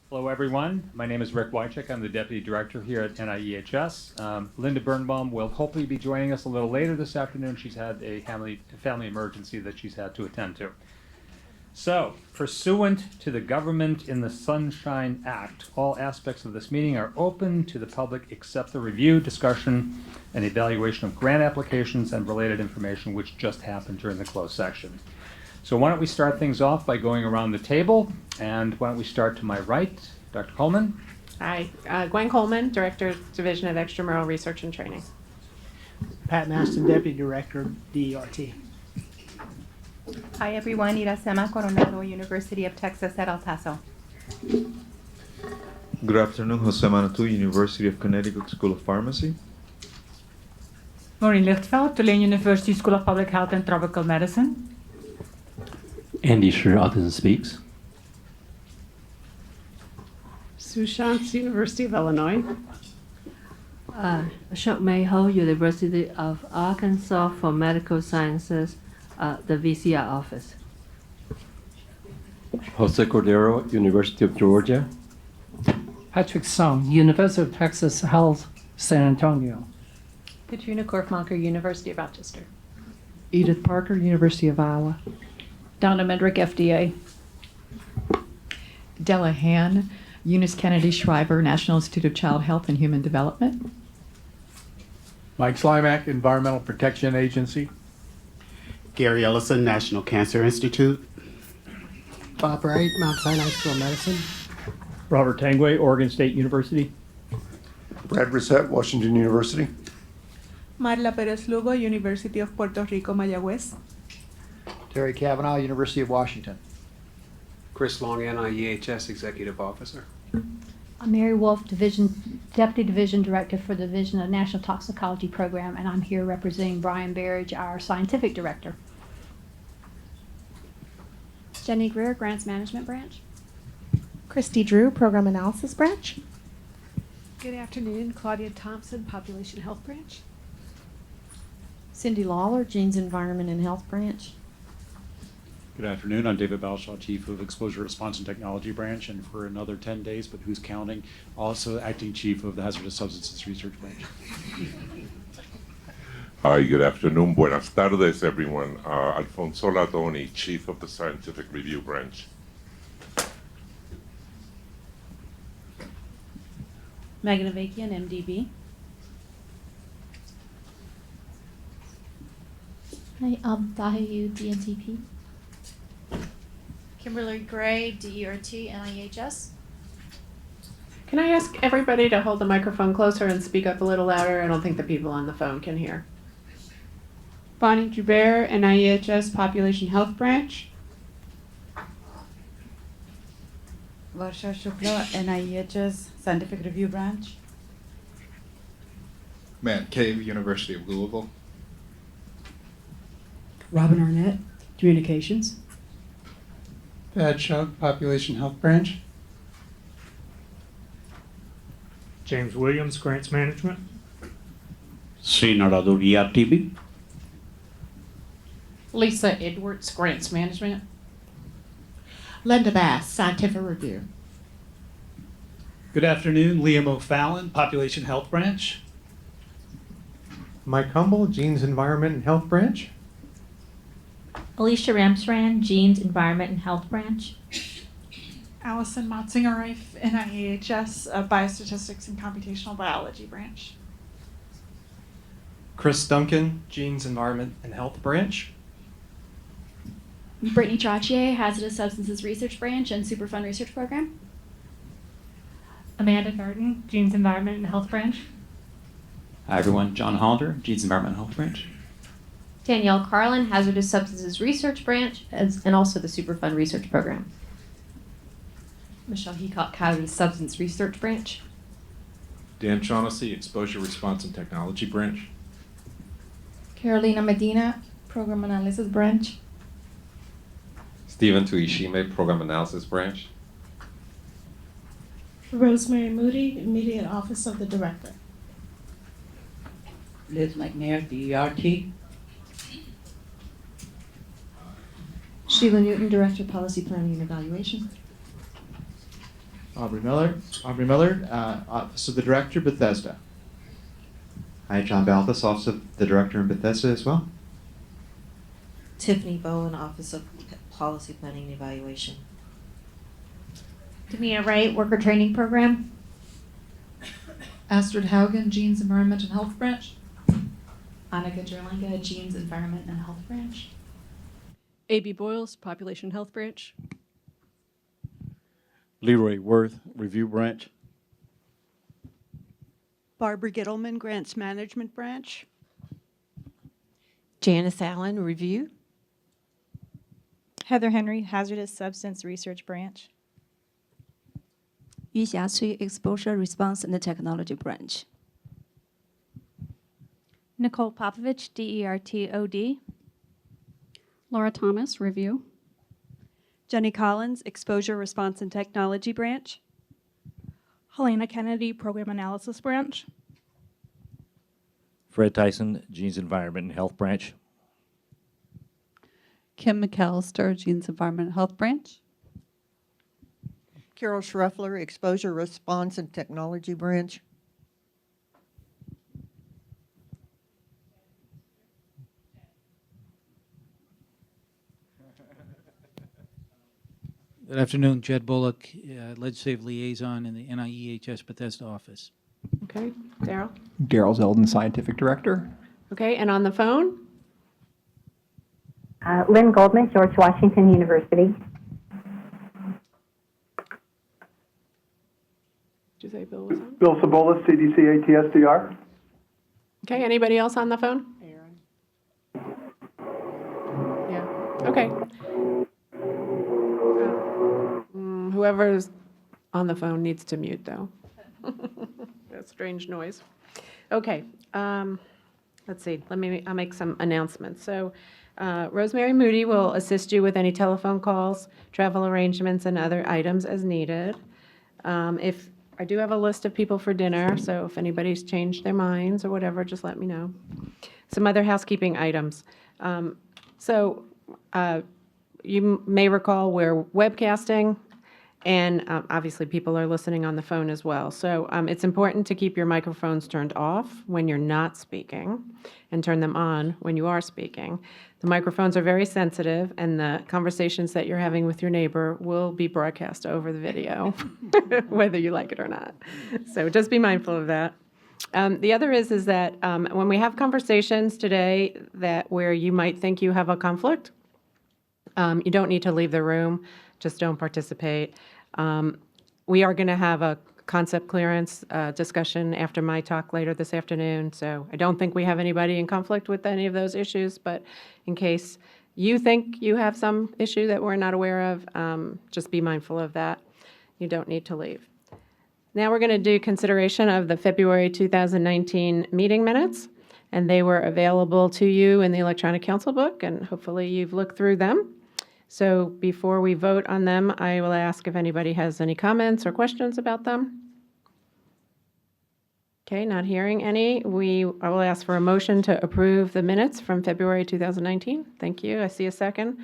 Hello, everyone. My name is Rick Wycheck. I'm the Deputy Director here at NAEHS. Linda Birnbaum will hopefully be joining us a little later this afternoon. She's had a family emergency that she's had to attend to. So, pursuant to the Government in the Sunshine Act, all aspects of this meeting are open to the public except the review, discussion, and evaluation of grant applications and related information, which just happened during the closed section. So why don't we start things off by going around the table, and why don't we start to my right, Dr. Coleman. Hi, Gwen Coleman, Director, Division of Extramural Research and Training. Pat Maston, Deputy Director, DERT. Hi everyone, Iracema Coronado, University of Texas at El Paso. Good afternoon, Jose Manatu, University of Connecticut School of Pharmacy. Maureen Lichtveld, Tulane University School of Public Health and Tropical Medicine. Andy Schur, Autism Speaks. Sushant, University of Illinois. Ashok Mayho, University of Arkansas for Medical Sciences, the VCR office. Jose Cordero, University of Georgia. Patrick Sung, University of Texas Health, San Antonio. Katrina Korfmalker, University of Rochester. Edith Parker, University of Iowa. Donna Medrick, FDA. Della Han, Eunice Kennedy Shriver, National Institute of Child Health and Human Development. Mike Slimak, Environmental Protection Agency. Gary Ellison, National Cancer Institute. Bob Wright, Mount Sinai School of Medicine. Robert Tangway, Oregon State University. Brad Brissett, Washington University. Marla Perez Lugo, University of Puerto Rico, Mayagüez. Terry Cavanaugh, University of Washington. Chris Long, NIEHS Executive Officer. I'm Mary Wolf, Deputy Division Director for the Division of National Toxicology Program, and I'm here representing Brian Berridge, our Scientific Director. Jenny Greer, Grants Management Branch. Christy Drew, Program Analysis Branch. Good afternoon, Claudia Thompson, Population Health Branch. Cindy Lawler, Genes Environment and Health Branch. Good afternoon. I'm David Balshaw, Chief of Exposure Response and Technology Branch, and for another 10 days, but who's counting, also Acting Chief of the Hazardous Substances Research Branch. Hi, good afternoon. Buenas tardes, everyone. Alfonso Ladoni, Chief of the Scientific Review Branch. Megan Avakian, MDB. Hi, Dahayu, DNTP. Kimberly Gray, DERT, NIEHS. Can I ask everybody to hold the microphone closer and speak up a little louder? I don't think the people on the phone can hear. Bonnie Joubert, NIEHS Population Health Branch. Varsha Shukla, NIEHS Scientific Review Branch. Matt Cave, University of Louisville. Robin Arnett, Communications. Thad Shug, Population Health Branch. James Williams, Grants Management. Sri Naradu, DRTB. Lisa Edwards, Grants Management. Linda Bass, Scientific Review. Good afternoon, Liam O'Fallon, Population Health Branch. Mike Humble, Genes Environment and Health Branch. Alicia Ramsran, Genes Environment and Health Branch. Allison Motzinger-Reif, NIEHS Biostatistics and Computational Biology Branch. Chris Duncan, Genes Environment and Health Branch. Brittany Trottier, Hazardous Substances Research Branch and Superfund Research Program. Amanda Garten, Genes Environment and Health Branch. Hi everyone, John Hollander, Genes Environment and Health Branch. Danielle Carlin, Hazardous Substances Research Branch, and also the Superfund Research Program. Michelle Heacock, Hazardous Substance Research Branch. Dan Shaughnessy, Exposure Response and Technology Branch. Carolina Medina, Program Analysis Branch. Stephen Tuishime, Program Analysis Branch. Rosemary Moody, Immediate Office of the Director. Liz McNair, DERT. Sheila Newton, Director of Policy Planning and Evaluation. Aubrey Miller, Office of the Director, Bethesda. Hi, John Balthus, Office of the Director in Bethesda as well. Tiffany Bowen, Office of Policy Planning and Evaluation. Demia Wright, Worker Training Program. Astrid Haugen, Genes, Environment and Health Branch. Annika Jerlinga, Genes, Environment and Health Branch. A.B. Boyles, Population Health Branch. Leroy Worth, Review Branch. Barbara Gittleman, Grants Management Branch. Janice Allen, Review. Heather Henry, Hazardous Substance Research Branch. Yu Xiacui, Exposure Response and Technology Branch. Nicole Popovich, DERT-OD. Laura Thomas, Review. Jenny Collins, Exposure Response and Technology Branch. Helena Kennedy, Program Analysis Branch. Fred Tyson, Genes, Environment and Health Branch. Kim McAllister, Genes, Environment and Health Branch. Carol Schreffler, Exposure Response and Technology Branch. Good afternoon, Jed Bullock, Legislative Liaison in the NAEHS Bethesda office. Okay, Daryl. Daryl Zeldin, Scientific Director. Okay, and on the phone? Lynn Goldman, George Washington University. Did you say Bill was on? Bill Cibola, CDC ATSDR. Okay, anybody else on the phone? Yeah, okay. Whoever's on the phone needs to mute, though. That's strange noise. Okay, let's see. I'll make some announcements. So, Rosemary Moody will assist you with any telephone calls, travel arrangements, and other items as needed. If I do have a list of people for dinner, so if anybody's changed their minds or whatever, just let me know. Some other housekeeping items. You may recall we're webcasting, and obviously people are listening on the phone as well. So it's important to keep your microphones turned off when you're not speaking and turn them on when you are speaking. The microphones are very sensitive, and the conversations that you're having with your neighbor will be broadcast over the video, whether you like it or not. So just be mindful of that. The other is that when we have conversations today where you might think you have a conflict, you don't need to leave the room. Just don't participate. We are going to have a concept clearance discussion after my talk later this afternoon, so I don't think we have anybody in conflict with any of those issues, but in case you think you have some issue that we're not aware of, just be mindful of that. You don't need to leave. Now we're going to do consideration of the February 2019 meeting minutes, and they were available to you in the electronic council book, and hopefully you've looked through them. So before we vote on them, I will ask if anybody has any comments or questions about them. Okay, not hearing any. I will ask for a motion to approve the minutes from February 2019. Thank you. I see a second.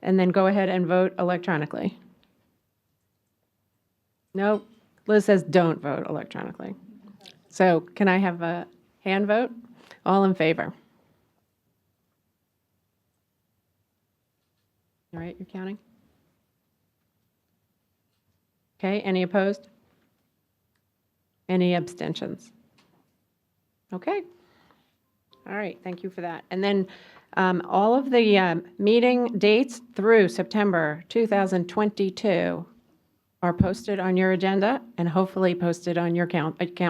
And then go ahead and vote electronically. No, Liz says don't vote electronically. So can I have a hand vote? All in favor? All right, you're counting? Okay, any opposed? Any abstentions? Okay. All right, thank you for that. And then all of the meeting dates through September 2022 are posted on your agenda and hopefully posted on your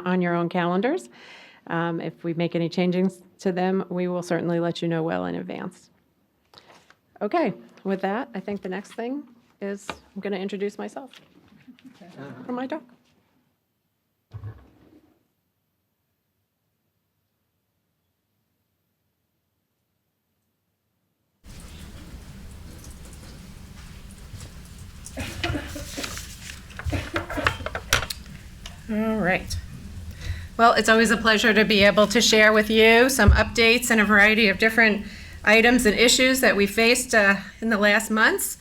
on your own calendars. If we make any changes to them, we will certainly let you know well in advance. Okay, with that, I think the next thing is I'm going to introduce myself for my talk. All right. Well, it's always a pleasure to be able to share with you some updates and a variety of different items and issues that we faced in the last months.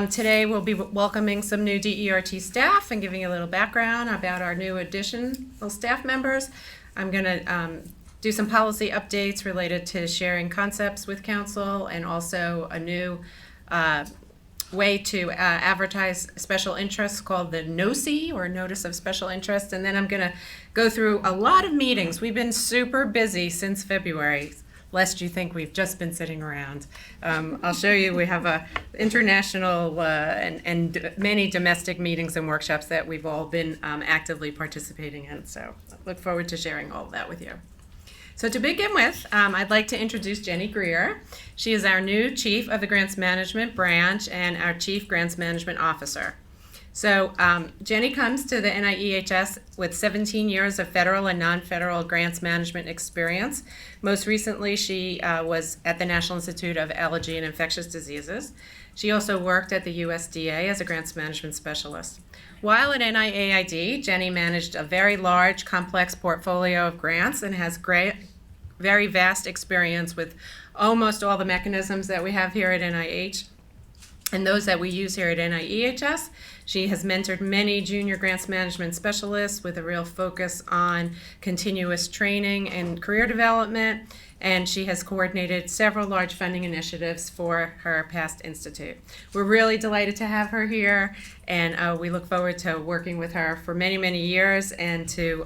Today we'll be welcoming some new DERT staff and giving you a little background about our new additional staff members. I'm going to do some policy updates related to sharing concepts with council and also a new way to advertise special interests called the NOSI, or Notice of Special Interest. And then I'm going to go through a lot of meetings. We've been super busy since February, lest you think we've just been sitting around. I'll show you, we have a international and many domestic meetings and workshops that we've all been actively participating in. So I look forward to sharing all of that with you. So to begin with, I'd like to introduce Jenny Greer. She is our new Chief of the Grants Management Branch and our Chief Grants Management Officer. So Jenny comes to the NAEHS with 17 years of federal and non-federal grants management experience. Most recently, she was at the National Institute of Allergy and Infectious Diseases. She also worked at the USDA as a grants management specialist. While at NIAID, Jenny managed a very large, complex portfolio of grants and has very vast experience with almost all the mechanisms that we have here at NIH and those that we use here at NIEHS. She has mentored many junior grants management specialists with a real focus on continuous training and career development, and she has coordinated several large funding initiatives for her past institute. We're really delighted to have her here, and we look forward to working with her for many, many years, and to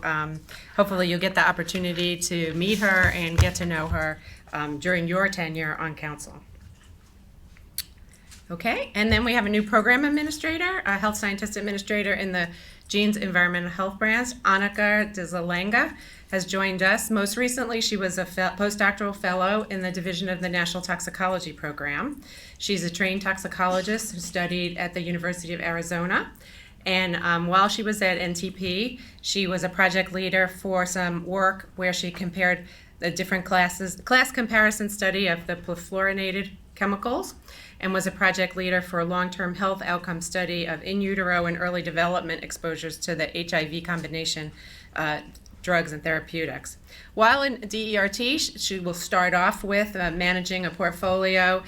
hopefully you'll get the opportunity to meet her and get to know her during your tenure on council. Okay, and then we have a new program administrator, a health scientist administrator in the Genes Environmental Health Branch. Annika Dzalanga has joined us. Most recently, she was a postdoctoral fellow in the division of the National Toxicology Program. She's a trained toxicologist who studied at the University of Arizona. And while she was at NTP, she was a project leader for some work where she compared the different class comparison study of the perfluorinated chemicals, and was a project leader for a long-term health outcome study of in utero and early development exposures to the HIV combination drugs and therapeutics. While in DERT, she will start off with managing a portfolio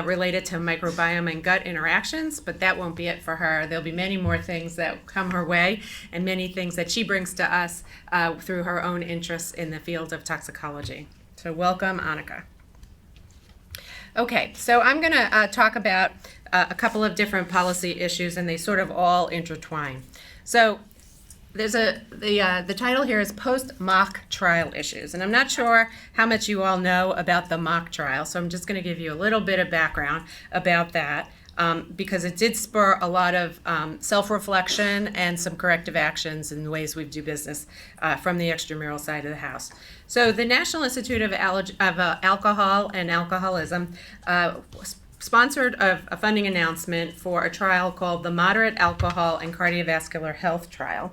related to microbiome and gut interactions, but that won't be it for her. There'll be many more things that come her way and many things that she brings to us through her own interests in the field of toxicology. So welcome, Annika. Okay, so I'm going to talk about a couple of different policy issues, and they sort of all intertwine. So there's the title here is Post-Mock Trial Issues, and I'm not sure how much you all know about the mock trial, so I'm just going to give you a little bit of background about that. Because it did spur a lot of self-reflection and some corrective actions in the ways we do business from the extramural side of the house. So the National Institute of Alcohol and Alcoholism sponsored a funding announcement for a trial called the Moderate Alcohol and Cardiovascular Health Trial.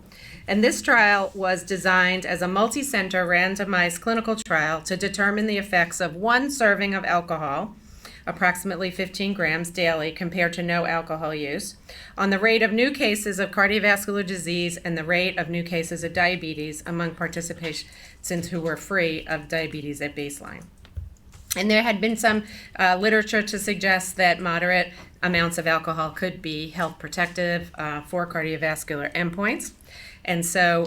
And this trial was designed as a multi-center randomized clinical trial to determine the effects of one serving of alcohol, approximately 15 grams daily compared to no alcohol use, on the rate of new cases of cardiovascular disease and the rate of new cases of diabetes among participants who were free of diabetes at baseline. And there had been some literature to suggest that moderate amounts of alcohol could be health protective for cardiovascular endpoints. And so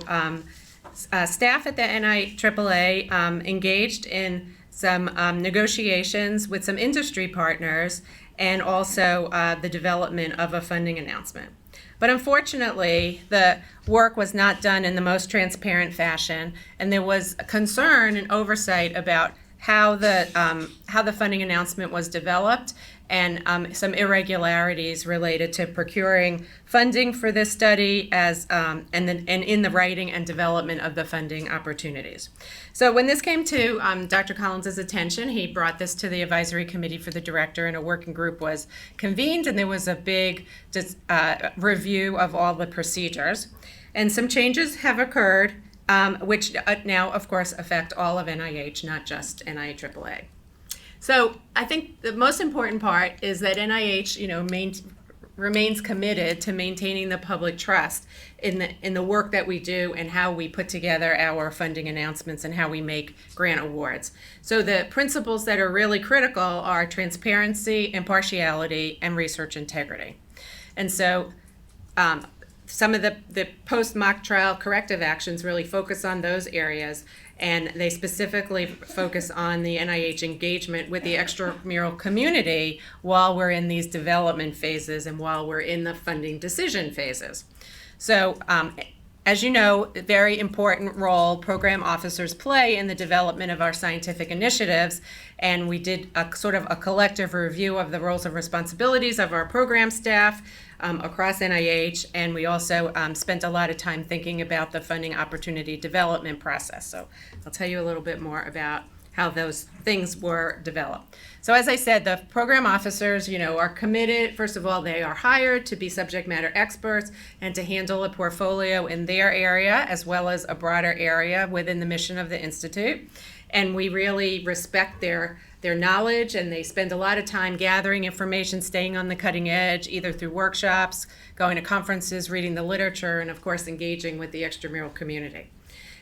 staff at the NIAAA engaged in some negotiations with some industry partners, and also the development of a funding announcement. But unfortunately, the work was not done in the most transparent fashion, and there was concern and oversight about how the funding announcement was developed, and some irregularities related to procuring funding for this study and in the writing and development of the funding opportunities. So when this came to Dr. Collins' attention, he brought this to the advisory committee for the director, and a working group was convened, and there was a big review of all the procedures. And some changes have occurred, which now, of course, affect all of NIH, not just NIAAA. So I think the most important part is that NIH, remains committed to maintaining the public trust in the work that we do and how we put together our funding announcements and how we make grant awards. So the principles that are really critical are transparency, impartiality, and research integrity. And so some of the post-mock trial corrective actions really focus on those areas, and they specifically focus on the NIH engagement with the extramural community while we're in these development phases and while we're in the funding decision phases. So as you know, a very important role program officers play in the development of our scientific initiatives, and we did a sort of a collective review of the roles and responsibilities of our program staff across NIH, and we also spent a lot of time thinking about the funding opportunity development process. So I'll tell you a little bit more about how those things were developed. So as I said, the program officers, are committed. First of all, they are hired to be subject matter experts and to handle a portfolio in their area as well as a broader area within the mission of the Institute. And we really respect their knowledge, and they spend a lot of time gathering information, staying on the cutting edge, either through workshops, going to conferences, reading the literature, and of course engaging with the extramural community.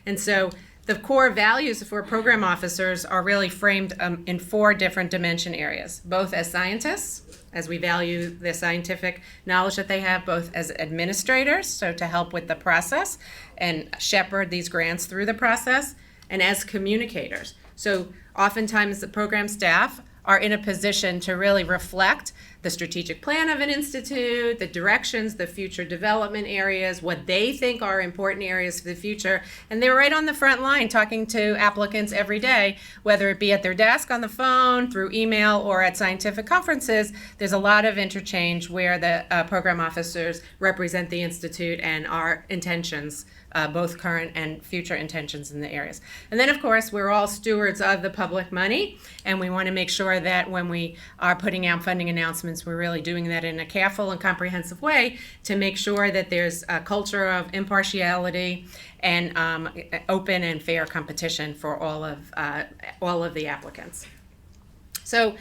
And so the core values for program officers are really framed in 4 different dimension areas, both as scientists, as we value the scientific knowledge that they have, both as administrators, so to help with the process and shepherd these grants through the process, and as communicators. So oftentimes the program staff are in a position to really reflect the strategic plan of an institute, the directions, the future development areas, what they think are important areas for the future. And they're right on the front line talking to applicants every day, whether it be at their desk, on the phone, through email, or at scientific conferences. There's a lot of interchange where the program officers represent the institute and our intentions, both current and future intentions in the areas. And then, of course, we're all stewards of the public money, and we want to make sure that when we are putting out funding announcements, we're really doing that in a careful and comprehensive way to make sure that there's a culture of impartiality and open and fair competition for all of the applicants. So,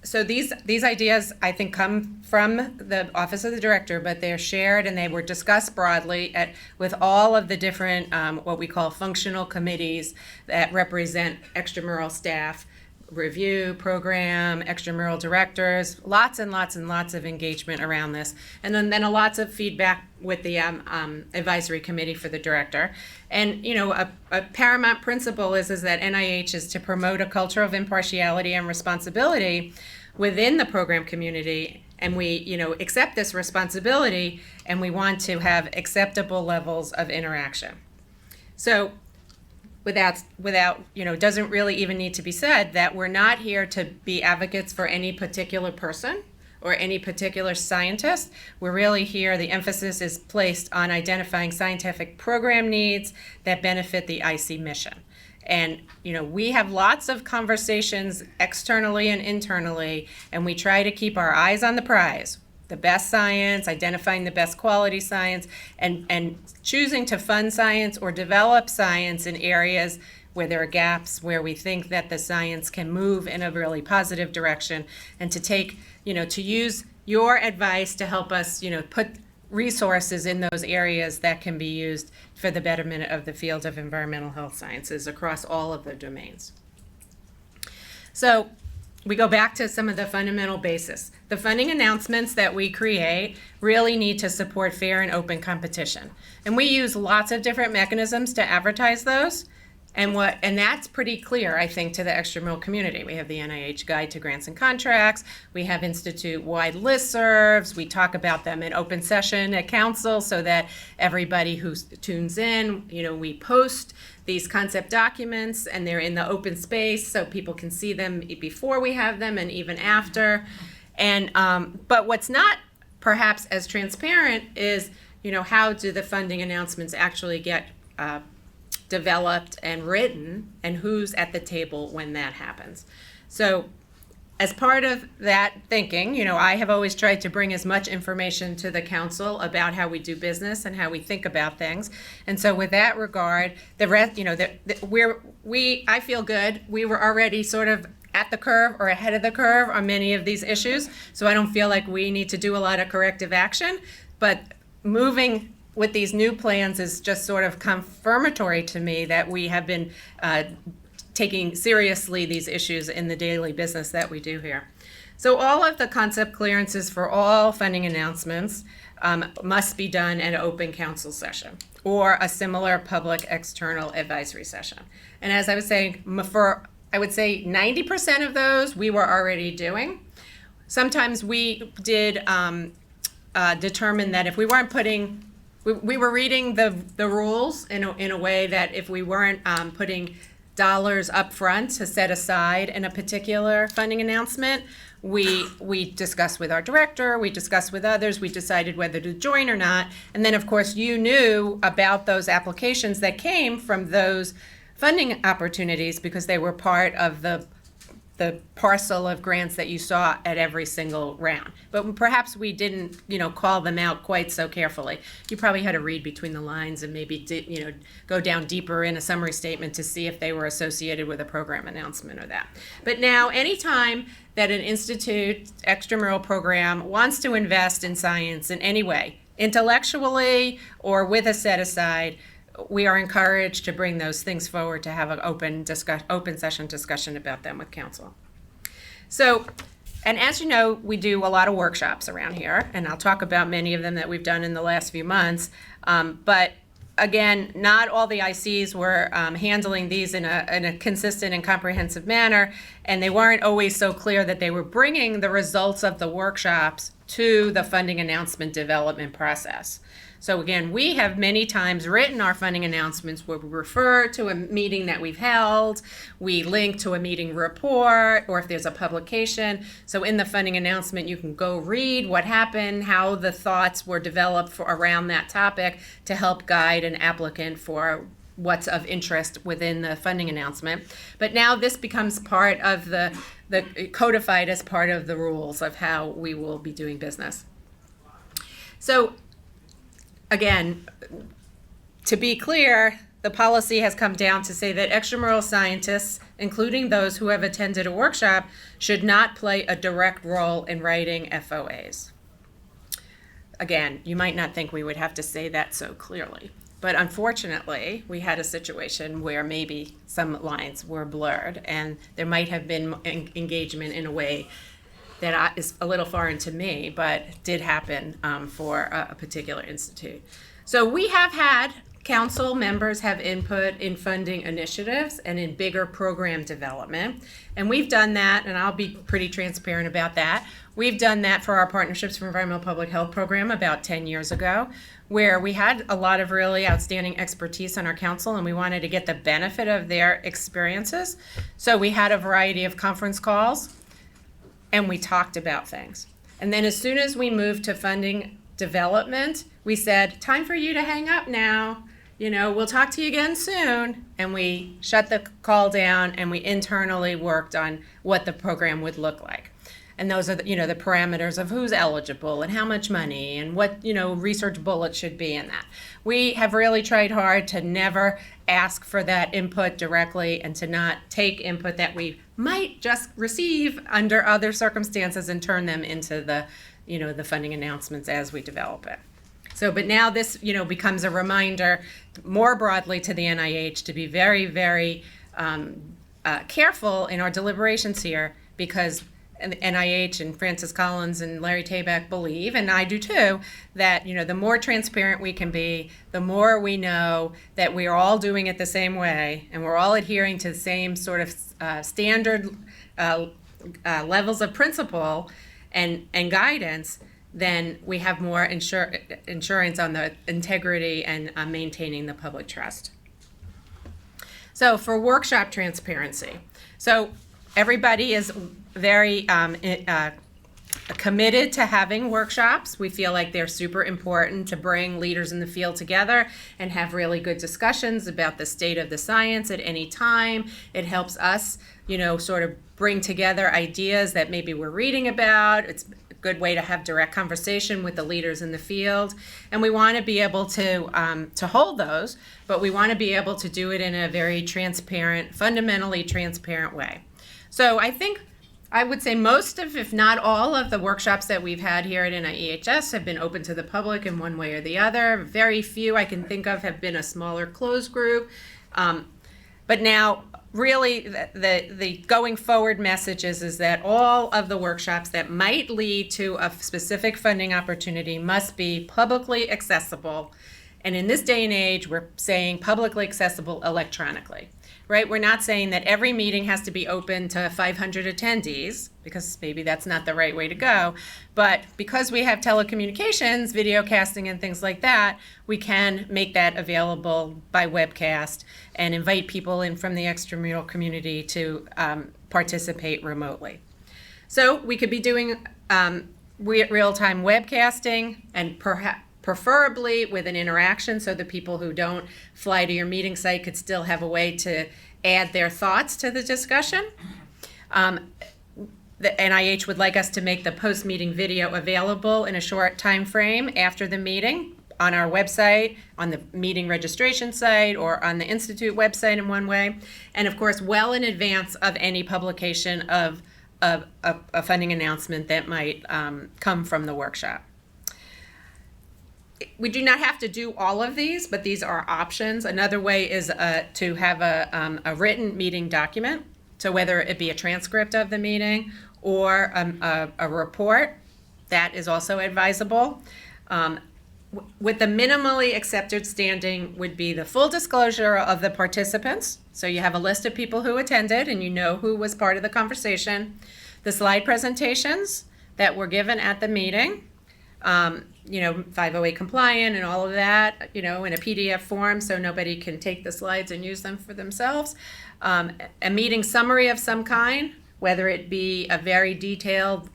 So these ideas, I think, come from the Office of the Director, but they're shared and they were discussed broadly with all of the different what we call functional committees that represent extramural staff, review, program, extramural directors, lots and lots and lots of engagement around this. And then lots of feedback with the advisory committee for the director. And, a paramount principle is that NIH is to promote a culture of impartiality and responsibility within the program community. And we, accept this responsibility, and we want to have acceptable levels of interaction. So without, doesn't really even need to be said that we're not here to be advocates for any particular person or any particular scientist. We're really here, the emphasis is placed on identifying scientific program needs that benefit the IC mission. And, we have lots of conversations externally and internally, and we try to keep our eyes on the prize. The best science, identifying the best quality science, and choosing to fund science or develop science in areas where there are gaps, where we think that the science can move in a really positive direction, and to take, to use your advice to help us, put resources in those areas that can be used for the betterment of the field of environmental health sciences across all of the domains. So we go back to some of the fundamental basis. The funding announcements that we create really need to support fair and open competition. And we use lots of different mechanisms to advertise those. And that's pretty clear, I think, to the extramural community. We have the NIH Guide to Grants and Contracts. We have institute-wide listservs. We talk about them in open session at council so that everybody who tunes in, we post these concept documents, and they're in the open space so people can see them before we have them and even after. And but what's not perhaps as transparent is, how do the funding announcements actually get developed and written, and who's at the table when that happens. So as part of that thinking, I have always tried to bring as much information to the council about how we do business and how we think about things. And so with that regard, the rest, I feel good. We were already sort of at the curve or ahead of the curve on many of these issues, so I don't feel like we need to do a lot of corrective action. But moving with these new plans is just sort of confirmatory to me that we have been taking seriously these issues in the daily business that we do here. So all of the concept clearances for all funding announcements must be done at an open council session or a similar public external advisory session. And as I was saying, I would say 90% of those we were already doing. Sometimes we did determine that if we weren't putting, we were reading the rules in a way that if we weren't putting dollars up front to set aside in a particular funding announcement, we discussed with our director, we discussed with others, we decided whether to join or not. And then, of course, you knew about those applications that came from those funding opportunities because they were part of the parcel of grants that you saw at every single round. But perhaps we didn't, call them out quite so carefully. You probably had to read between the lines and maybe, go down deeper in a summary statement to see if they were associated with a program announcement or that. But now, anytime that an institute extramural program wants to invest in science in any way, intellectually or with a set aside, we are encouraged to bring those things forward to have an open session discussion about them with council. So, and as you know, we do a lot of workshops around here, and I'll talk about many of them that we've done in the last few months. But again, not all the ICs were handling these in a consistent and comprehensive manner, and they weren't always so clear that they were bringing the results of the workshops to the funding announcement development process. So again, we have many times written our funding announcements where we refer to a meeting that we've held, we link to a meeting report, or if there's a publication. So in the funding announcement, you can go read what happened, how the thoughts were developed around that topic to help guide an applicant for what's of interest within the funding announcement. But now this becomes part of the codified as part of the rules of how we will be doing business. So again, to be clear, the policy has come down to say that extramural scientists, including those who have attended a workshop, should not play a direct role in writing FOAs. Again, you might not think we would have to say that so clearly, but unfortunately, we had a situation where maybe some lines were blurred and there might have been engagement in a way that is a little foreign to me, but did happen for a particular institute. So we have had council members have input in funding initiatives and in bigger program development. And we've done that, and I'll be pretty transparent about that. We've done that for our Partnerships for Environmental Public Health program about 10 years ago, where we had a lot of really outstanding expertise on our council and we wanted to get the benefit of their experiences. So we had a variety of conference calls and we talked about things. And then as soon as we moved to funding development, we said, time for you to hang up now. We'll talk to you again soon. And we shut the call down and we internally worked on what the program would look like. And those are the parameters of who's eligible and how much money and what, research bullets should be in that. We have really tried hard to never ask for that input directly and to not take input that we might just receive under other circumstances and turn them into the funding announcements as we develop it. So, but now this, becomes a reminder more broadly to the NIH to be very, very careful in our deliberations here, because NIH and Francis Collins and Larry Tabak believe, and I do too, that the more transparent we can be, the more we know that we are all doing it the same way and we're all adhering to the same sort of standard levels of principle and guidance, then we have more insurance on the integrity and maintaining the public trust. So for workshop transparency, so everybody is very committed to having workshops. We feel like they're super important to bring leaders in the field together and have really good discussions about the state of the science at any time. It helps us, sort of bring together ideas that maybe we're reading about. It's a good way to have direct conversation with the leaders in the field. And we want to be able to hold those, but we want to be able to do it in a very transparent, fundamentally transparent way. So I think I would say most of, if not all of the workshops that we've had here at NAEHS have been open to the public in one way or the other. Very few I can think of have been a smaller closed group. But now really the going forward message is that all of the workshops that might lead to a specific funding opportunity must be publicly accessible. And in this day and age, we're saying publicly accessible electronically, right? We're not saying that every meeting has to be open to 500 attendees, because maybe that's not the right way to go. But because we have telecommunications, video casting, and things like that, we can make that available by webcast and invite people in from the extramural community to participate remotely. So we could be doing real-time webcasting, and preferably with an interaction, so the people who don't fly to your meeting site could still have a way to add their thoughts to the discussion. The NIH would like us to make the post-meeting video available in a short time frame after the meeting on our website, on the meeting registration site, or on the Institute website in one way. And of course, well in advance of any publication of a funding announcement that might come from the workshop. We do not have to do all of these, but these are options. Another way is to have a written meeting document. So whether it be a transcript of the meeting or a report, that is also advisable. With the minimally accepted standing would be the full disclosure of the participants. So you have a list of people who attended and you know who was part of the conversation. The slide presentations that were given at the meeting, 508 compliant and all of that, in a PDF form so nobody can take the slides and use them for themselves. A meeting summary of some kind, whether it be a very detailed,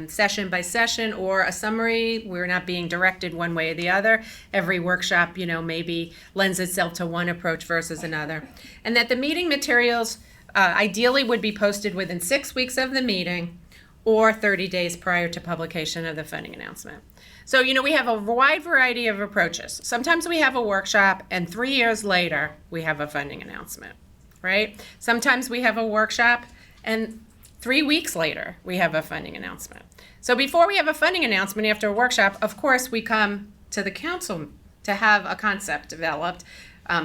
session by session or a summary. We're not being directed one way or the other. Every workshop, maybe lends itself to one approach versus another. And that the meeting materials ideally would be posted within 6 weeks of the meeting or 30 days prior to publication of the funding announcement. So, we have a wide variety of approaches. Sometimes we have a workshop and 3 years later we have a funding announcement, right? Sometimes we have a workshop and 3 weeks later we have a funding announcement. So before we have a funding announcement after a workshop, of course we come to the council to have a concept developed,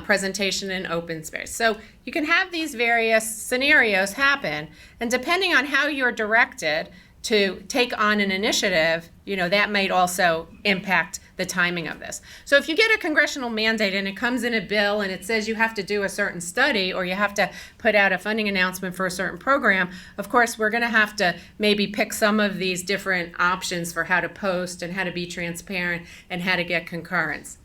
presentation in open space. So you can have these various scenarios happen, and depending on how you're directed to take on an initiative, that might also impact the timing of this. So if you get a congressional mandate and it comes in a bill and it says you have to do a certain study or you have to put out a funding announcement for a certain program, of course we're going to have to maybe pick some of these different options for how to post and how to be transparent and how to get concurrence.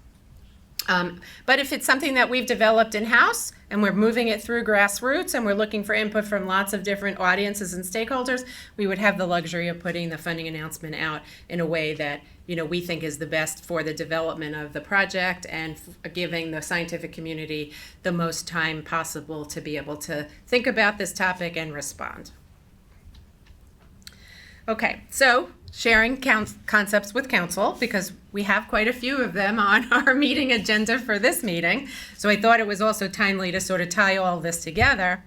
But if it's something that we've developed in-house and we're moving it through grassroots and we're looking for input from lots of different audiences and stakeholders, we would have the luxury of putting the funding announcement out in a way that we think is the best for the development of the project and giving the scientific community the most time possible to be able to think about this topic and respond. Okay, so sharing concepts with council, because we have quite a few of them on our meeting agenda for this meeting. So I thought it was also timely to sort of tie all this together.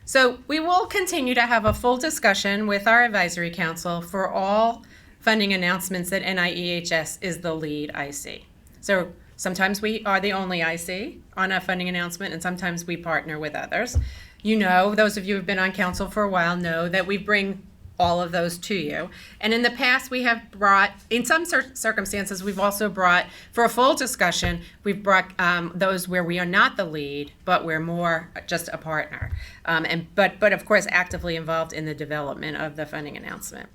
So we will continue to have a full discussion with our advisory council for all funding announcements that NIEHS is the lead IC. So sometimes we are the only IC on a funding announcement, and sometimes we partner with others. Those of you who have been on council for a while know that we bring all of those to you. And in the past, we have brought, in some circumstances, we've also brought, for a full discussion, we've brought those where we are not the lead, but we're more just a partner. But of course, actively involved in the development of the funding announcement.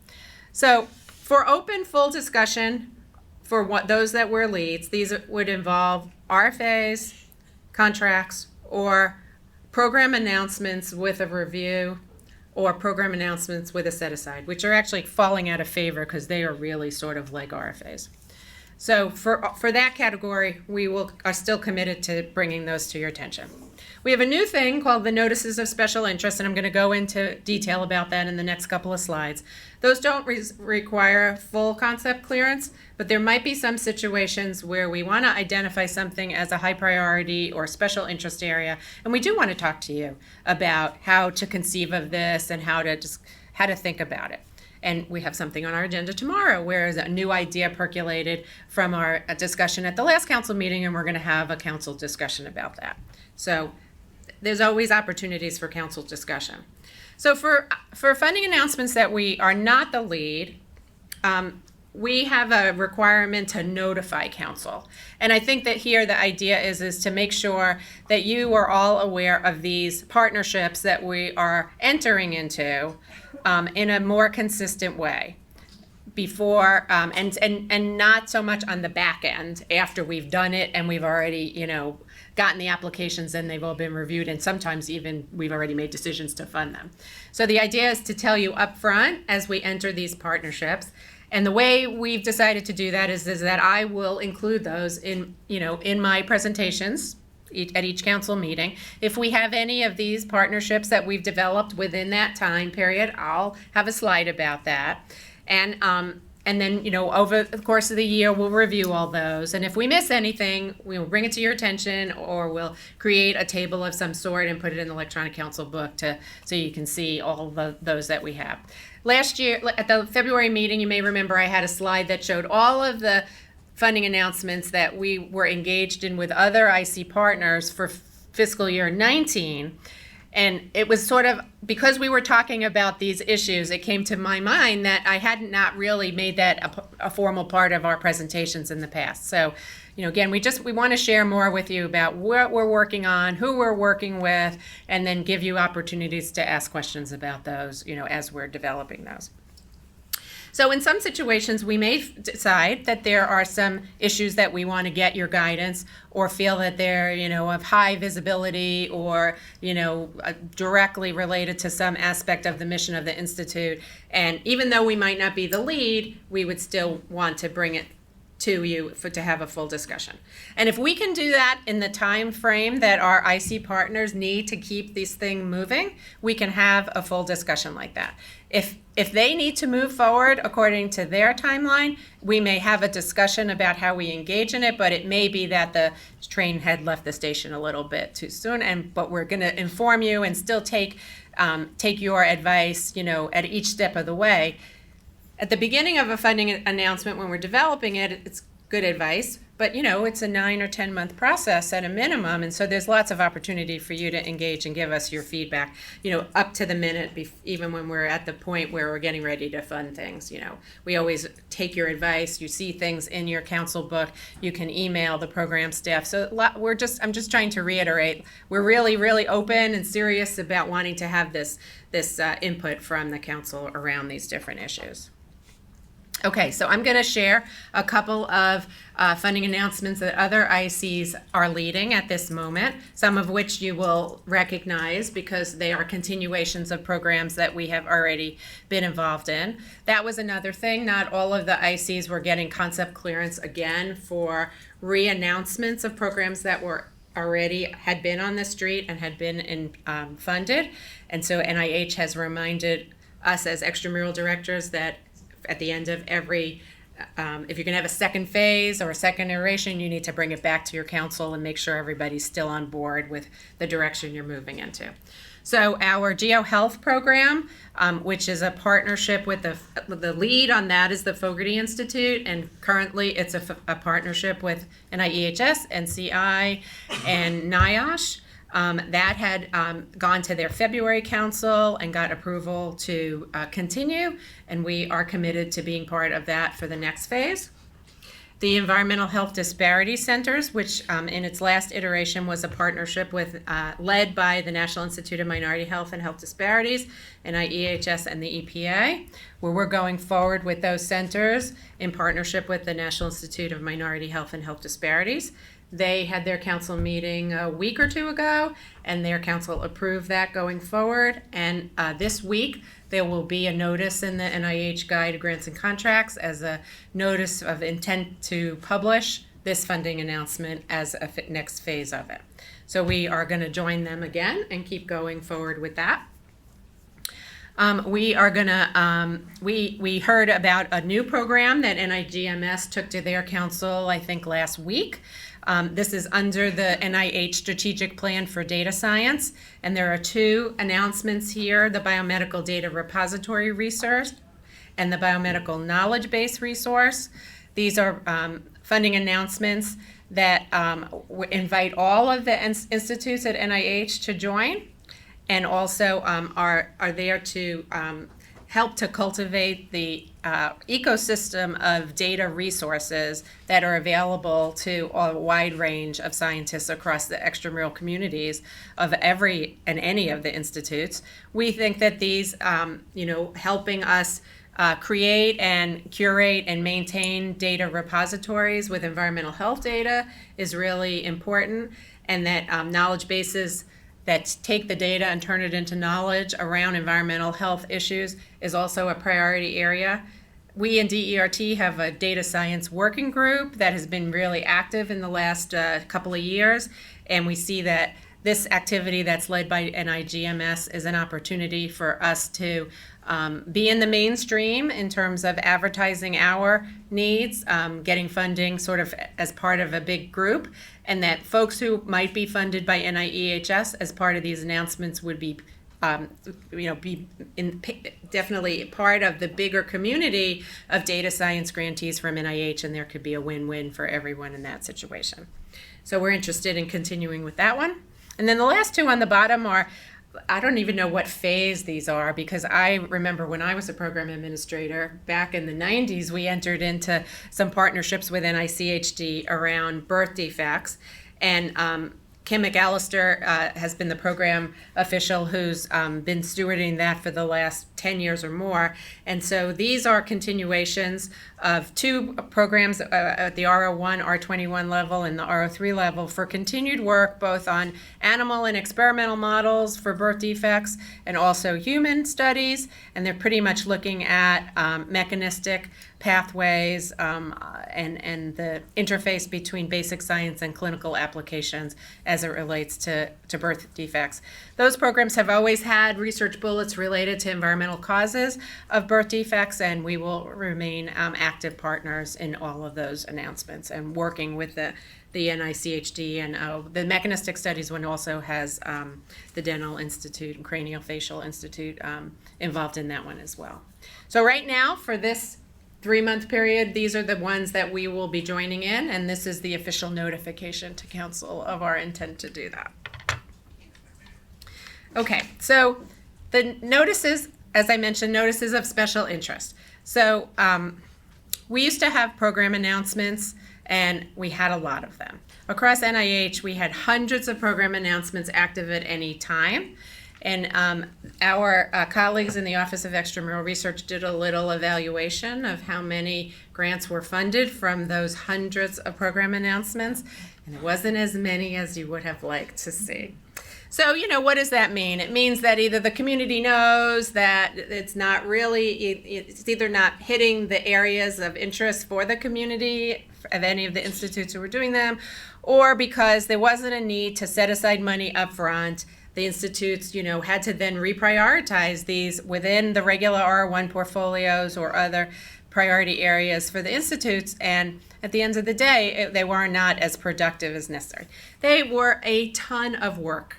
So for open, full discussion, for those that were leads, these would involve RFAs, contracts, or program announcements with a review, or program announcements with a set-aside, which are actually falling out of favor because they are really sort of like RFAs. So for that category, we are still committed to bringing those to your attention. we have a new thing called the Notices of Special Interest, and I'm going to go into detail about that in the next couple of slides. Those don't require full concept clearance, but there might be some situations where we want to identify something as a high priority or special interest area, and we do want to talk to you about how to conceive of this and how to think about it. And we have something on our agenda tomorrow where a new idea percolated from our discussion at the last council meeting, and we're going to have a council discussion about that. So there's always opportunities for council discussion. So for funding announcements that we are not the lead, we have a requirement to notify council. And I think that here the idea is to make sure that you are all aware of these partnerships that we are entering into in a more consistent way before, and not so much on the back end after we've done it and we've already, gotten the applications and they've all been reviewed, and sometimes even we've already made decisions to fund them. So the idea is to tell you up front as we enter these partnerships. And the way we've decided to do that is that I will include those in my presentations at each council meeting. If we have any of these partnerships that we've developed within that time period, I'll have a slide about that. And then, over the course of the year, we'll review all those. And if we miss anything, we'll bring it to your attention, or we'll create a table of some sort and put it in the electronic council book so you can see all those that we have. Last year, at the February meeting, you may remember I had a slide that showed all of the funding announcements that we were engaged in with other IC partners for fiscal year 19. And it was sort of, because we were talking about these issues, it came to my mind that I hadn't not really made that a formal part of our presentations in the past. So, again, we want to share more with you about what we're working on, who we're working with, and then give you opportunities to ask questions about those, as we're developing those. So in some situations, we may decide that there are some issues that we want to get your guidance, or feel that they're, of high visibility, or, directly related to some aspect of the mission of the Institute. And even though we might not be the lead, we would still want to bring it to you to have a full discussion. And if we can do that in the time frame that our IC partners need to keep this thing moving, we can have a full discussion like that. If they need to move forward according to their timeline, we may have a discussion about how we engage in it, but it may be that the train had left the station a little bit too soon, but we're going to inform you and still take your advice, at each step of the way. At the beginning of a funding announcement, when we're developing it, it's good advice, but it's a 9 or 10 month process at a minimum, and so there's lots of opportunity for you to engage and give us your feedback, up to the minute, even when we're at the point where we're getting ready to fund things. We always take your advice. You see things in your council book. You can email the program staff. So I'm just trying to reiterate, we're really, really open and serious about wanting to have this input from the council around these different issues. Okay, so I'm going to share a couple of funding announcements that other ICs are leading at this moment, some of which you will recognize because they are continuations of programs that we have already been involved in. That was another thing. Not all of the ICs were getting concept clearance again for re-announcements of programs that were had been on the street and had been funded. And so NIH has reminded us as extramural directors that at the end of every, if you're going to have a second phase or a second iteration, you need to bring it back to your council and make sure everybody's still on board with the direction you're moving into. So our GeoHealth program, which is a partnership with the lead on that is the Fogarty Institute, and currently it's a partnership with NAEHS, NCI, and NAEHS. That had gone to their February council and got approval to continue, and we are committed to being part of that for the next phase. The Environmental Health Disparity Centers, which in its last iteration was a partnership led by the National Institute of Minority Health and Health Disparities, NIEHS, and the EPA, where we're going forward with those centers in partnership with the National Institute of Minority Health and Health Disparities. They had their council meeting a week or two ago, and their council approved that going forward. And this week, there will be a notice in the NIH Guide to Grants and Contracts as a notice of intent to publish this funding announcement as a next phase of it. So we are going to join them again and keep going forward with that. We are going to, we heard about a new program that NIGMS took to their council, I think, last week. This is under the NIH Strategic Plan for Data Science, and there are two announcements here, the Biomedical Data Repository Resource and the Biomedical Knowledge Base Resource. These are funding announcements that invite all of the institutes at NIH to join, and also are there to help to cultivate the ecosystem of data resources that are available to a wide range of scientists across the extramural communities of every and any of the institutes. We think that these, helping us create and curate and maintain data repositories with environmental health data is really important, and that knowledge bases that take the data and turn it into knowledge around environmental health issues is also a priority area. We in DERT have a data science working group that has been really active in the last couple of years, and we see that this activity that's led by NIGMS is an opportunity for us to be in the mainstream in terms of advertising our needs, getting funding sort of as part of a big group, and that folks who might be funded by NIEHS as part of these announcements would be definitely part of the bigger community of data science grantees from NIH, and there could be a win-win for everyone in that situation. So we're interested in continuing with that one. And then the last two on the bottom are, I don't even know what phase these are, because I remember when I was a program administrator back in the 90s, we entered into some partnerships with NICHD around birth defects. And Kim McAllister has been the program official who's been stewarding that for the last 10 years or more. And so these are continuations of two programs at the R01, R21 level and the R03 level for continued work both on animal and experimental models for birth defects and also human studies. And they're pretty much looking at mechanistic pathways and the interface between basic science and clinical applications as it relates to birth defects. Those programs have always had research bullets related to environmental causes of birth defects, and we will remain active partners in all of those announcements and working with the NICHD, and the mechanistic studies one also has the Dental Institute and Craniofacial Institute involved in that one as well. So right now for this 3-month period, these are the ones that we will be joining in, and this is the official notification to council of our intent to do that. Okay, so the notices, as I mentioned, notices of special interest. So we used to have program announcements, and we had a lot of them. Across NIH, we had hundreds of program announcements active at any time. And our colleagues in the Office of Extramural Research did a little evaluation of how many grants were funded from those hundreds of program announcements, and it wasn't as many as you would have liked to see. So, what does that mean? It means that either the community knows that it's not really, it's either not hitting the areas of interest for the community of any of the institutes who were doing them, or because there wasn't a need to set aside money up front. The institutes, had to then reprioritize these within the regular R1 portfolios or other priority areas for the institutes, and at the end of the day, they were not as productive as necessary. They were a ton of work,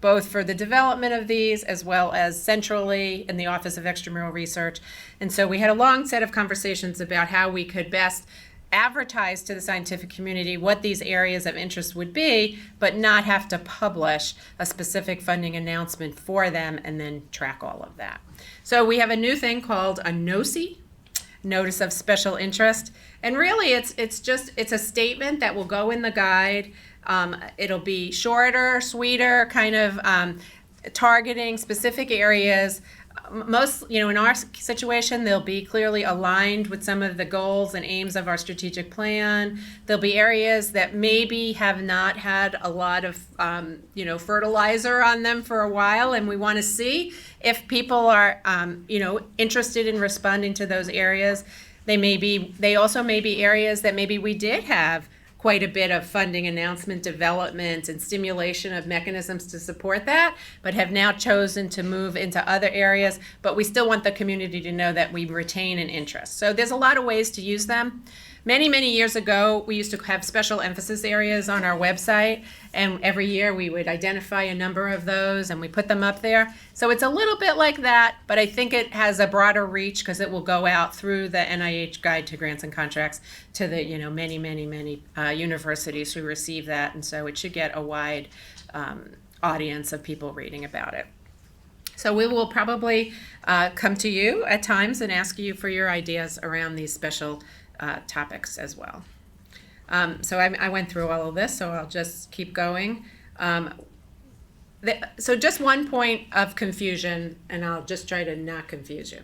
both for the development of these as well as centrally in the Office of Extramural Research. And so we had a long set of conversations about how we could best advertise to the scientific community what these areas of interest would be, but not have to publish a specific funding announcement for them and then track all of that. So we have a new thing called a NOSI, Notice of Special Interest. And really it's a statement that will go in the guide. It'll be shorter, sweeter, kind of targeting specific areas. Most, in our situation, they'll be clearly aligned with some of the goals and aims of our strategic plan. There'll be areas that maybe have not had a lot of, fertilizer on them for a while, and we want to see if people are, interested in responding to those areas. They also may be areas that maybe we did have quite a bit of funding announcement, development, and stimulation of mechanisms to support that, but have now chosen to move into other areas. But we still want the community to know that we retain an interest. So there's a lot of ways to use them. Many, many years ago, we used to have special emphasis areas on our website, and every year we would identify a number of those and we put them up there. So it's a little bit like that, but I think it has a broader reach because it will go out through the NIH Guide to Grants and Contracts to the many, many, many universities who receive that, and so it should get a wide audience of people reading about it. So we will probably come to you at times and ask you for your ideas around these special topics as well. So I went through all of this, so I'll just keep going. So just one point of confusion, and I'll just try to not confuse you.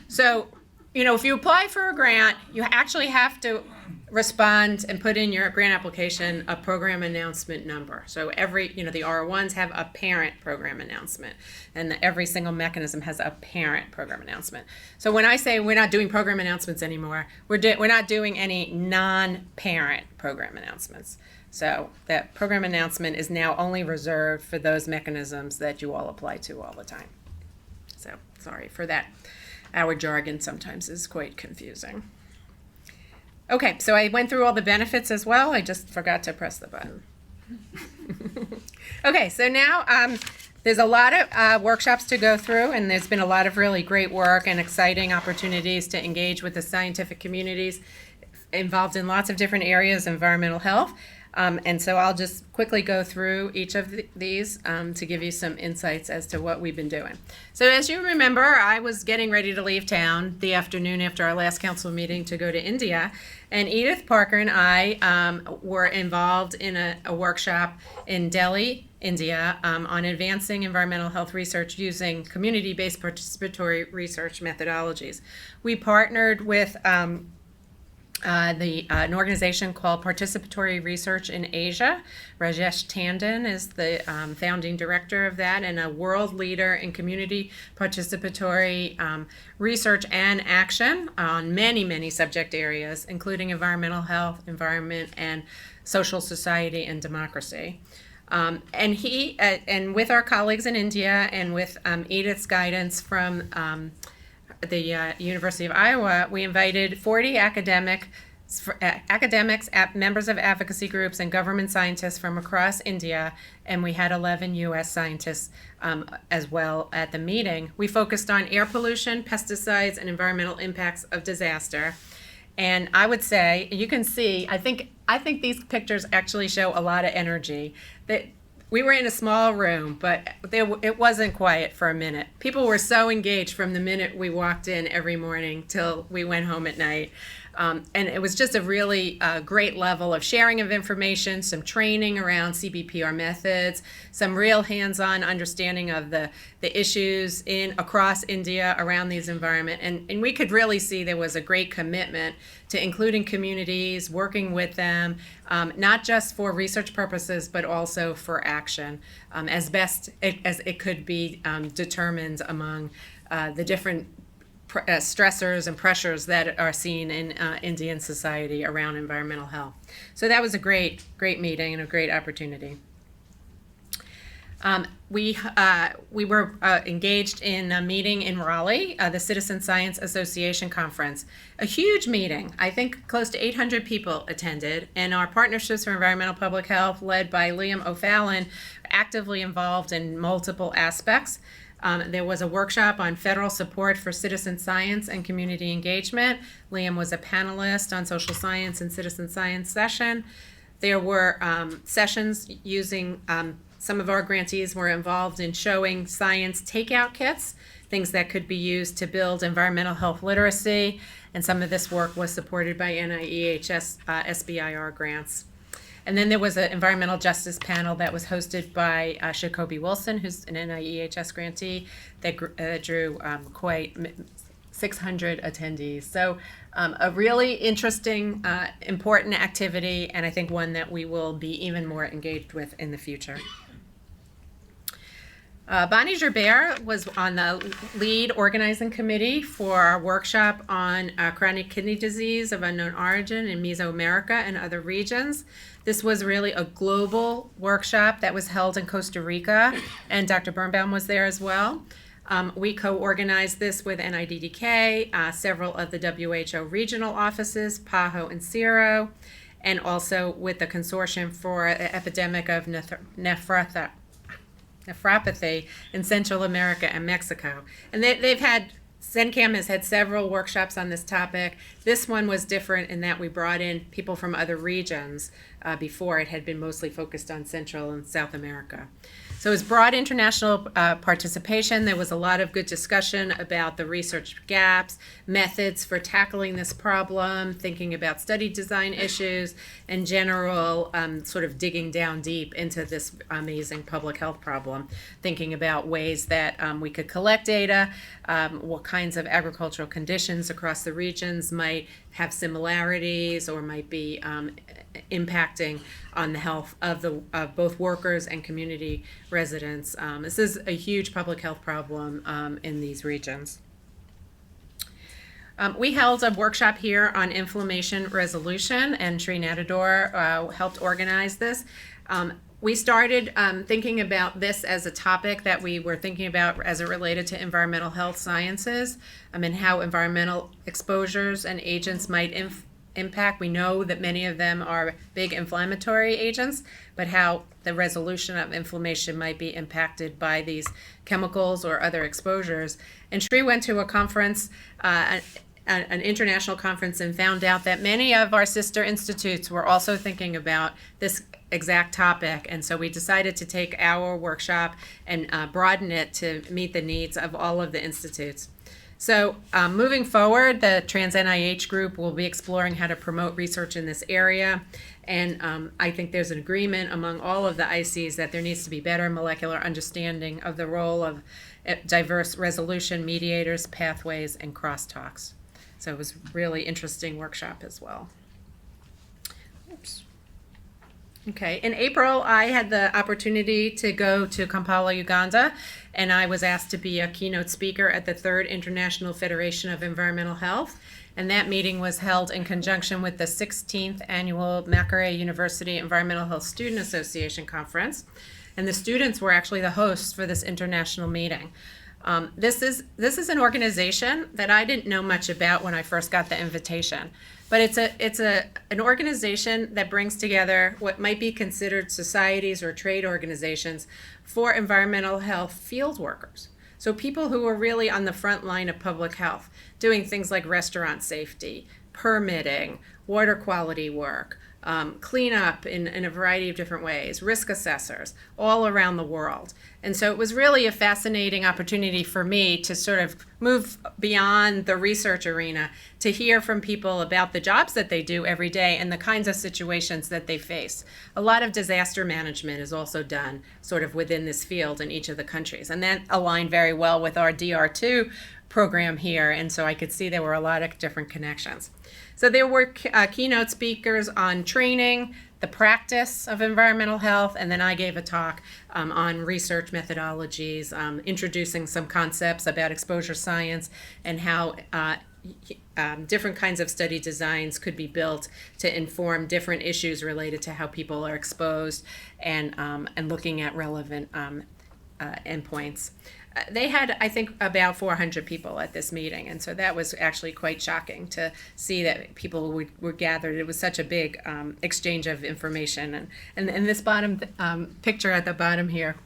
So, if you apply for a grant, you actually have to respond and put in your grant application a program announcement number. So every, the R1s have a parent program announcement, and every single mechanism has a parent program announcement. So when I say we're not doing program announcements anymore, we're not doing any non-parent program announcements. So that program announcement is now only reserved for those mechanisms that you all apply to all the time. So sorry for that. Our jargon sometimes is quite confusing. Okay, so I went through all the benefits as well. I just forgot to press the button. Okay, so now there's a lot of workshops to go through, and there's been a lot of really great work and exciting opportunities to engage with the scientific communities involved in lots of different areas of environmental health. And so I'll just quickly go through each of these to give you some insights as to what we've been doing. So as you remember, I was getting ready to leave town the afternoon after our last council meeting to go to India. And Edith Parker and I were involved in a workshop in Delhi, India, on advancing environmental health research using community-based participatory research methodologies. We partnered with an organization called Participatory Research in Asia. Rajesh Tandon is the founding director of that, and a world leader in community participatory research and action on many, many subject areas, including environmental health, environment, and social society and democracy. And he, and with our colleagues in India and with Edith's guidance from the University of Iowa, we invited 40 academics, members of advocacy groups, and government scientists from across India, and we had 11 U.S. scientists as well at the meeting. We focused on air pollution, pesticides, and environmental impacts of disaster. And I would say, you can see, I think these pictures actually show a lot of energy. That we were in a small room, but it wasn't quiet for a minute. People were so engaged from the minute we walked in every morning till we went home at night. And it was just a really great level of sharing of information, some training around CBPR methods, some real hands-on understanding of the issues across India around these environment. And we could really see there was a great commitment to including communities, working with them, not just for research purposes, but also for action, as best as it could be determined among the different stressors and pressures that are seen in Indian society around environmental health. So that was a great meeting and a great opportunity. We were engaged in a meeting in Raleigh, the Citizen Science Association Conference. A huge meeting. I think close to 800 people attended, and our Partnerships for Environmental Public Health, led by Liam O'Fallon, actively involved in multiple aspects. There was a workshop on federal support for citizen science and community engagement. Liam was a panelist on social science and citizen science session. There were sessions using, some of our grantees were involved in showing science takeout kits, things that could be used to build environmental health literacy, and some of this work was supported by NAEHS SBIR grants. And then there was an environmental justice panel that was hosted by Shakobi Wilson, who's an NIEHS grantee, that drew quite 600 attendees. So a really interesting, important activity, and I think one that we will be even more engaged with in the future. Bonnie Gerbert was on the lead organizing committee for our workshop on chronic kidney disease of unknown origin in Mesoamerica and other regions. This was really a global workshop that was held in Costa Rica, and Dr. Birnbaum was there as well. We co-organized this with NIDDK, several of the WHO regional offices, PAHO and CIRO, and also with the Consortium for the Epidemic of Nephropathy in Central America and Mexico. And CENCAM has had several workshops on this topic. This one was different in that we brought in people from other regions. Before it had been mostly focused on Central and South America. So it was broad international participation. There was a lot of good discussion about the research gaps, methods for tackling this problem, thinking about study design issues, and general sort of digging down deep into this amazing public health problem, thinking about ways that we could collect data, what kinds of agricultural conditions across the regions might have similarities or might be impacting on the health of both workers and community residents. This is a huge public health problem in these regions. We held a workshop here on inflammation resolution, and Sri Natador helped organize this. We started thinking about this as a topic that we were thinking about as it related to environmental health sciences and how environmental exposures and agents might impact. We know that many of them are big inflammatory agents, but how the resolution of inflammation might be impacted by these chemicals or other exposures. And Sri went to a conference, an international conference, and found out that many of our sister institutes were also thinking about this exact topic. And so we decided to take our workshop and broaden it to meet the needs of all of the institutes. So moving forward, the Trans-NIH group will be exploring how to promote research in this area. And I think there's an agreement among all of the ICs that there needs to be better molecular understanding of the role of diverse resolution mediators, pathways, and crosstalks. So it was a really interesting workshop as well. Oops. Okay, in April, I had the opportunity to go to Kampala, Uganda, and I was asked to be a keynote speaker at the 3rd International Federation of Environmental Health. And that meeting was held in conjunction with the 16th Annual Makerere University Environmental Health Student Association Conference. And the students were actually the hosts for this international meeting. This is an organization that I didn't know much about when I first got the invitation. But it's an organization that brings together what might be considered societies or trade organizations for environmental health field workers. So people who are really on the front line of public health, doing things like restaurant safety, permitting, water quality work, cleanup in a variety of different ways, risk assessors, all around the world. And so it was really a fascinating opportunity for me to sort of move beyond the research arena to hear from people about the jobs that they do every day and the kinds of situations that they face. A lot of disaster management is also done sort of within this field in each of the countries. And that aligned very well with our DR2 program here. And so I could see there were a lot of different connections. So there were keynote speakers on training, the practice of environmental health, and then I gave a talk on research methodologies, introducing some concepts about exposure science and how different kinds of study designs could be built to inform different issues related to how people are exposed and looking at relevant endpoints. They had, I think, about 400 people at this meeting, and so that was actually quite shocking to see that people were gathered. It was such a big exchange of information. And this bottom picture at the bottom here,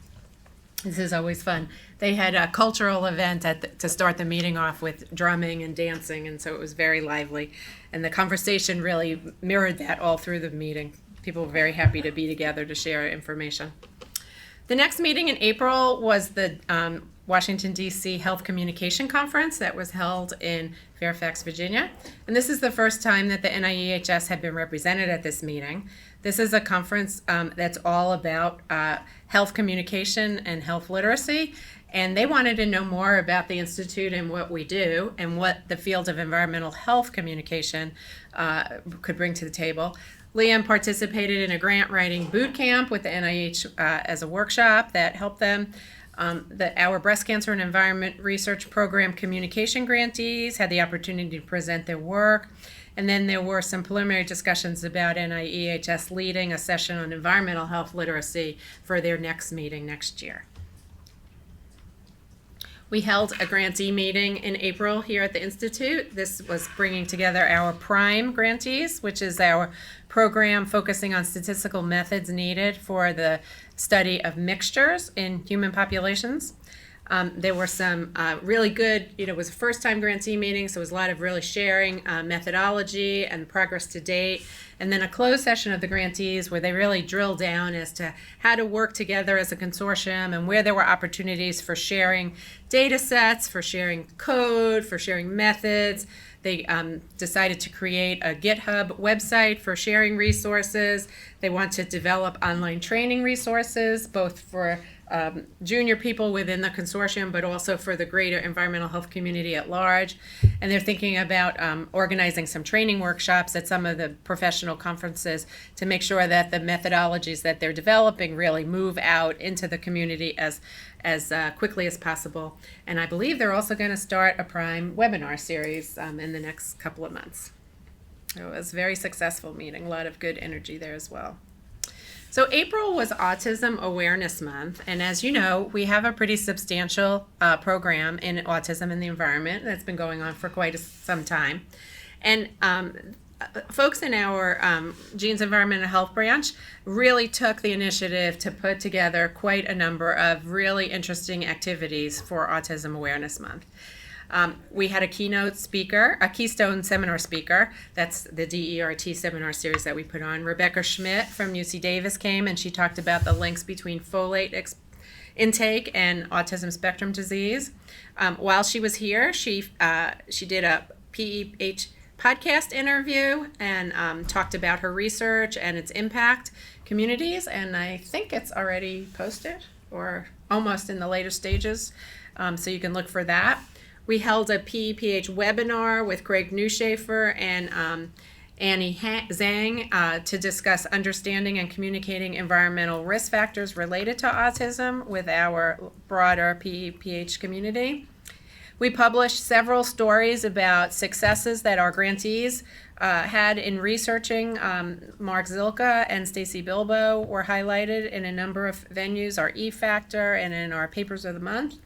this is always fun. They had a cultural event to start the meeting off with drumming and dancing, and so it was very lively. And the conversation really mirrored that all through the meeting. People were very happy to be together to share information. The next meeting in April was the Washington, D.C. Health Communication Conference that was held in Fairfax, Virginia. And this is the first time that the NAEHS had been represented at this meeting. This is a conference that's all about health communication and health literacy. And they wanted to know more about the Institute and what we do and what the field of environmental health communication could bring to the table. Liam participated in a grant writing boot camp with the NIH as a workshop that helped them. Our breast cancer and environment research program communication grantees had the opportunity to present their work. And then there were some preliminary discussions about NAEHS leading a session on environmental health literacy for their next meeting next year. We held a grantee meeting in April here at the Institute. This was bringing together our PRIME grantees, which is our program focusing on statistical methods needed for the study of mixtures in human populations. There were some really good, it was a first-time grantee meeting, so it was a lot of really sharing methodology and progress to date. And then a closed session of the grantees where they really drilled down as to how to work together as a consortium and where there were opportunities for sharing data sets, for sharing code, for sharing methods. They decided to create a GitHub website for sharing resources. They want to develop online training resources, both for junior people within the consortium, but also for the greater environmental health community at large. And they're thinking about organizing some training workshops at some of the professional conferences to make sure that the methodologies that they're developing really move out into the community as quickly as possible. And I believe they're also going to start a PRIME webinar series in the next couple of months. It was a very successful meeting, a lot of good energy there as well. So April was Autism Awareness Month, and as you know, we have a pretty substantial program in autism and the environment that's been going on for quite some time. And folks in our Genes, Environment, and Health branch really took the initiative to put together quite a number of really interesting activities for Autism Awareness Month. We had a keynote speaker, a Keystone Seminar speaker. That's the DERT seminar series that we put on. Rebecca Schmidt from UC Davis came, and she talked about the links between folate intake and autism spectrum disease. While she was here, she did a PEH podcast interview and talked about her research and its impact communities, and I think it's already posted or almost in the later stages, so you can look for that. We held a PEPH webinar with Greg Newshafer and Annie Zhang to discuss understanding and communicating environmental risk factors related to autism with our broader PEPH community. We published several stories about successes that our grantees had in researching. Mark Zilka and Stacy Bilbo were highlighted in a number of venues, our E-Factor and in our Papers of the Month.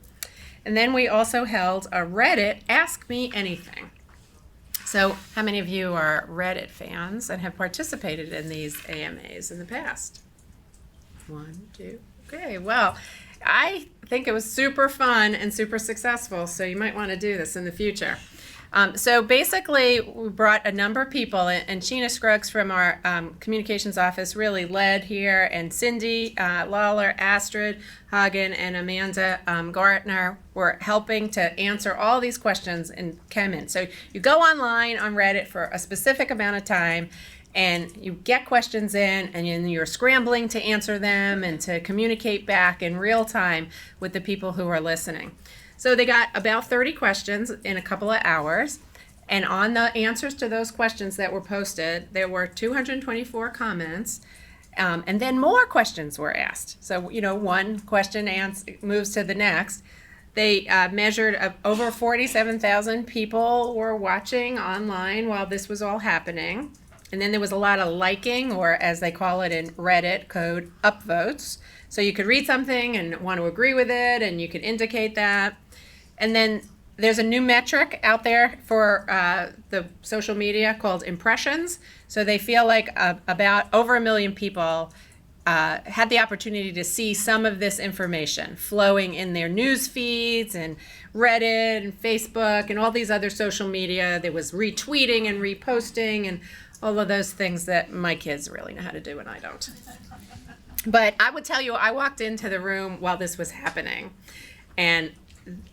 And then we also held a Reddit Ask Me Anything. So how many of you are Reddit fans and have participated in these AMAs in the past? 1, 2, okay, well, I think it was super fun and super successful, so you might want to do this in the future. So basically, we brought a number of people, and Sheena Scruggs from our communications office really led here, and Cindy Lawler, Astrid Hagen, and Amanda Gartner were helping to answer all these questions and come in. So you go online on Reddit for a specific amount of time, and you get questions in, and then you're scrambling to answer them and to communicate back in real time with the people who are listening. So they got about 30 questions in a couple of hours, and on the answers to those questions that were posted, there were 224 comments, and then more questions were asked. So, one question moves to the next. They measured over 47,000 people were watching online while this was all happening. And then there was a lot of liking, or as they call it in Reddit code, upvotes. So you could read something and want to agree with it, and you could indicate that. And then there's a new metric out there for the social media called impressions. So they feel like about over 1 million people had the opportunity to see some of this information flowing in their news feeds and Reddit and Facebook and all these other social media. There was retweeting and reposting and all of those things that my kids really know how to do and I don't. But I would tell you, I walked into the room while this was happening, and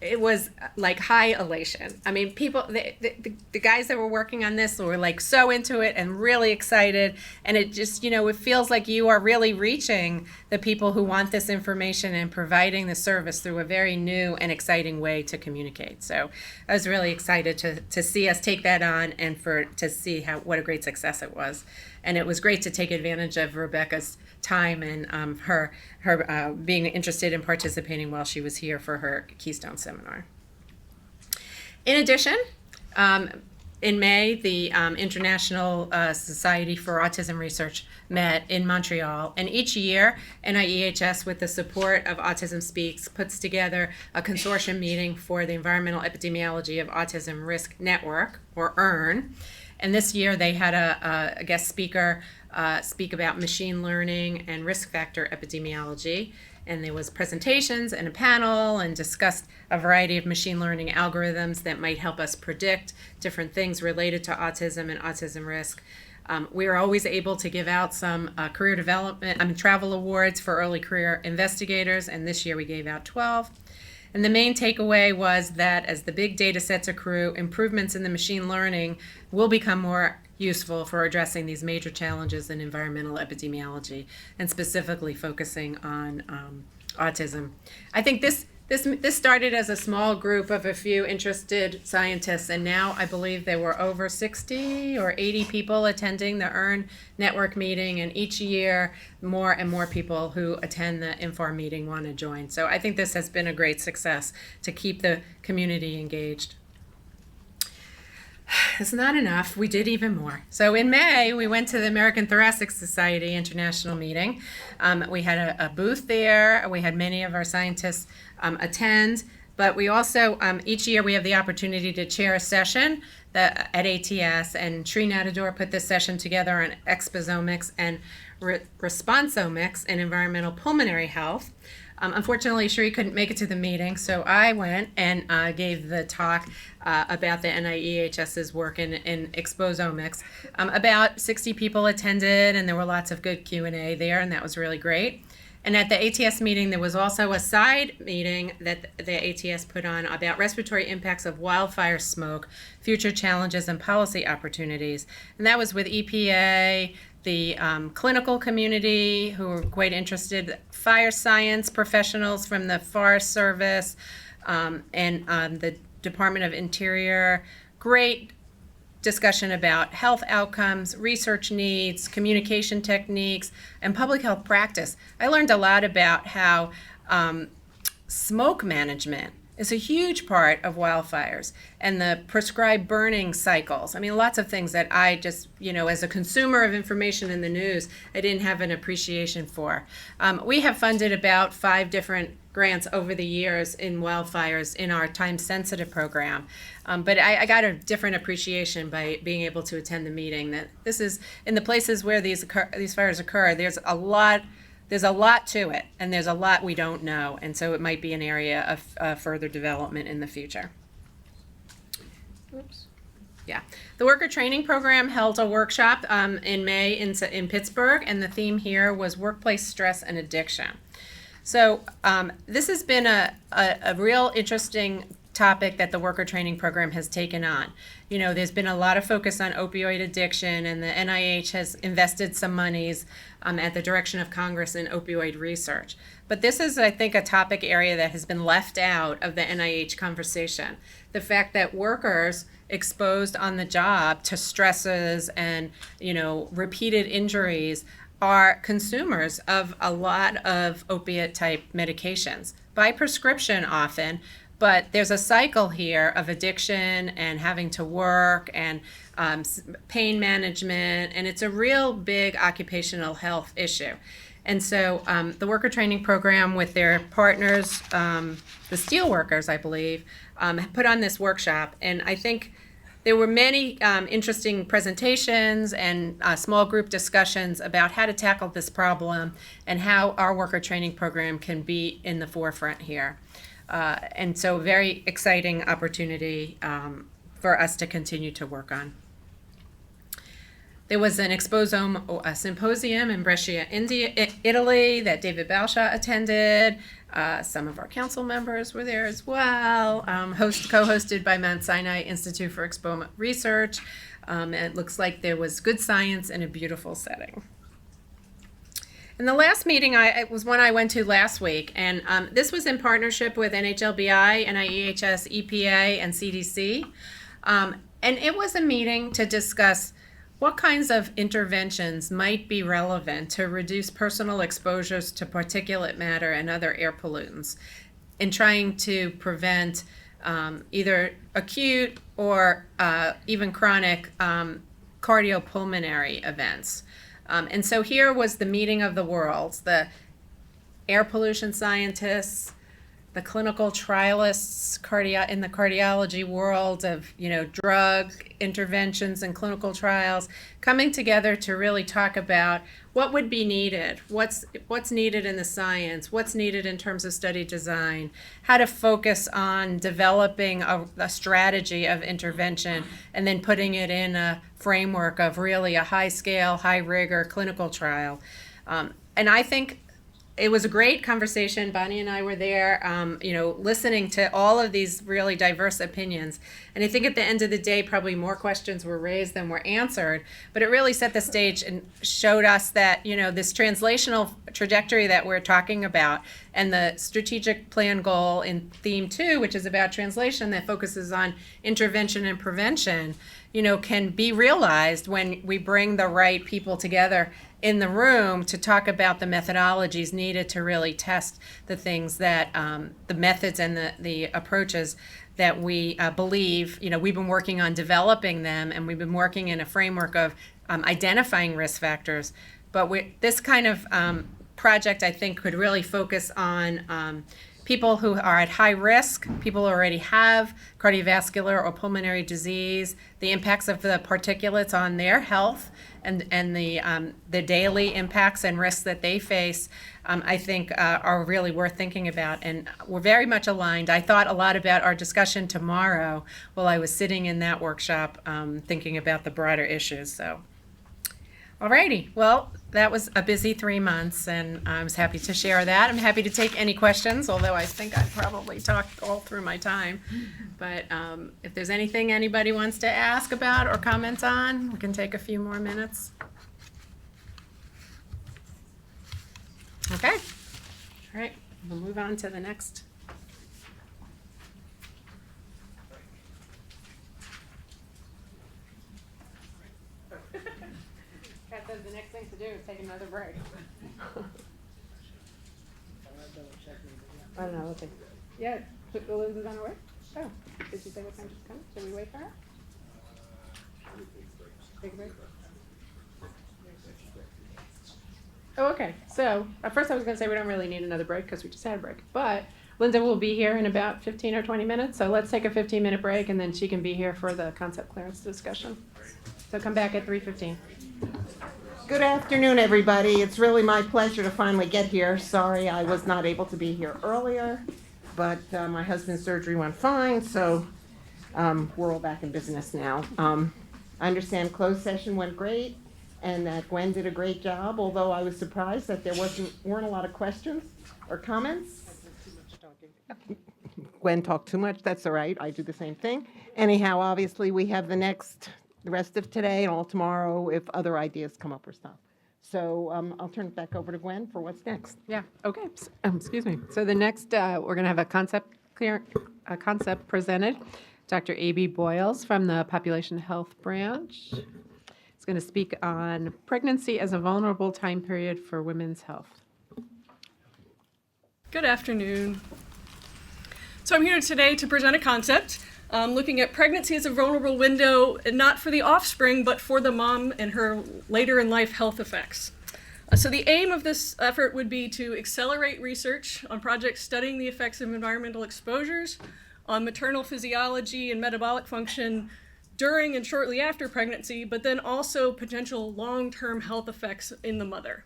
it was like high elation. I mean, people, the guys that were working on this were like so into it and really excited. And it just, it feels like you are really reaching the people who want this information and providing the service through a very new and exciting way to communicate. So I was really excited to see us take that on and to see what a great success it was. And it was great to take advantage of Rebecca's time and her being interested in participating while she was here for her Keystone seminar. In addition, in May, the International Society for Autism Research met in Montreal, and each year, NAEHS, with the support of Autism Speaks, puts together a consortium meeting for the Environmental Epidemiology of Autism Risk Network, or EARN. And this year they had a guest speaker speak about machine learning and risk factor epidemiology. And there was presentations and a panel and discussed a variety of machine learning algorithms that might help us predict different things related to autism and autism risk. We are always able to give out some travel awards for early career investigators, and this year we gave out 12. And the main takeaway was that as the big data sets accrue, improvements in the machine learning will become more useful for addressing these major challenges in environmental epidemiology, and specifically focusing on autism. I think this started as a small group of a few interested scientists, and now I believe there were over 60 or 80 people attending the EARN network meeting, and each year more and more people who attend the INFAR meeting want to join. So I think this has been a great success to keep the community engaged. It's not enough. We did even more. So in May, we went to the American Thoracic Society International Meeting. We had a booth there. We had many of our scientists attend. But we also, each year, we have the opportunity to chair a session at ATS. And Sri Natador put this session together on exposomics and responsomics in environmental pulmonary health. Unfortunately, Sri couldn't make it to the meeting, so I went and gave the talk about the NIEHS's work in exposomics. About 60 people attended, and there were lots of good Q&A there, and that was really great. And at the ATS meeting, there was also a side meeting that the ATS put on about respiratory impacts of wildfire smoke, future challenges and policy opportunities. And that was with EPA, the clinical community who were quite interested, fire science professionals from the Forest Service, and the Department of Interior. Great discussion about health outcomes, research needs, communication techniques, and public health practice. I learned a lot about how smoke management is a huge part of wildfires and the prescribed burning cycles. I mean, lots of things that I just, as a consumer of information in the news, I didn't have an appreciation for. We have funded about 5 different grants over the years in wildfires in our time-sensitive program. But I got a different appreciation by being able to attend the meeting, that this is, in the places where these fires occur, there's a lot to it, and there's a lot we don't know, and so it might be an area of further development in the future. Oops. Yeah, the worker training program held a workshop in May in Pittsburgh, and the theme here was workplace stress and addiction. So this has been a real interesting topic that the worker training program has taken on. There's been a lot of focus on opioid addiction, and the NIH has invested some monies at the direction of Congress in opioid research. But this is, I think, a topic area that has been left out of the NIH conversation. The fact that workers exposed on the job to stresses and, repeated injuries are consumers of a lot of opiate-type medications, by prescription often, but there's a cycle here of addiction and having to work and pain management, and it's a real big occupational health issue. And so the worker training program with their partners, the steelworkers, I believe, put on this workshop, and I think there were many interesting presentations and small group discussions about how to tackle this problem and how our worker training program can be in the forefront here. And so very exciting opportunity for us to continue to work on. There was an a symposium in Brescia, Italy, that David Balsha attended. Some of our council members were there as well. Co-hosted by Mount Sinai Institute for Expo Research. And it looks like there was good science in a beautiful setting. And the last meeting it was one I went to last week, and this was in partnership with NHLBI, NAEHS, EPA, and CDC. And it was a meeting to discuss what kinds of interventions might be relevant to reduce personal exposures to particulate matter and other air pollutants in trying to prevent either acute or even chronic cardiopulmonary events. And so here was the meeting of the worlds, the air pollution scientists, the clinical trialists in the cardiology world of, drug interventions and clinical trials, coming together to really talk about what would be needed, what's needed in the science, what's needed in terms of study design, how to focus on developing a strategy of intervention, and then putting it in a framework of really a high-scale, high-rigor clinical trial. And I think it was a great conversation. Bonnie and I were there, listening to all of these really diverse opinions. And I think at the end of the day, probably more questions were raised than were answered. But it really set the stage and showed us that, this translational trajectory that we're talking about and the strategic plan goal in theme 2, which is about translation that focuses on intervention and prevention, can be realized when we bring the right people together in the room to talk about the methodologies needed to really test the things that the methods and the approaches that we believe, we've been working on developing them, and we've been working in a framework of identifying risk factors. But this kind of project, I think, could really focus on people who are at high risk, people who already have cardiovascular or pulmonary disease, the impacts of the particulates on their health, and the daily impacts and risks that they face, I think are really worth thinking about. And we're very much aligned. I thought a lot about our discussion tomorrow while I was sitting in that workshop thinking about the broader issues. So, alrighty, well, that was a busy 3 months, and I was happy to share that. I'm happy to take any questions, although I think I probably talked all through my time. But if there's anything anybody wants to ask about or comment on, we can take a few more minutes. Okay. All right, we'll move on to the next. Kat says the next thing to do is take another break. I don't know, let's see. Yeah, Elizabeth's on her way? Oh, did she say what time she's coming? Should we wait for her? Take a break? Oh, okay. So at first I was going to say we don't really need another break because we just had a break. But Linda will be here in about 15 or 20 minutes. So let's take a 15-minute break, and then she can be here for the concept clearance discussion. So come back at 3:15. Good afternoon, everybody. It's really my pleasure to finally get here. Sorry I was not able to be here earlier, but my husband's surgery went fine, so we're all back in business now. I understand closed session went great, and that Gwen did a great job, although I was surprised that there weren't a lot of questions or comments. Gwen talked too much, that's all right, I do the same thing. Anyhow, obviously, we have the rest of today and all tomorrow if other ideas come up or stuff. So I'll turn it back over to Gwen for what's next. Yeah, okay. Excuse me. So the next, we're going to have a concept presented. Dr. A.B. Boyles from the Population Health Branch is going to speak on pregnancy as a vulnerable time period for women's health. Good afternoon. So I'm here today to present a concept looking at pregnancy as a vulnerable window, not for the offspring, but for the mom and her later in life health effects. So the aim of this effort would be to accelerate research on projects studying the effects of environmental exposures on maternal physiology and metabolic function during and shortly after pregnancy, but then also potential long-term health effects in the mother.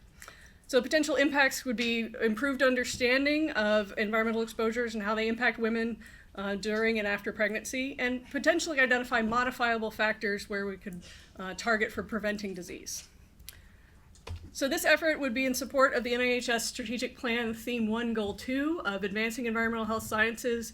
So potential impacts would be improved understanding of environmental exposures and how they impact women, during and after pregnancy, and potentially identify modifiable factors where we could target for preventing disease. So this effort would be in support of the NAEHS Strategic Plan Theme 1, Goal 2 of advancing environmental health sciences,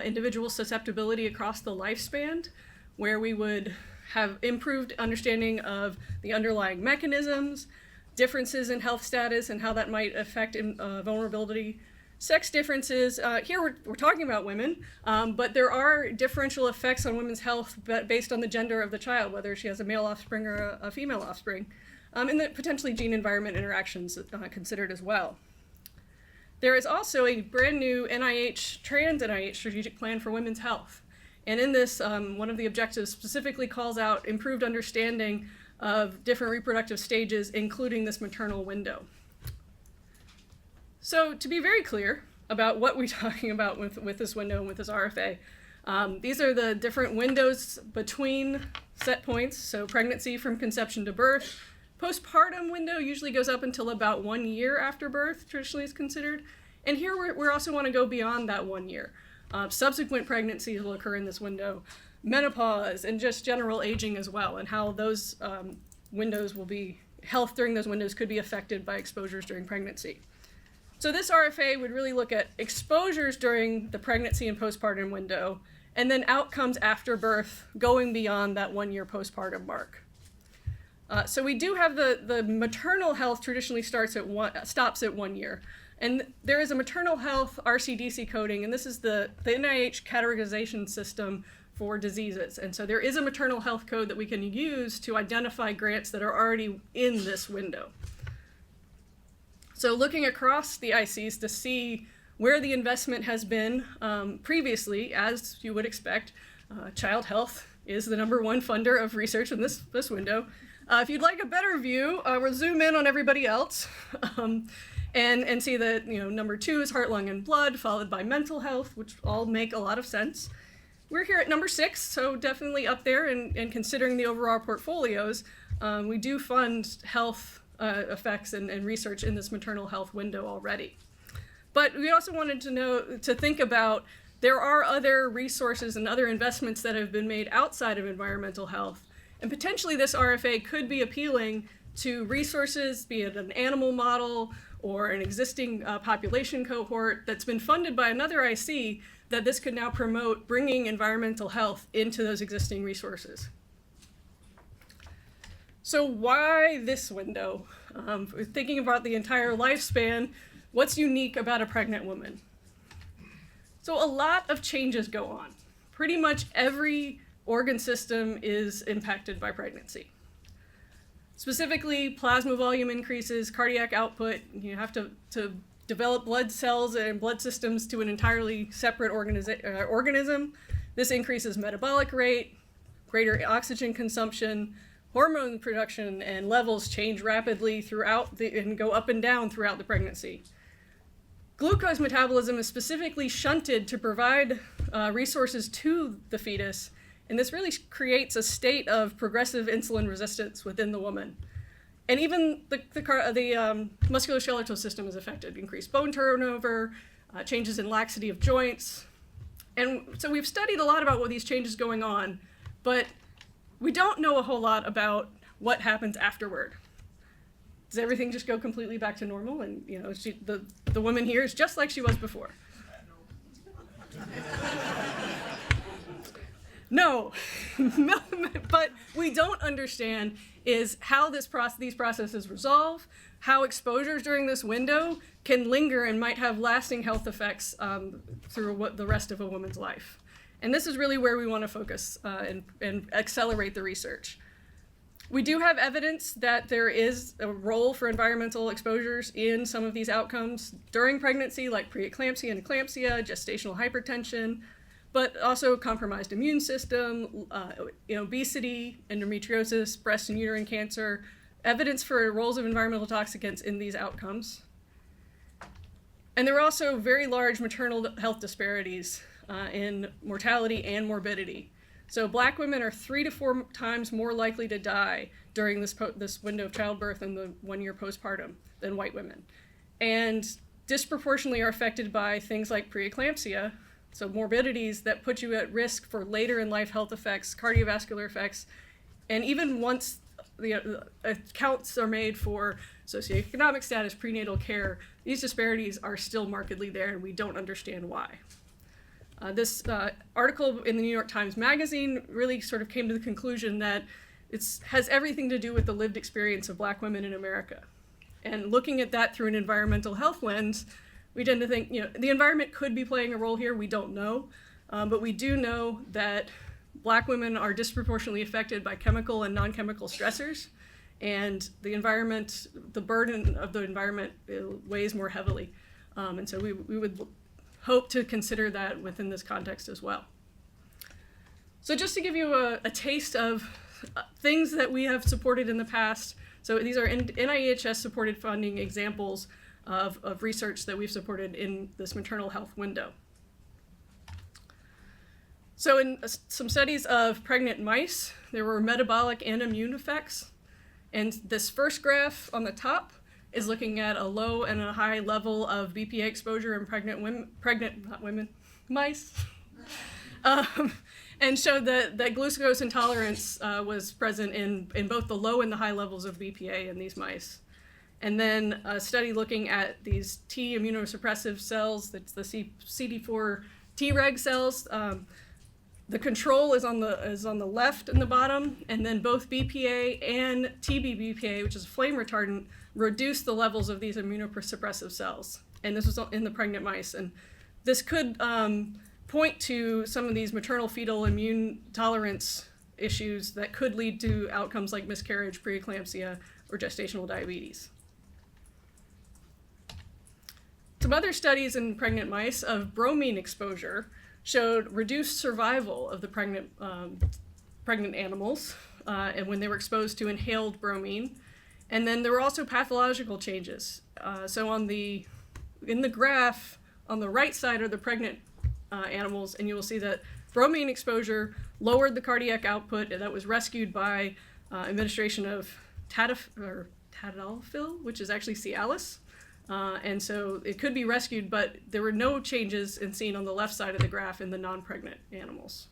individual susceptibility across the lifespan, where we would have improved understanding of the underlying mechanisms, differences in health status and how that might affect vulnerability, sex differences. Here we're talking about women, but there are differential effects on women's health based on the gender of the child, whether she has a male offspring or a female offspring, and the potentially gene-environment interactions considered as well. There is also a brand new trans NIH strategic plan for women's health. And in this, one of the objectives specifically calls out improved understanding of different reproductive stages, including this maternal window. So to be very clear about what we're talking about with this window and with this RFA, these are the different windows between set points. So pregnancy from conception to birth. Postpartum window usually goes up until about 1 year after birth, traditionally is considered. And here we also want to go beyond that 1 year. Subsequent pregnancies will occur in this window, menopause, and just general aging as well, and how those windows will be, health during those windows could be affected by exposures during pregnancy. So this RFA would really look at exposures during the pregnancy and postpartum window, and then outcomes after birth going beyond that 1 year postpartum mark. So we do have the maternal health traditionally stops at 1 year. And there is a maternal health RCDC coding, and this is the NIH categorization system for diseases. And so there is a maternal health code that we can use to identify grants that are already in this window. So looking across the ICs to see where the investment has been previously, as you would expect, child health is the #1 funder of research in this window. If you'd like a better view, we'll zoom in on everybody else. And see that #2 is heart, lung, and blood, followed by mental health, which all make a lot of sense. We're here at #6, so definitely up there, and considering the overall portfolios, we do fund health effects and research in this maternal health window already. But we also wanted to think about there are other resources and other investments that have been made outside of environmental health, and potentially this RFA could be appealing to resources, be it an animal model or an existing population cohort that's been funded by another IC, that this could now promote bringing environmental health into those existing resources. So why this window? Thinking about the entire lifespan, what's unique about a pregnant woman? So a lot of changes go on. Pretty much every organ system is impacted by pregnancy. Specifically, plasma volume increases, cardiac output. You have to develop blood cells and blood systems to an entirely separate organism. This increases metabolic rate, greater oxygen consumption, hormone production, and levels change rapidly and go up and down throughout the pregnancy. Glucose metabolism is specifically shunted to provide resources to the fetus, and this really creates a state of progressive insulin resistance within the woman. And even the musculoskeletal system is affected, increased bone turnover, changes in laxity of joints. And so we've studied a lot about what these changes going on, but we don't know a whole lot about what happens afterward. Does everything just go completely back to normal? And the woman here is just like she was before. No, but we don't understand is how these processes resolve, how exposures during this window can linger and might have lasting health effects through the rest of a woman's life. And this is really where we want to focus and accelerate the research. We do have evidence that there is a role for environmental exposures in some of these outcomes during pregnancy, like preeclampsia and eclampsia, gestational hypertension, but also compromised immune system, obesity, endometriosis, breast and uterine cancer, evidence for roles of environmental toxicants in these outcomes. And there are also very large maternal health disparities in mortality and morbidity. So Black women are 3 to 4 times more likely to die during this window of childbirth and the 1 year postpartum than white women. And disproportionately are affected by things like preeclampsia, So morbidities that put you at risk for later in life health effects, cardiovascular effects, and even once the accounts are made for socioeconomic status, prenatal care, these disparities are still markedly there, and we don't understand why. This article in the New York Times Magazine really sort of came to the conclusion that it has everything to do with the lived experience of Black women in America. And looking at that through an environmental health lens, we tend to think, the environment could be playing a role here. We don't know, but we do know that Black women are disproportionately affected by chemical and non-chemical stressors, and the environment, the burden of the environment weighs more heavily. And so we would hope to consider that within this context as well. So just to give you a taste of things that we have supported in the past, so these are NAEHS supported funding examples of research that we've supported in this maternal health window. So in some studies of pregnant mice, there were metabolic and immune effects. And this first graph on the top is looking at a low and a high level of BPA exposure in mice. And showed that glucose intolerance was present in both the low and the high levels of BPA in these mice. And then a study looking at these T immunosuppressive cells, that's the CD4 Treg cells. The control is on the left in the bottom, and then both BPA and TBBPA, which is a flame retardant, reduce the levels of these immunosuppressive cells. And this was in the pregnant mice. And this could point to some of these maternal fetal immune tolerance issues that could lead to outcomes like miscarriage, preeclampsia, or gestational diabetes. Some other studies in pregnant mice of bromine exposure showed reduced survival of the pregnant animals and when they were exposed to inhaled bromine. And then there were also pathological changes. So in the graph on the right side are the pregnant animals, and you will see that bromine exposure lowered the cardiac output, and that was rescued by administration of tadalafil, which is actually Cialis. And so it could be rescued, but there were no changes seen on the left side of the graph in the non-pregnant animals.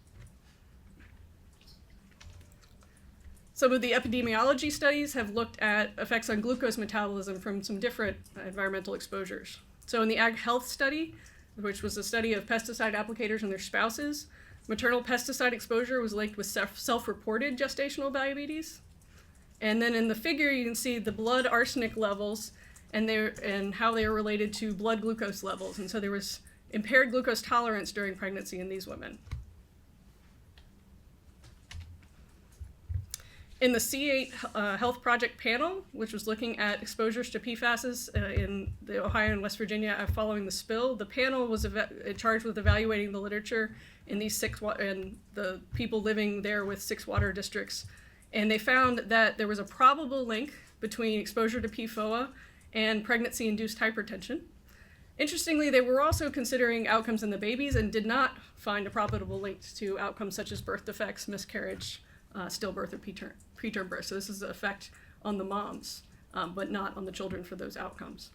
Some of the epidemiology studies have looked at effects on glucose metabolism from some different environmental exposures. So in the Ag Health study, which was a study of pesticide applicators and their spouses, maternal pesticide exposure was linked with self-reported gestational diabetes. And then in the figure, you can see the blood arsenic levels and how they are related to blood glucose levels. And so there was impaired glucose tolerance during pregnancy in these women. In the C8 Health Project panel, which was looking at exposures to PFASs in the Ohio and West Virginia following the spill, the panel was charged with evaluating the literature in these and the people living there with 6 water districts. And they found that there was a probable link between exposure to PFOA and pregnancy-induced hypertension. Interestingly, they were also considering outcomes in the babies and did not find a probable link to outcomes such as birth defects, miscarriage, stillbirth, or preterm birth. So this is an effect on the moms, but not on the children for those outcomes.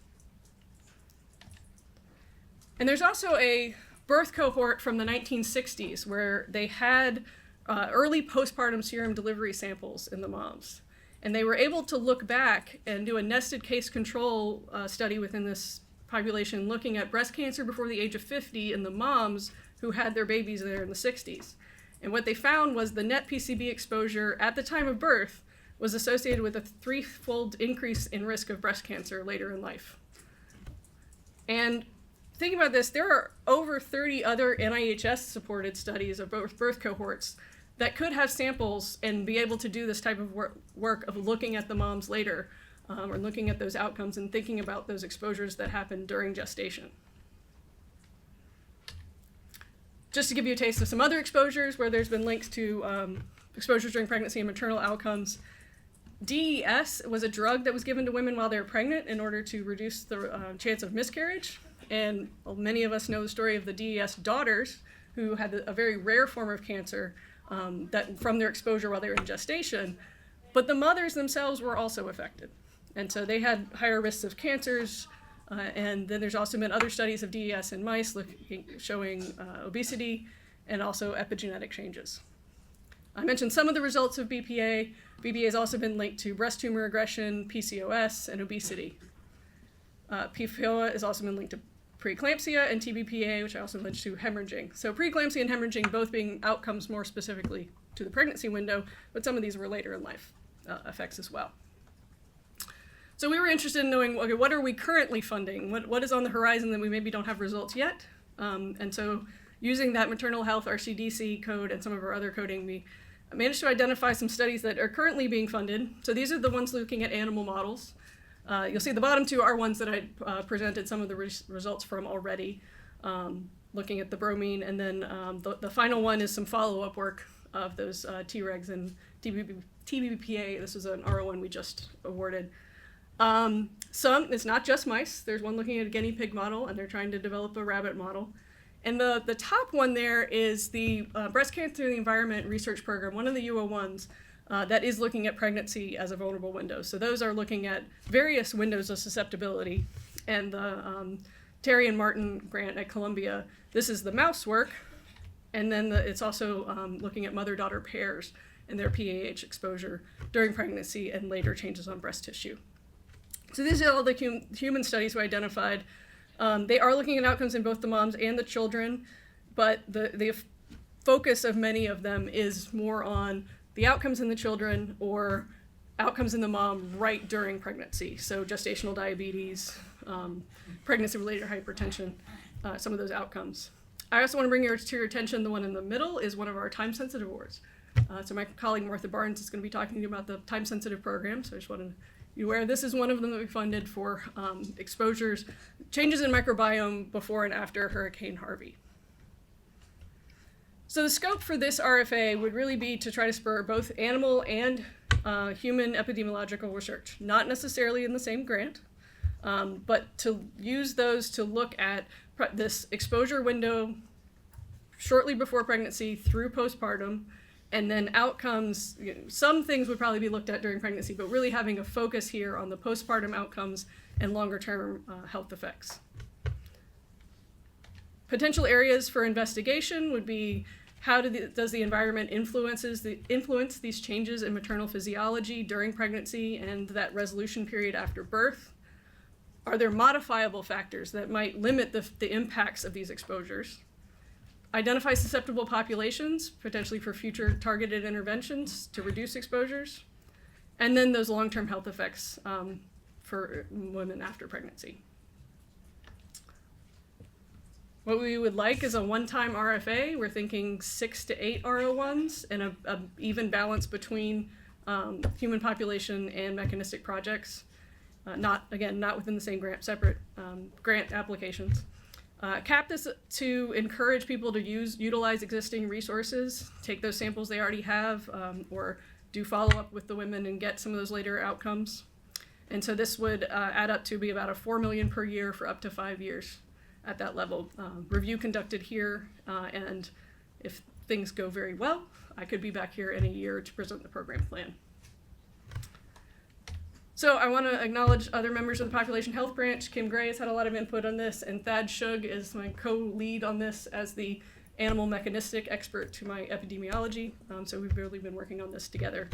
And there's also a birth cohort from the 1960s where they had early postpartum serum delivery samples in the moms. And they were able to look back and do a nested case control study within this population looking at breast cancer before the age of 50 in the moms who had their babies there in the 60s. And what they found was the net PCB exposure at the time of birth was associated with a 3-fold increase in risk of breast cancer later in life. And thinking about this, there are over 30 other NIHS-supported studies of birth cohorts that could have samples and be able to do this type of work of looking at the moms later or looking at those outcomes and thinking about those exposures that happened during gestation. Just to give you a taste of some other exposures where there's been links to exposures during pregnancy and maternal outcomes, DES was a drug that was given to women while they were pregnant in order to reduce the chance of miscarriage. And many of us know the story of the DES daughters who had a very rare form of cancer that from their exposure while they were in gestation. But the mothers themselves were also affected. And so they had higher risks of cancers, And then there's also been other studies of DES in mice showing obesity and also epigenetic changes. I mentioned some of the results of BPA. BPA has also been linked to breast tumor regression, PCOS, and obesity. PFOA has also been linked to preeclampsia, and TBPA, which I also linked to hemorrhaging. So preeclampsia and hemorrhaging both being outcomes more specifically to the pregnancy window, but some of these were later in life effects as well. So we were interested in knowing, okay, what are we currently funding? What is on the horizon that we maybe don't have results yet? And so using that maternal health RCDC code and some of our other coding, we managed to identify some studies that are currently being funded. So these are the ones looking at animal models. You'll see the bottom two are ones that I presented some of the results from already, looking at the bromine, and then the final one is some follow-up work of those Tregs and TBPA. This is an R01 we just awarded. It's not just mice. There's one looking at a guinea pig model, and they're trying to develop a rabbit model. And the top one there is the Breast Cancer in the Environment Research Program, one of the UO1s, that is looking at pregnancy as a vulnerable window. So those are looking at various windows of susceptibility. And the Terry and Martin grant at Columbia, this is the mouse work. And then it's also looking at mother-daughter pairs and their PAH exposure during pregnancy and later changes on breast tissue. So these are all the human studies we identified. They are looking at outcomes in both the moms and the children, but the focus of many of them is more on the outcomes in the children or outcomes in the mom right during pregnancy. So gestational diabetes, pregnancy-related hypertension, some of those outcomes. I also want to bring to your attention the one in the middle is one of our time-sensitive awards. So my colleague Martha Barnes is going to be talking to you about the time-sensitive program, so I just wanted you aware this is one of them that we funded for exposures, changes in microbiome before and after Hurricane Harvey. So the scope for this RFA would really be to try to spur both animal and human epidemiological research, not necessarily in the same grant, but to use those to look at this exposure window shortly before pregnancy through postpartum, and then outcomes. Some things would probably be looked at during pregnancy, but really having a focus here on the postpartum outcomes and longer-term health effects. Potential areas for investigation would be how does the environment influence these changes in maternal physiology during pregnancy and that resolution period after birth? Are there modifiable factors that might limit the impacts of these exposures? Identify susceptible populations, potentially for future targeted interventions to reduce exposures, and then those long-term health effects for women after pregnancy. What we would like is a one-time RFA. We're thinking 6 to 8 R01s and a even balance between human population and mechanistic projects. Not within the same grant, separate grant applications. CAP this to encourage people to utilize existing resources, take those samples they already have, or do follow-up with the women and get some of those later outcomes. And so this would add up to be about a $4 million per year for up to 5 years at that level. Review conducted here, and if things go very well, I could be back here in a year to present the program plan. So I want to acknowledge other members of the Population Health Branch. Kim Gray has had a lot of input on this, and Thad Shug is my co-lead on this as the animal mechanistic expert to my epidemiology. So we've really been working on this together.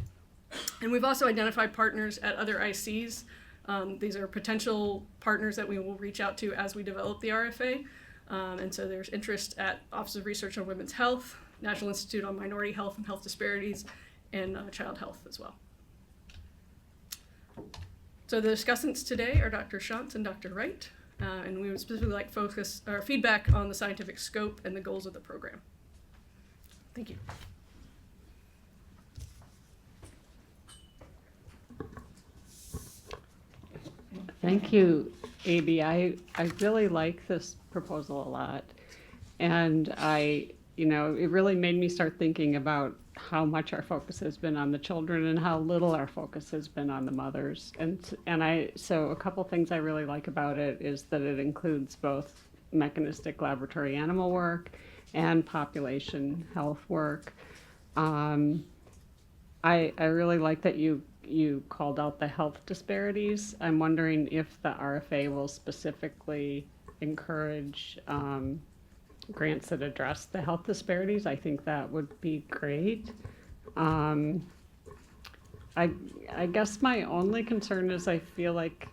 And we've also identified partners at other ICs. These are potential partners that we will reach out to as we develop the RFA. And so there's interest at Office of Research on Women's Health, National Institute on Minority Health and Health Disparities, and Child Health as well. So the discussants today are Dr. Shantz and Dr. Wright, and we would specifically like focus our feedback on the scientific scope and the goals of the program. Thank you. Thank you, Amy. I really like this proposal a lot. And it really made me start thinking about how much our focus has been on the children and how little our focus has been on the mothers. So a couple things I really like about it is that it includes both mechanistic laboratory animal work and population health work. I really like that you you called out the health disparities. I'm wondering if the RFA will specifically encourage grants that address the health disparities. I think that would be great. I guess my only concern is I feel like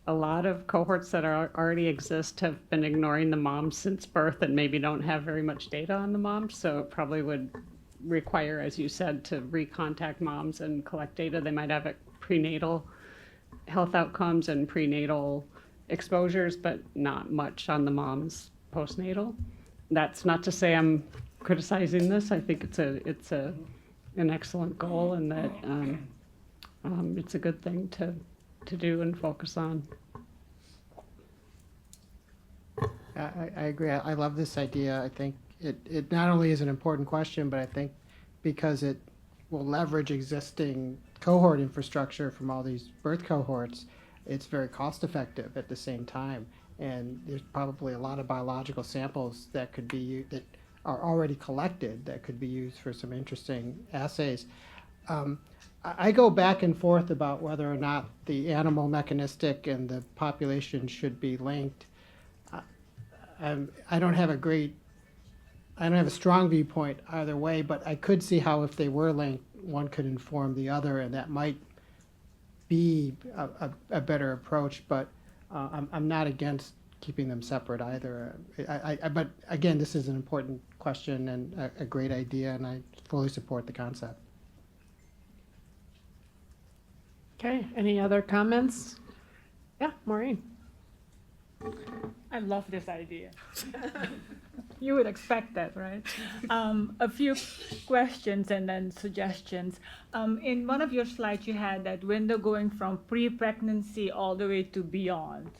a lot of cohorts that already exist have been ignoring the moms since birth and maybe don't have very much data on the moms. So it probably would require, as you said, to recontact moms and collect data. They might have prenatal health outcomes and prenatal exposures, but not much on the moms postnatal. That's not to say I'm criticizing this. I think it's an excellent goal, and that it's a good thing to do and focus on. I agree. I love this idea. I think it not only is an important question, but I think because it will leverage existing cohort infrastructure from all these birth cohorts, it's very cost effective at the same time. And there's probably a lot of biological samples that could be that are already collected that could be used for some interesting assays. I go back and forth about whether or not the animal mechanistic and the population should be linked. I don't have a strong viewpoint either way, but I could see how if they were linked, one could inform the other, and that might be a better approach. But I'm not against keeping them separate either. But again, this is an important question and a great idea, and I fully support the concept. Okay, any other comments? Yeah, Maureen. I love this idea. You would expect that, right? A few questions and then suggestions. In one of your slides, you had that window going from pre-pregnancy all the way to beyond.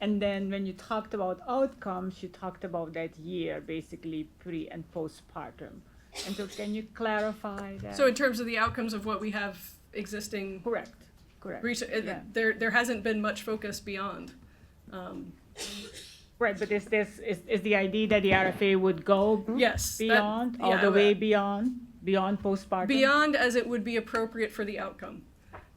And then when you talked about outcomes, you talked about that year, basically pre and postpartum. And so can you clarify that? So in terms of the outcomes of what we have existing Correct. research, Yeah. there hasn't been much focus beyond. Right, but is the idea that the RFA would go Yes, beyond, all the way beyond postpartum? Beyond as it would be appropriate for the outcome.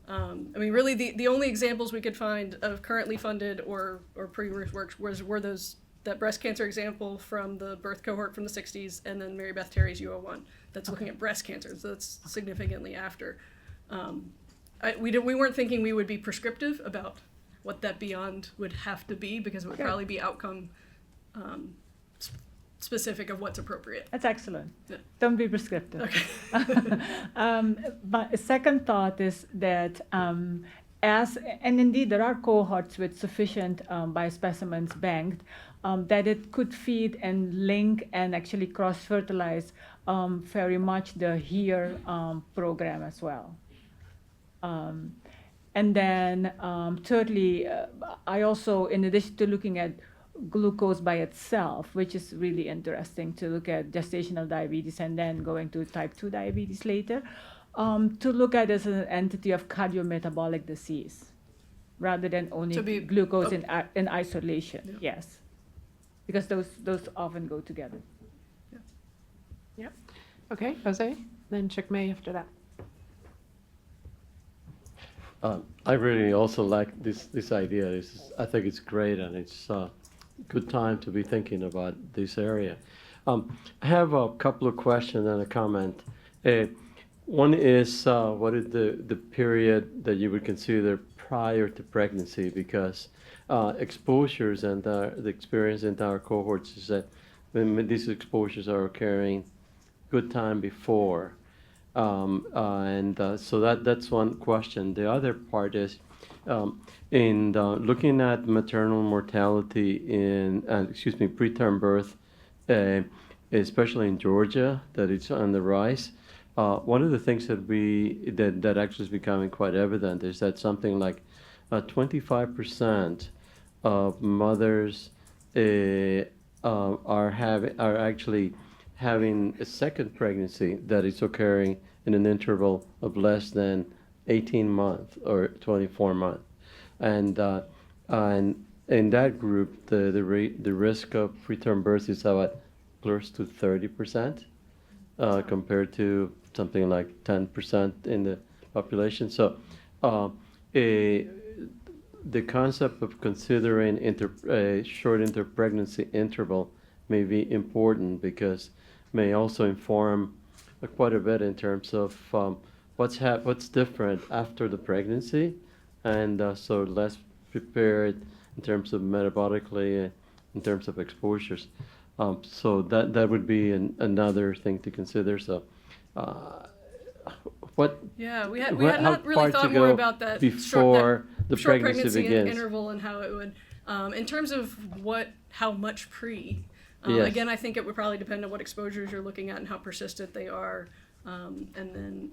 I mean, really, the only examples we could find of currently funded or pre-birth work were that breast cancer example from the birth cohort from the 60s, and then Mary Beth Terry's U01 that's looking at breast cancer, so that's significantly after. We weren't thinking we would be prescriptive about what that beyond would have to be, because it would probably be outcome specific of what's appropriate. That's excellent. Yeah. Don't be prescriptive. Okay. But a second thought is that and indeed there are cohorts with sufficient biospecimens banked, that it could feed and link and actually cross-fertilize very much the HERE program as well. And then thirdly, I also, in addition to looking at glucose by itself, which is really interesting to look at gestational diabetes and then going to type 2 diabetes later, to look at it as an entity of cardiometabolic disease rather than only glucose in isolation. Yeah. Yes, because those often go together. Yep. Okay, Jose, then Chick-May after that. I really also like this idea. I think it's great, and it's a good time to be thinking about this area. I have a couple of questions and a comment. One is, what is the period that you would consider prior to pregnancy? Because exposures and the experience in our cohorts is that when these exposures are occurring good time before. So that's one question. The other part is, in looking at maternal mortality in, preterm birth, especially in Georgia, that it's on the rise. One of the things that actually is becoming quite evident is that something like 25% of mothers are actually having a second pregnancy that is occurring in an interval of less than 18 months or 24 months. And in that group, the risk of preterm birth is about close to 30%, compared to something like 10% in the population. So the concept of considering a short interpregnancy interval may be important because may also inform quite a bit in terms of what's different after the pregnancy, and so less prepared in terms of metabolically, in terms of exposures. So that would be another thing to consider. So Yeah, we had how not far really to thought more go about that before the short pregnancy begins. interval and how it would, in terms of how much pre. Yes. Again, I think it would probably depend on what exposures you're looking at and how persistent they are, and then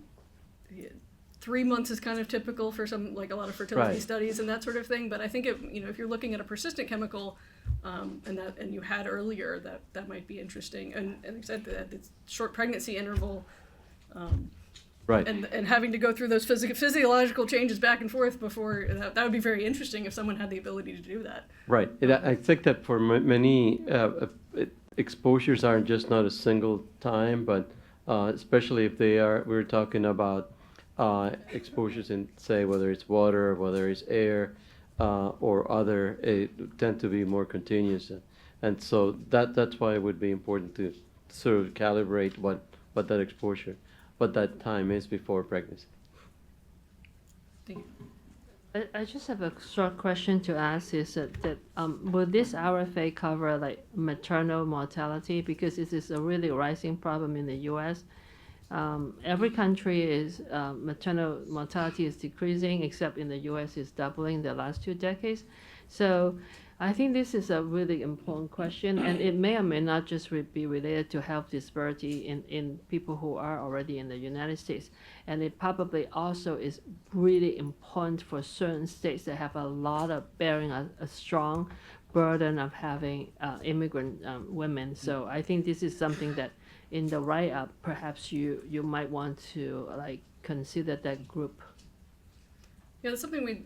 3 months is kind of typical for some, like a lot of fertility Right. studies and that sort of thing. But I think if you're looking at a persistent chemical, and you had earlier, that might be interesting. And like I said, the short pregnancy interval. Right. And having to go through those physiological changes back and forth before, that would be very interesting if someone had the ability to do that. Right. I think that for many exposures aren't just not a single time, but especially if we're talking about exposures in, say, whether it's water, whether it's air, or other, tend to be more continuous. And so that's why it would be important to sort of calibrate what that exposure, what that time is before pregnancy. Thank you. I just have a short question to ask is that will this RFA cover like maternal mortality, because this is a really rising problem in the U.S. Every country is maternal mortality is decreasing, except in the U.S. is doubling the last 2 decades. So I think this is a really important question, and it may or may not just be related to health disparity in people who are already in the United States. And it probably also is really important for certain states that have a lot of bearing a strong burden of having immigrant women. So I think this is something that in the write-up, perhaps you might want to like consider that group. Yeah, that's something we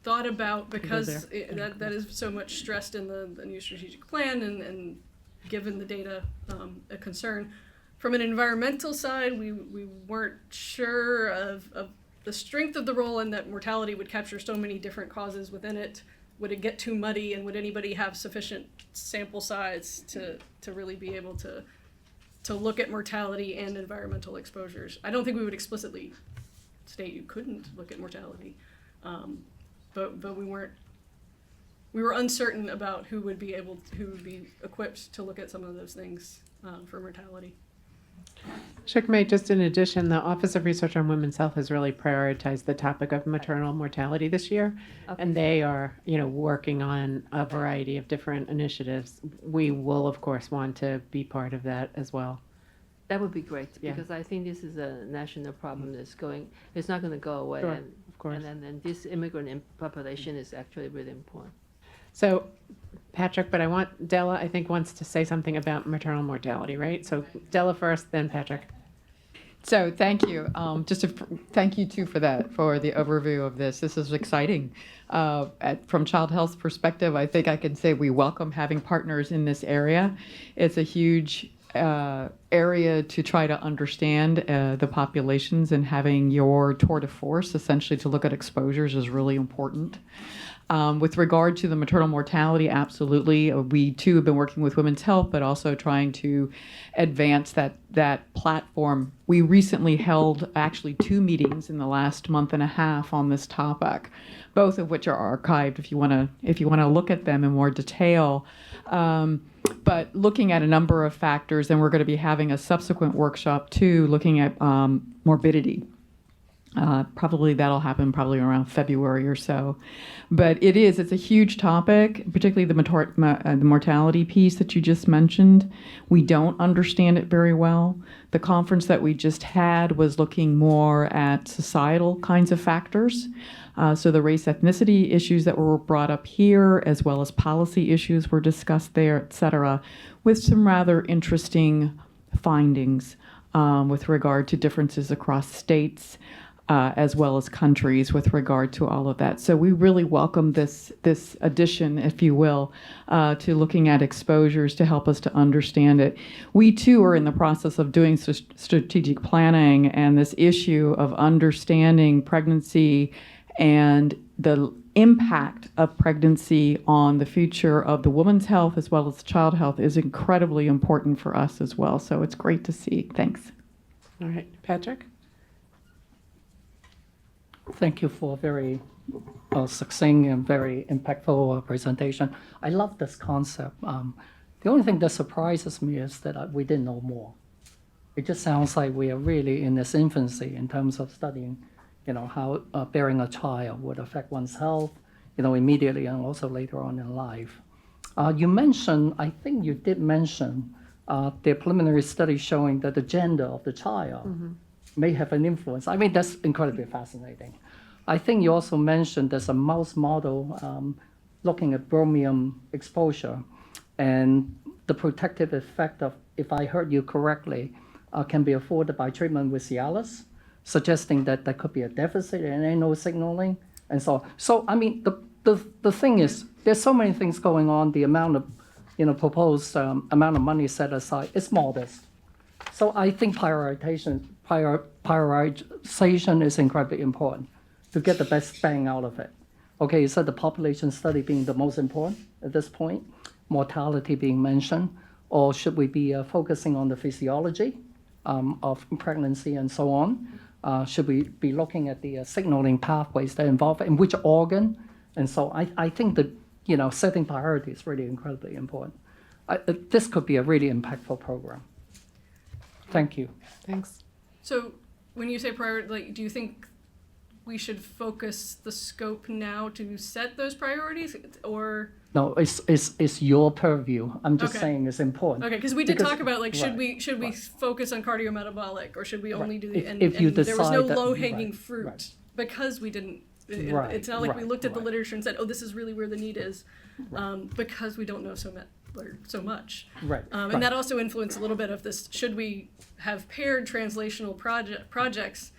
thought about because that is so much stressed in the new strategic plan, and given the data a concern. From an environmental side, we weren't sure of the strength of the role, and that mortality would capture so many different causes within it. Would it get too muddy, and would anybody have sufficient sample size to really be able to look at mortality and environmental exposures? I don't think we would explicitly state you couldn't look at mortality. But we were uncertain about who would be equipped to look at some of those things for mortality. Shikmay, just in addition, the Office of Research on Women's Health has really prioritized the topic of maternal mortality this year, and they are, working on a variety of different initiatives. We will, of course, want to be part of that as well. That would be great, Yeah. because I think this is a national problem it's not going to go away. Sure, and, of course. And this immigrant population is actually really important. So, Patrick, but I want Della, I think, wants to say something about maternal mortality, right? So Della first, then Patrick. So thank you. Thank you too for the overview of this. This is exciting. From Child Health's perspective, I think I can say we welcome having partners in this area. It's a huge area to try to understand the populations, and having your tour de force essentially to look at exposures is really important. With regard to the maternal mortality, absolutely. We too have been working with Women's Health, but also trying to advance that platform. We recently held actually 2 meetings in the last month and a half on this topic, both of which are archived if you want to look at them in more detail. But looking at a number of factors, and we're going to be having a subsequent workshop too, looking at morbidity. Probably that'll happen around February or so. But it's a huge topic, particularly the mortality piece that you just mentioned. We don't understand it very well. The conference that we just had was looking more at societal kinds of factors. So the race ethnicity issues that were brought up here, as well as policy issues were discussed there, et cetera, with some rather interesting findings with regard to differences across states. as well as countries with regard to all of that. So we really welcome this addition, if you will, to looking at exposures to help us to understand it. We too are in the process of doing strategic planning, and this issue of understanding pregnancy and the impact of pregnancy on the future of the woman's health as well as child health is incredibly important for us as well. So it's great to see. Thanks. All right, Patrick? Thank you for a very succinct and very impactful presentation. I love this concept. The only thing that surprises me is that we didn't know more. It just sounds like we are really in its infancy in terms of studying, how bearing a child would affect one's health, immediately and also later on in life. You mentioned, I think you did mention, the preliminary study showing that the gender of the child may have an influence. I mean, that's incredibly fascinating. I think you also mentioned there's a mouse model looking at bromium exposure, and the protective effect of, if I heard you correctly, can be afforded by treatment with Cialis, suggesting that there could be a deficit in anal signaling, and so on. So, I mean, the thing is, there's so many things going on. The amount of, proposed amount of money set aside is modest. So I think prioritization is incredibly important to get the best bang out of it. Okay, so the population study being the most important at this point, mortality being mentioned, or should we be focusing on the physiology of pregnancy and so on? Should we be looking at the signaling pathways that involve in which organ? And so I think that, setting priorities is really incredibly important. This could be a really impactful program. Thank you. Thanks. So when you say priority, do you think we should focus the scope now to set those priorities, or? No, it's your purview. I'm just saying it's important. Okay, because we did talk about should we focus on cardiometabolic, or should we only do the if you there was no decide that- low-hanging fruit because we didn't. It's not like we looked at the literature and said, "Oh, this is really where the need is," because we don't know so much. Right. And that also influenced a little bit of this. Should we have paired translational projects?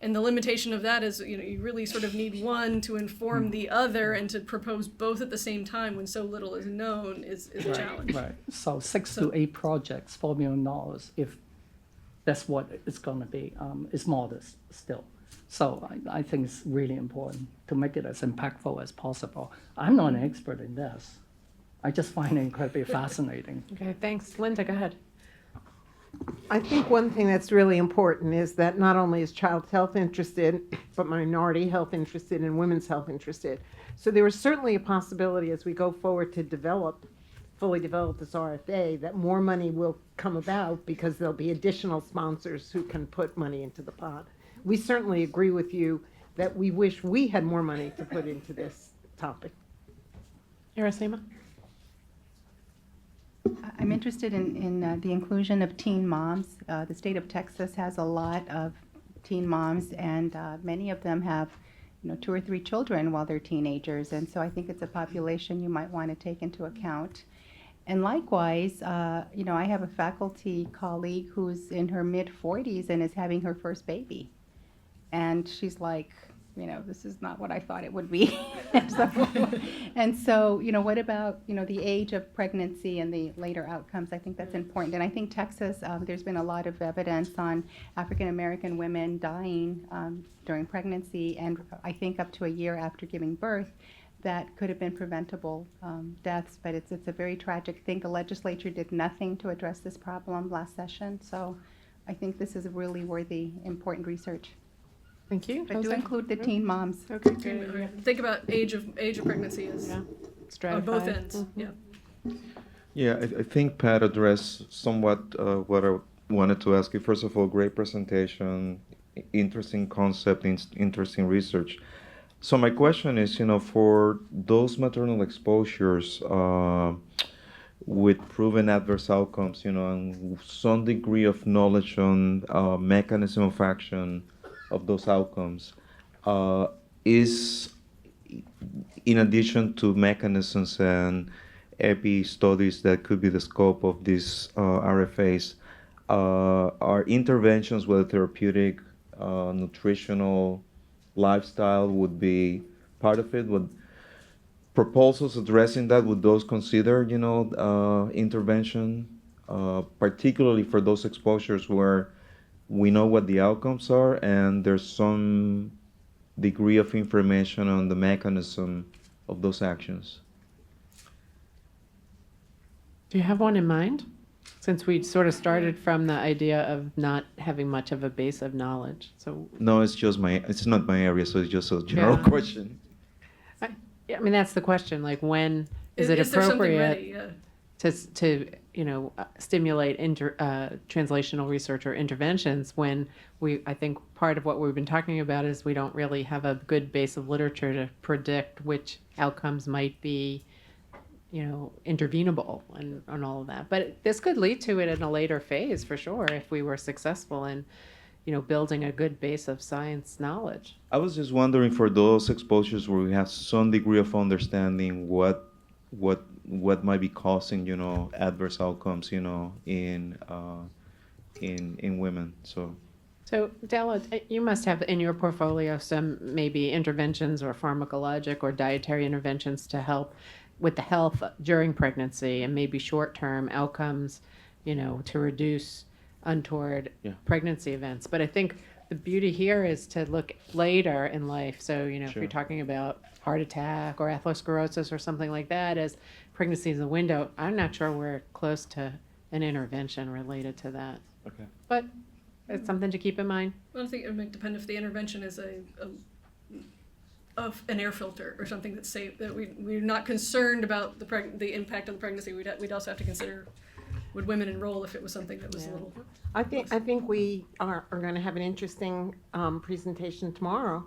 And the limitation of that is, you really sort of need one to inform the other, and to propose both at the same time when so little is known is a challenge. Right. So 6 to 8 projects, $4 million, if that's what it's going to be, is modest still. So I think it's really important to make it as impactful as possible. I'm not an expert in this. I just find it incredibly fascinating. Okay, thanks. Linda, go ahead. I think one thing that's really important is that not only is child health interested, but minority health interested and women's health interested. So there is certainly a possibility as we go forward to fully develop this RFA, that more money will come about because there'll be additional sponsors who can put money into the pot. We certainly agree with you that we wish we had more money to put into this topic. Irasema? I'm interested in the inclusion of teen moms. The state of Texas has a lot of teen moms, and many of them have 2 or 3 children while they're teenagers, and so I think it's a population you might want to take into account. And likewise, I have a faculty colleague who's in her mid-40s and is having her first baby. And she's like, this is not what I thought it would be. and so, what about, the age of pregnancy and the later outcomes? I think that's important. And I think Texas, there's been a lot of evidence on African-American women dying during pregnancy, and I think up to a year after giving birth, that could have been preventable deaths. But it's a very tragic thing. The legislature did nothing to address this problem last session. So I think this is really worthy, important research. Thank you. But do include the teen moms. Okay, good. Think about age of pregnancy as on both ends. Yeah, I think Pat addressed somewhat what I wanted to ask you. First of all, great presentation, interesting concept, interesting research. So my question is, for those maternal exposures with proven adverse outcomes, and some degree of knowledge on mechanism of action of those outcomes, is, in addition to mechanisms and epi studies that could be the scope of these RFAs, are interventions, whether therapeutic, nutritional lifestyle would be part of it. Would proposals addressing that, would those consider, intervention, particularly for those exposures where we know what the outcomes are and there's some degree of information on the mechanism of those actions? Do you have one in mind? Since we sort of started from the idea of not having much of a base of knowledge, so. No, it's not my area, so it's just a general Yeah. question. Yeah, I mean, that's the question, like when is it Is there something ready? appropriate Yeah. to stimulate translational research or interventions when I think part of what we've been talking about is we don't really have a good base of literature to predict which outcomes might be, intervenable and all of that. But this could lead to it in a later phase for sure if we were successful in, building a good base of science knowledge. I was just wondering, for those exposures where we have some degree of understanding what might be causing, adverse outcomes, in women. So, Della, you must have in your portfolio some maybe interventions or pharmacologic or dietary interventions to help with the health during pregnancy and maybe short-term outcomes, to reduce untoward pregnancy events. But I think the beauty here is to look later in life. So, if you're talking about heart attack or atherosclerosis or something like that, as pregnancy is a window, I'm not sure we're close to an intervention related to that. Okay. But it's something to keep in mind. Well, I think it might depend if the intervention is of an air filter or something that's safe, that we're not concerned about the impact on the pregnancy. We'd also have to consider, would women enroll if it was something that was a little. I think we are going to have an interesting presentation tomorrow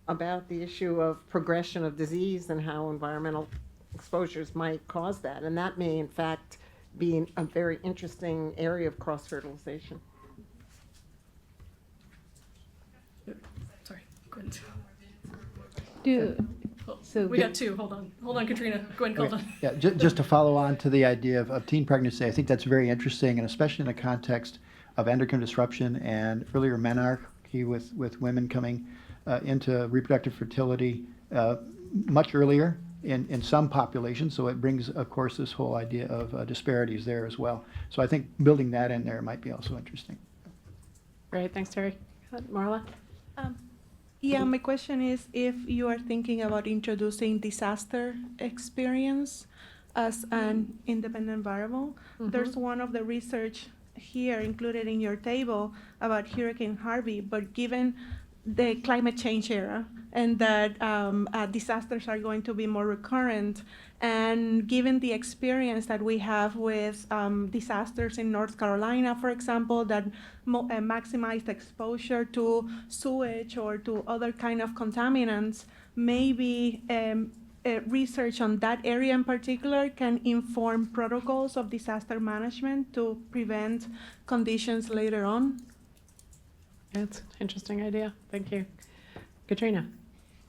about the issue of progression of disease and how environmental exposures might cause that. And that may, in fact, be a very interesting area of cross-fertilization. Sorry, go ahead. We got two. Hold on, Katrina. Go ahead, hold on. Yeah, just to follow on to the idea of teen pregnancy, I think that's very interesting, and especially in the context of endocrine disruption and earlier menarche with women coming into reproductive fertility much earlier in some populations. So it brings, of course, this whole idea of disparities there as well. So I think building that in there might be also interesting. Great, thanks, Terry. Marla? Yeah, my question is if you are thinking about introducing disaster experience as an independent variable. There's one of the research here included in your table about Hurricane Harvey, but given the climate change era and that disasters are going to be more recurrent, and given the experience that we have with disasters in North Carolina, for example, that maximized exposure to sewage or to other kind of contaminants, maybe research on that area in particular can inform protocols of disaster management to prevent conditions later on. That's an interesting idea. Thank you. Katrina?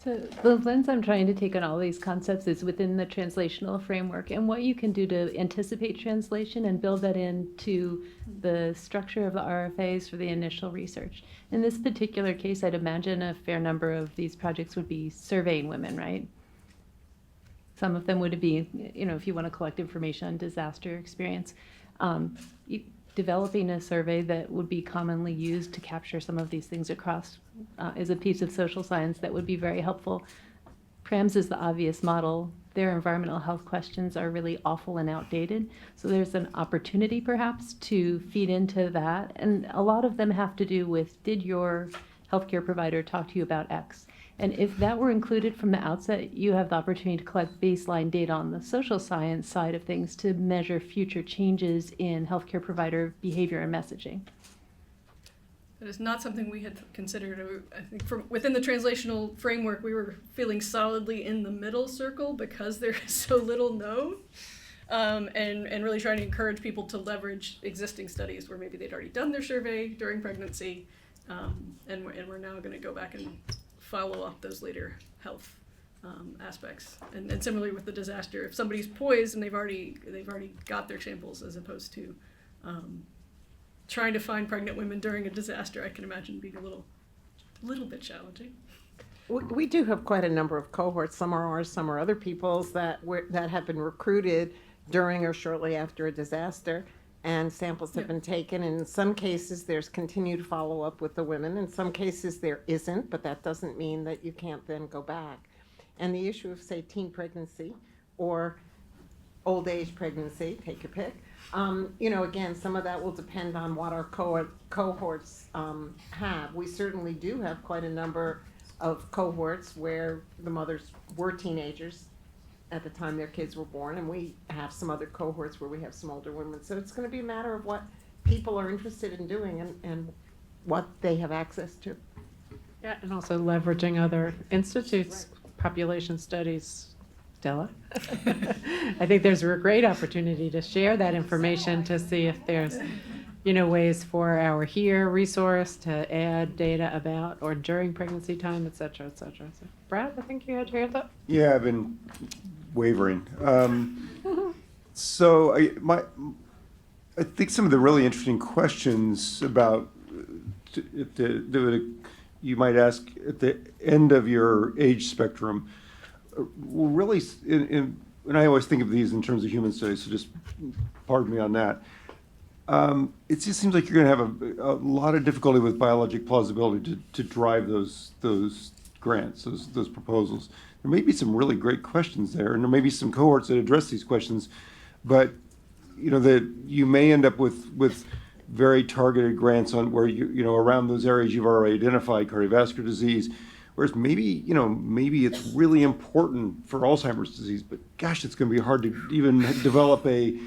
So the lens I'm trying to take on all these concepts is within the translational framework and what you can do to anticipate translation and build that into the structure of the RFAs for the initial research. In this particular case, I'd imagine a fair number of these projects would be surveying women, right? Some of them would be, if you want to collect information on disaster experience. Developing a survey that would be commonly used to capture some of these things across is a piece of social science that would be very helpful. PRAMS is the obvious model. Their environmental health questions are really awful and outdated. So there's an opportunity perhaps to feed into that. And a lot of them have to do with, did your healthcare provider talk to you about X? And if that were included from the outset, you have the opportunity to collect baseline data on the social science side of things to measure future changes in healthcare provider behavior and messaging. That is not something we had considered. I think within the translational framework, we were feeling solidly in the middle circle because there is so little known, and really trying to encourage people to leverage existing studies where maybe they'd already done their survey during pregnancy, and we're now going to go back and follow up those later health aspects. And similarly with the disaster, if somebody's poised and they've already got their samples, as opposed to trying to find pregnant women during a disaster, I can imagine being a little a little bit challenging. We do have quite a number of cohorts. Some are ours, some are other people's that have been recruited during or shortly after a disaster, and samples have been taken. And in some cases, there's continued follow-up with the women. In some cases, there isn't, but that doesn't mean that you can't then go back. And the issue of, say, teen pregnancy or old age pregnancy, take your pick. Again, some of that will depend on what our cohorts have. We certainly do have quite a number of cohorts where the mothers were teenagers at the time their kids were born, and we have some other cohorts where we have some older women. So it's going to be a matter of what people are interested in doing and what they have access to. Yeah, and also leveraging other institutes, population studies. Stella? I think there's a great opportunity to share that information to see if there's, ways for our HERE resource to add data about or during pregnancy time, et cetera, et cetera. So, Brad, I think you had your hands up. Yeah, I've been wavering. So I think some of the really interesting questions about you might ask at the end of your age spectrum were really, and I always think of these in terms of human studies, so just pardon me on that. It just seems like you're going to have a lot of difficulty with biologic plausibility to drive those grants, those proposals. There may be some really great questions there, and there may be some cohorts that address these questions, but that you may end up with very targeted grants on where around those areas you've already identified, cardiovascular disease. Whereas maybe it's really important for Alzheimer's disease, but gosh, it's going to be hard to even develop a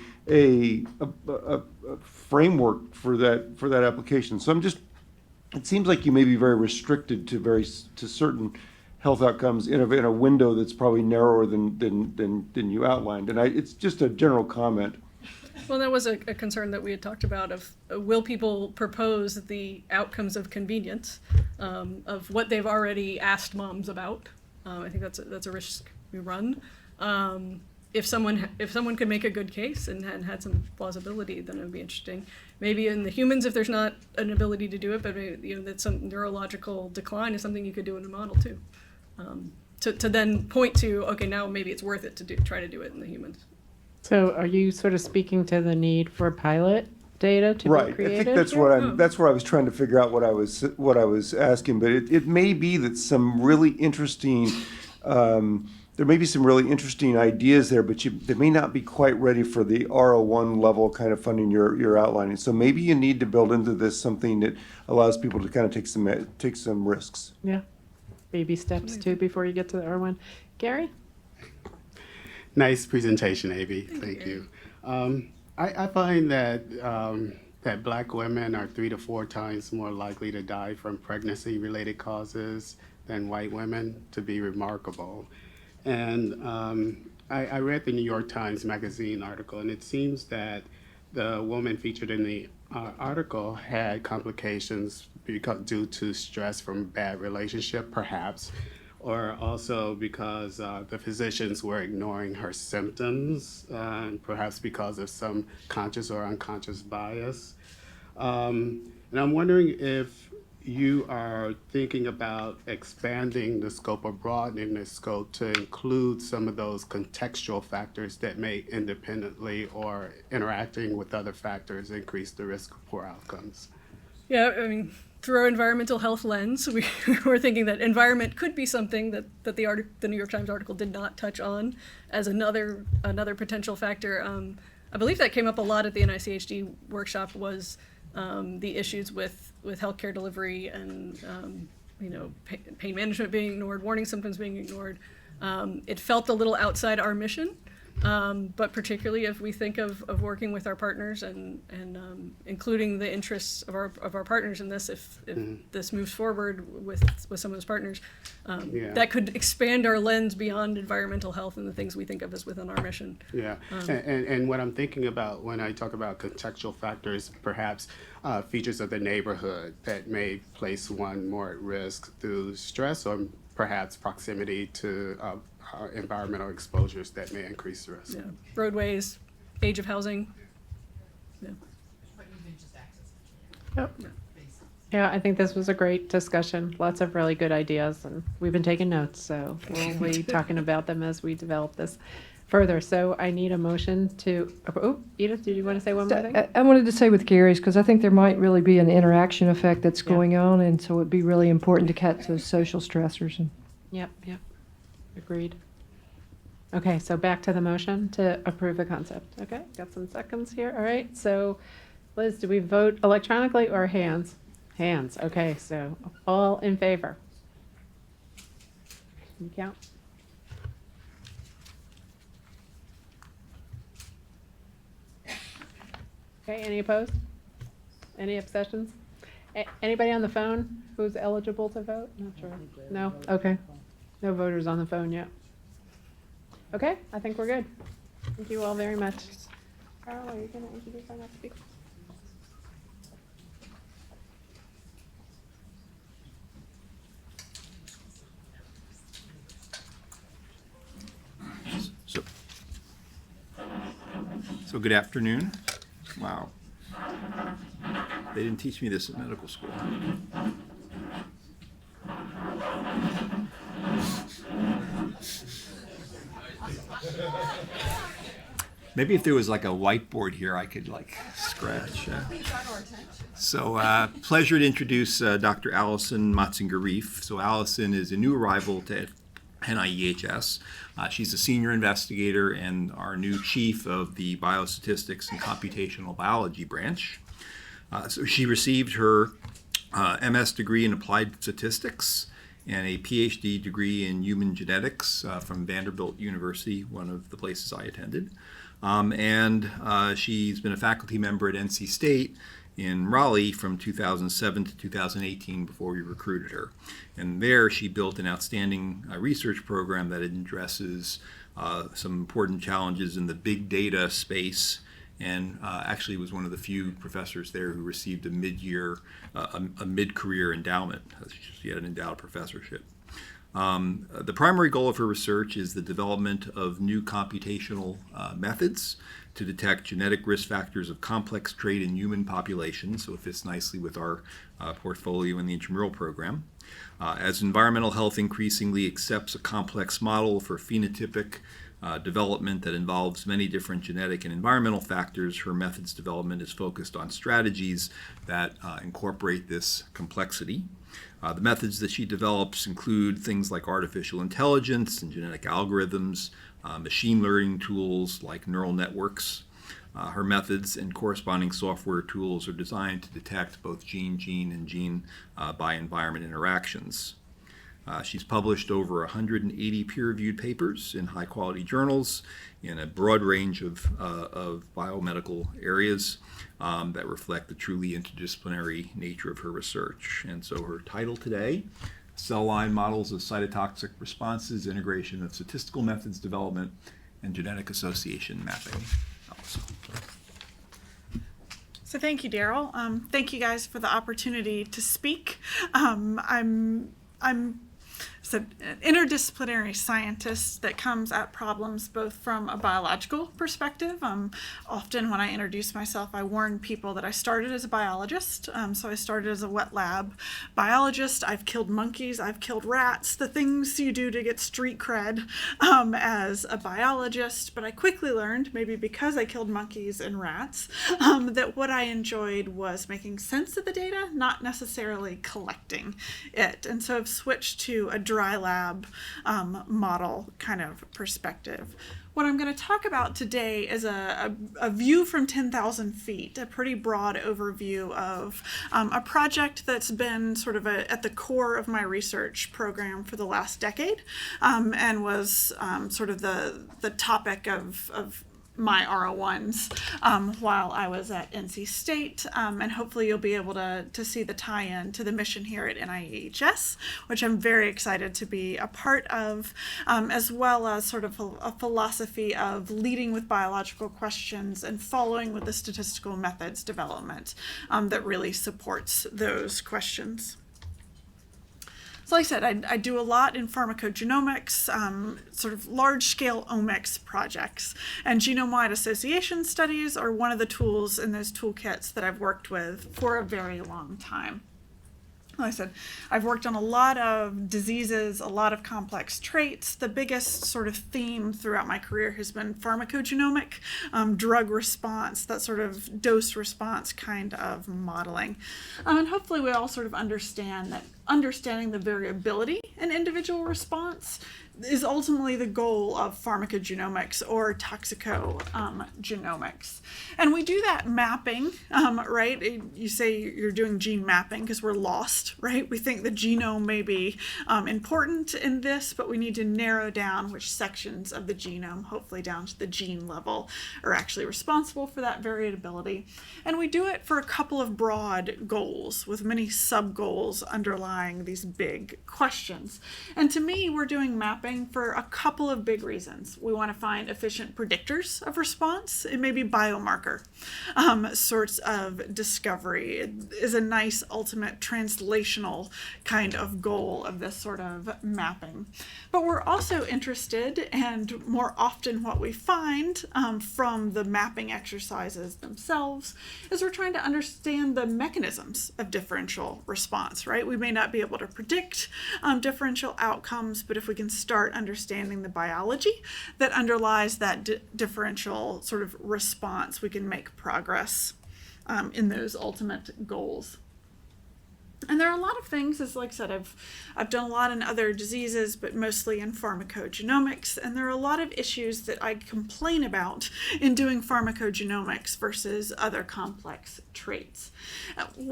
framework for that application. So it seems like you may be very restricted to certain health outcomes in a window that's probably narrower than you outlined. And it's just a general comment. Well, that was a concern that we had talked about of will people propose the outcomes of convenience of what they've already asked moms about. I think that's a risk we run. If someone could make a good case and had some plausibility, then it would be interesting. Maybe in the humans, if there's not an ability to do it, but maybe, that some neurological decline is something you could do in a model too. To then point to, okay, now maybe it's worth it to try to do it in the humans. So are you sort of speaking to the need for pilot data to be created? I think that's that's where I was trying to figure out what I was asking. But it may be that some really interesting there may be some really interesting ideas there, but they may not be quite ready for the R01 level kind of funding you're outlining. So maybe you need to build into this something that allows people to kind of take some risks. Yeah, baby steps too before you get to the R1. Gary? Nice presentation, Abby. Thank you. I find that that Black women are 3 to 4 times more likely to die from pregnancy-related causes than white women, to be remarkable. And I read the New York Times Magazine article, and it seems that the woman featured in the article had complications due to stress from a bad relationship, perhaps, or also because the physicians were ignoring her symptoms, and perhaps because of some conscious or unconscious bias. And I'm wondering if you are thinking about expanding the scope or broadening the scope to include some of those contextual factors that may independently or interacting with other factors increase the risk of poor outcomes. Yeah, I mean, through our environmental health lens, we were thinking that environment could be something that the New York Times article did not touch on as another potential factor. I believe that came up a lot at the NICHD workshop was the issues with healthcare delivery and pain management being ignored, warning symptoms being ignored. It felt a little outside our mission, but particularly if we think of working with our partners and including the interests of our partners in this, if this moves forward with some of those partners, that could expand our lens beyond environmental health and the things we think of as within our mission. Yeah, and what I'm thinking about when I talk about contextual factors, perhaps features of the neighborhood that may place one more at risk through stress or perhaps proximity to environmental exposures that may increase the risk. Yeah. Roadways, age of housing. Yeah. Yep. Yeah, I think this was a great discussion. Lots of really good ideas, and we've been taking notes, so we'll be talking about them as we develop this further. So I need a motion to, oh, Edith, did you want to say one more thing? I wanted to say with Gary's, because I think there might really be an interaction effect that's going on, and so it'd be really important to catch those social stressors. And Yep, agreed. Okay, so back to the motion to approve the concept. Okay, got some seconds here. All right, so Liz, do we vote electronically or hands? Hands, okay, so all in favor? Can you count? Okay, any opposed? Any abstentions? Anybody on the phone who's eligible to vote? Not sure. No? Okay. No voters on the phone yet. Okay, I think we're good. Thank you all very much. Carl, are you going to introduce our next speaker? So good afternoon. Wow. They didn't teach me this at medical school. Maybe if there was like a whiteboard here, I could like scratch. So pleasure to introduce Dr. Allison Matzinger-Reef. So Allison is a new arrival to NAEHS. She's a senior investigator and our new chief of the Biostatistics and Computational Biology branch. So she received her MS degree in Applied Statistics and a PhD degree in Human Genetics from Vanderbilt University, one of the places I attended. She's been a faculty member at NC State in Raleigh from 2007 to 2018 before we recruited her. And there she built an outstanding research program that addresses some important challenges in the big data space, and actually was one of the few professors there who received a mid-year, a mid-career endowment. She had an endowed professorship. The primary goal of her research is the development of new computational methods to detect genetic risk factors of complex trait in human populations, so it fits nicely with our portfolio in the intramural program. As environmental health increasingly accepts a complex model for phenotypic development that involves many different genetic and environmental factors, her methods development is focused on strategies that incorporate this complexity. The methods that she develops include things like artificial intelligence and genetic algorithms, machine learning tools like neural networks. Her methods and corresponding software tools are designed to detect both gene-gene and gene by environment interactions. She's published over 180 peer-reviewed papers in high-quality journals in a broad range of biomedical areas that reflect the truly interdisciplinary nature of her research. And so her title today, Cell Line Models of Cytotoxic Responses, Integration of Statistical Methods Development, and Genetic Association Mapping. So thank you, Daryl. Thank you guys for the opportunity to speak. I'm an interdisciplinary scientist that comes at problems both from a biological perspective. Often when I introduce myself, I warn people that I started as a biologist. So I started as a wet lab biologist. I've killed monkeys, I've killed rats, the things you do to get street cred as a biologist. But I quickly learned, maybe because I killed monkeys and rats, that what I enjoyed was making sense of the data, not necessarily collecting it. And so I've switched to a dry lab model kind of perspective. What I'm going to talk about today is a view from 10,000 feet, a pretty broad overview of a project that's been sort of at the core of my research program for the last decade, and was sort of the topic of my R01s while I was at NC State, and hopefully you'll be able to see the tie-in to the mission here at NIEHS, which I'm very excited to be a part of, as well as sort of a philosophy of leading with biological questions and following with the statistical methods development that really supports those questions. So like I said, I do a lot in pharmacogenomics, sort of large-scale omics projects, and genome-wide association studies are one of the tools in those toolkits that I've worked with for a very long time. like I said, I've worked on a lot of diseases, a lot of complex traits. The biggest sort of theme throughout my career has been pharmacogenomic, drug response, that sort of dose response kind of modeling. And hopefully we all sort of understand that understanding the variability in individual response is ultimately the goal of pharmacogenomics or toxicogenomics. And we do that mapping, right? You say you're doing gene mapping because we're lost, right? We think the genome may be important in this, but we need to narrow down which sections of the genome, hopefully down to the gene level, are actually responsible for that variability. And we do it for a couple of broad goals with many sub-goals underlying these big questions. And to me, we're doing mapping for a couple of big reasons. We want to find efficient predictors of response. It may be biomarker sorts of discovery. It is a nice ultimate translational kind of goal of this sort of mapping. But we're also interested, and more often what we find from the mapping exercises themselves, is we're trying to understand the mechanisms of differential response, right? We may not be able to predict differential outcomes, but if we can start understanding the biology that underlies that differential sort of response, we can make progress in those ultimate goals. And there are a lot of things, as like I said, I've done a lot in other diseases, but mostly in pharmacogenomics, and there are a lot of issues that I complain about in doing pharmacogenomics versus other complex traits.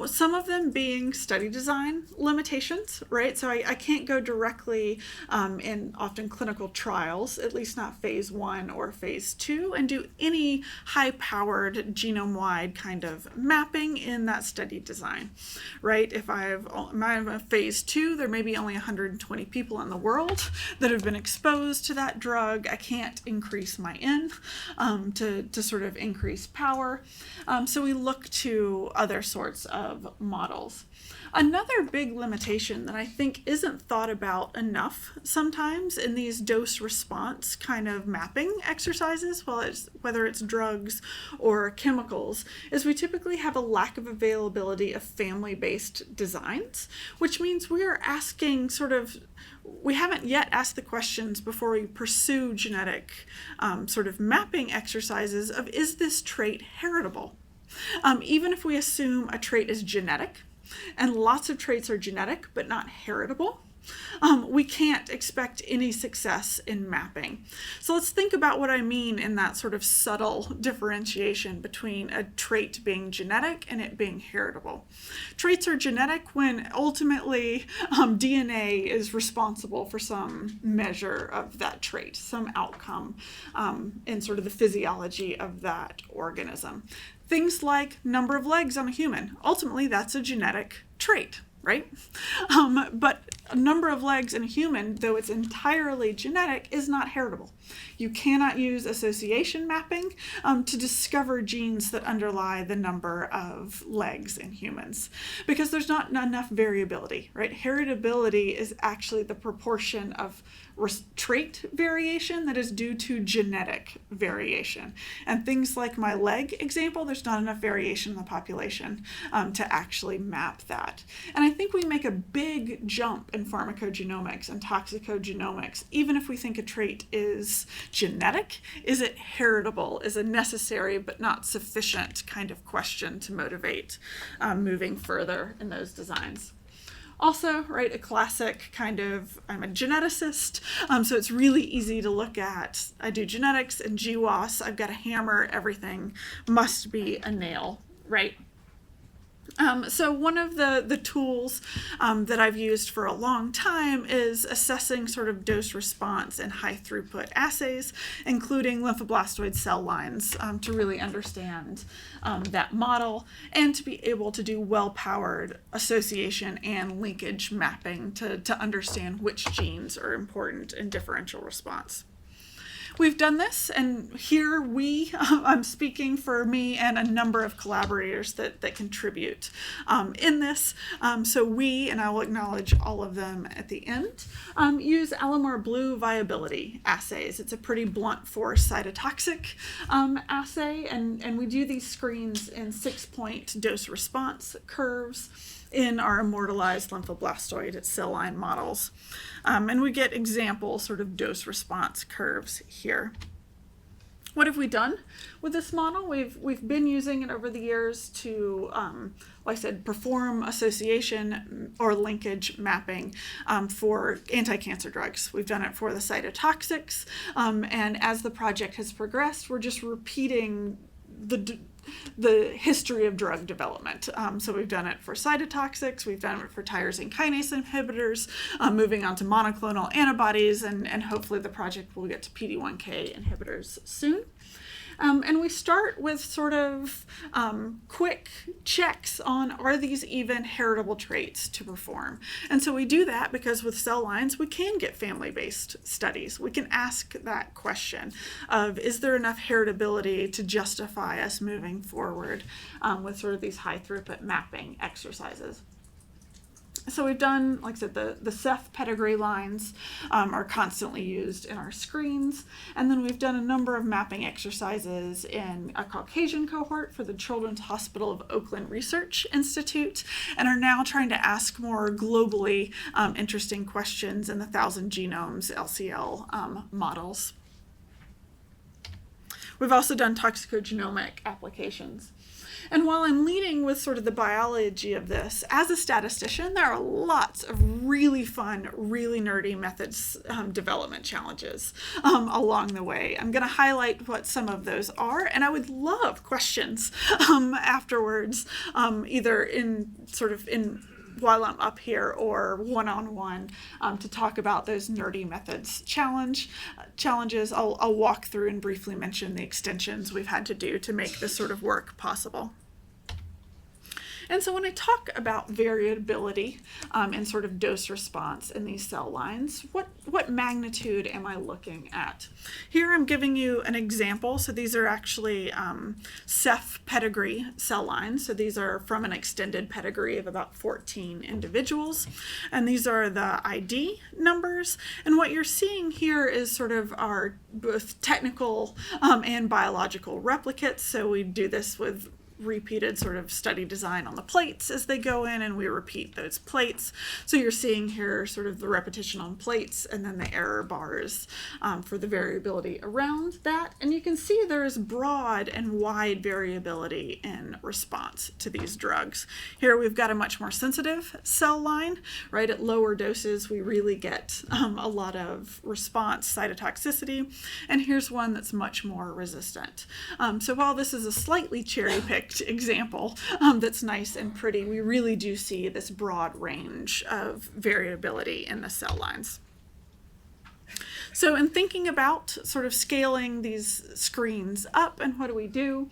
Some of them being study design limitations, right? So I can't go directly in often clinical trials, at least not phase 1 or phase 2, and do any high-powered genome-wide kind of mapping in that study design, right? If I'm a phase 2, there may be only 120 people in the world that have been exposed to that drug. I can't increase my N to sort of increase power. So we look to other sorts of models. Another big limitation that I think isn't thought about enough sometimes in these dose response kind of mapping exercises, whether it's drugs or chemicals, is we typically have a lack of availability of family-based designs, which means we are asking we haven't yet asked the questions before we pursue genetic sort of mapping exercises of, is this trait heritable? Even if we assume a trait is genetic, and lots of traits are genetic but not heritable, we can't expect any success in mapping. So let's think about what I mean in that sort of subtle differentiation between a trait being genetic and it being heritable. Traits are genetic when ultimately DNA is responsible for some measure of that trait, some outcome in sort of the physiology of that organism. Things like number of legs on a human, ultimately that's a genetic trait, right? But a number of legs in a human, though it's entirely genetic, is not heritable. You cannot use association mapping to discover genes that underlie the number of legs in humans because there's not enough variability, right? Heritability is actually the proportion of trait variation that is due to genetic variation. And things like my leg example, there's not enough variation in the population to actually map that. And I think we make a big jump in pharmacogenomics and toxicogenomics, even if we think a trait is genetic. Is it heritable? Is a necessary but not sufficient kind of question to motivate moving further in those designs. Also, right, a classic kind of, I'm a geneticist, so it's really easy to look at. I do genetics and GWAS, I've got a hammer, everything must be a nail, right? So one of the tools that I've used for a long time is assessing sort of dose response in high throughput assays, including lymphoblastoid cell lines, to really understand that model and to be able to do well-powered association and linkage mapping to understand which genes are important in differential response. We've done this, and here I'm speaking for me and a number of collaborators that contribute in this. So we, and I will acknowledge all of them at the end, use Alamar Blue viability assays. It's a pretty blunt force cytotoxic assay, and we do these screens in 6-point dose response curves. in our immortalized lymphoblastoid cell line models. And we get example sort of dose response curves here. What have we done with this model? We've been using it over the years to, like I said, perform association or linkage mapping for anti-cancer drugs. We've done it for the cytotoxics, and as the project has progressed, we're just repeating the history of drug development. So we've done it for cytotoxics, we've done it for tyrosine kinase inhibitors, moving on to monoclonal antibodies, and hopefully the project will get to PD-1K inhibitors soon. And we start with sort of quick checks on, are these even heritable traits to perform? And so we do that because with cell lines, we can get family-based studies. We can ask that question of, is there enough heritability to justify us moving forward with sort of these high throughput mapping exercises? So we've done, like I said, the Ceph pedigree lines are constantly used in our screens. And then we've done a number of mapping exercises in a Caucasian cohort for the Children's Hospital of Oakland Research Institute, and are now trying to ask more globally interesting questions in the 1,000 genomes LCL models. We've also done toxicogenomic applications. And while I'm leading with sort of the biology of this, as a statistician, there are lots of really fun, really nerdy methods development challenges along the way. I'm going to highlight what some of those are, and I would love questions afterwards, either in while I'm up here or one-on-one to talk about those nerdy methods challenges. I'll walk through and briefly mention the extensions we've had to do to make this sort of work possible. And so when I talk about variability and sort of dose response in these cell lines, what magnitude am I looking at? Here I'm giving you an example. So these are actually Ceph pedigree cell lines. So these are from an extended pedigree of about 14 individuals. And these are the ID numbers. And what you're seeing here is sort of our both technical and biological replicates. So we do this with repeated sort of study design on the plates as they go in, and we repeat those plates. So you're seeing here sort of the repetition on plates and then the error bars for the variability around that. And you can see there is broad and wide variability in response to these drugs. Here we've got a much more sensitive cell line, right? At lower doses, we really get a lot of response cytotoxicity. And here's one that's much more resistant. So while this is a slightly cherry-picked example that's nice and pretty, we really do see this broad range of variability in the cell lines. So in thinking about sort of scaling these screens up, and what do we do?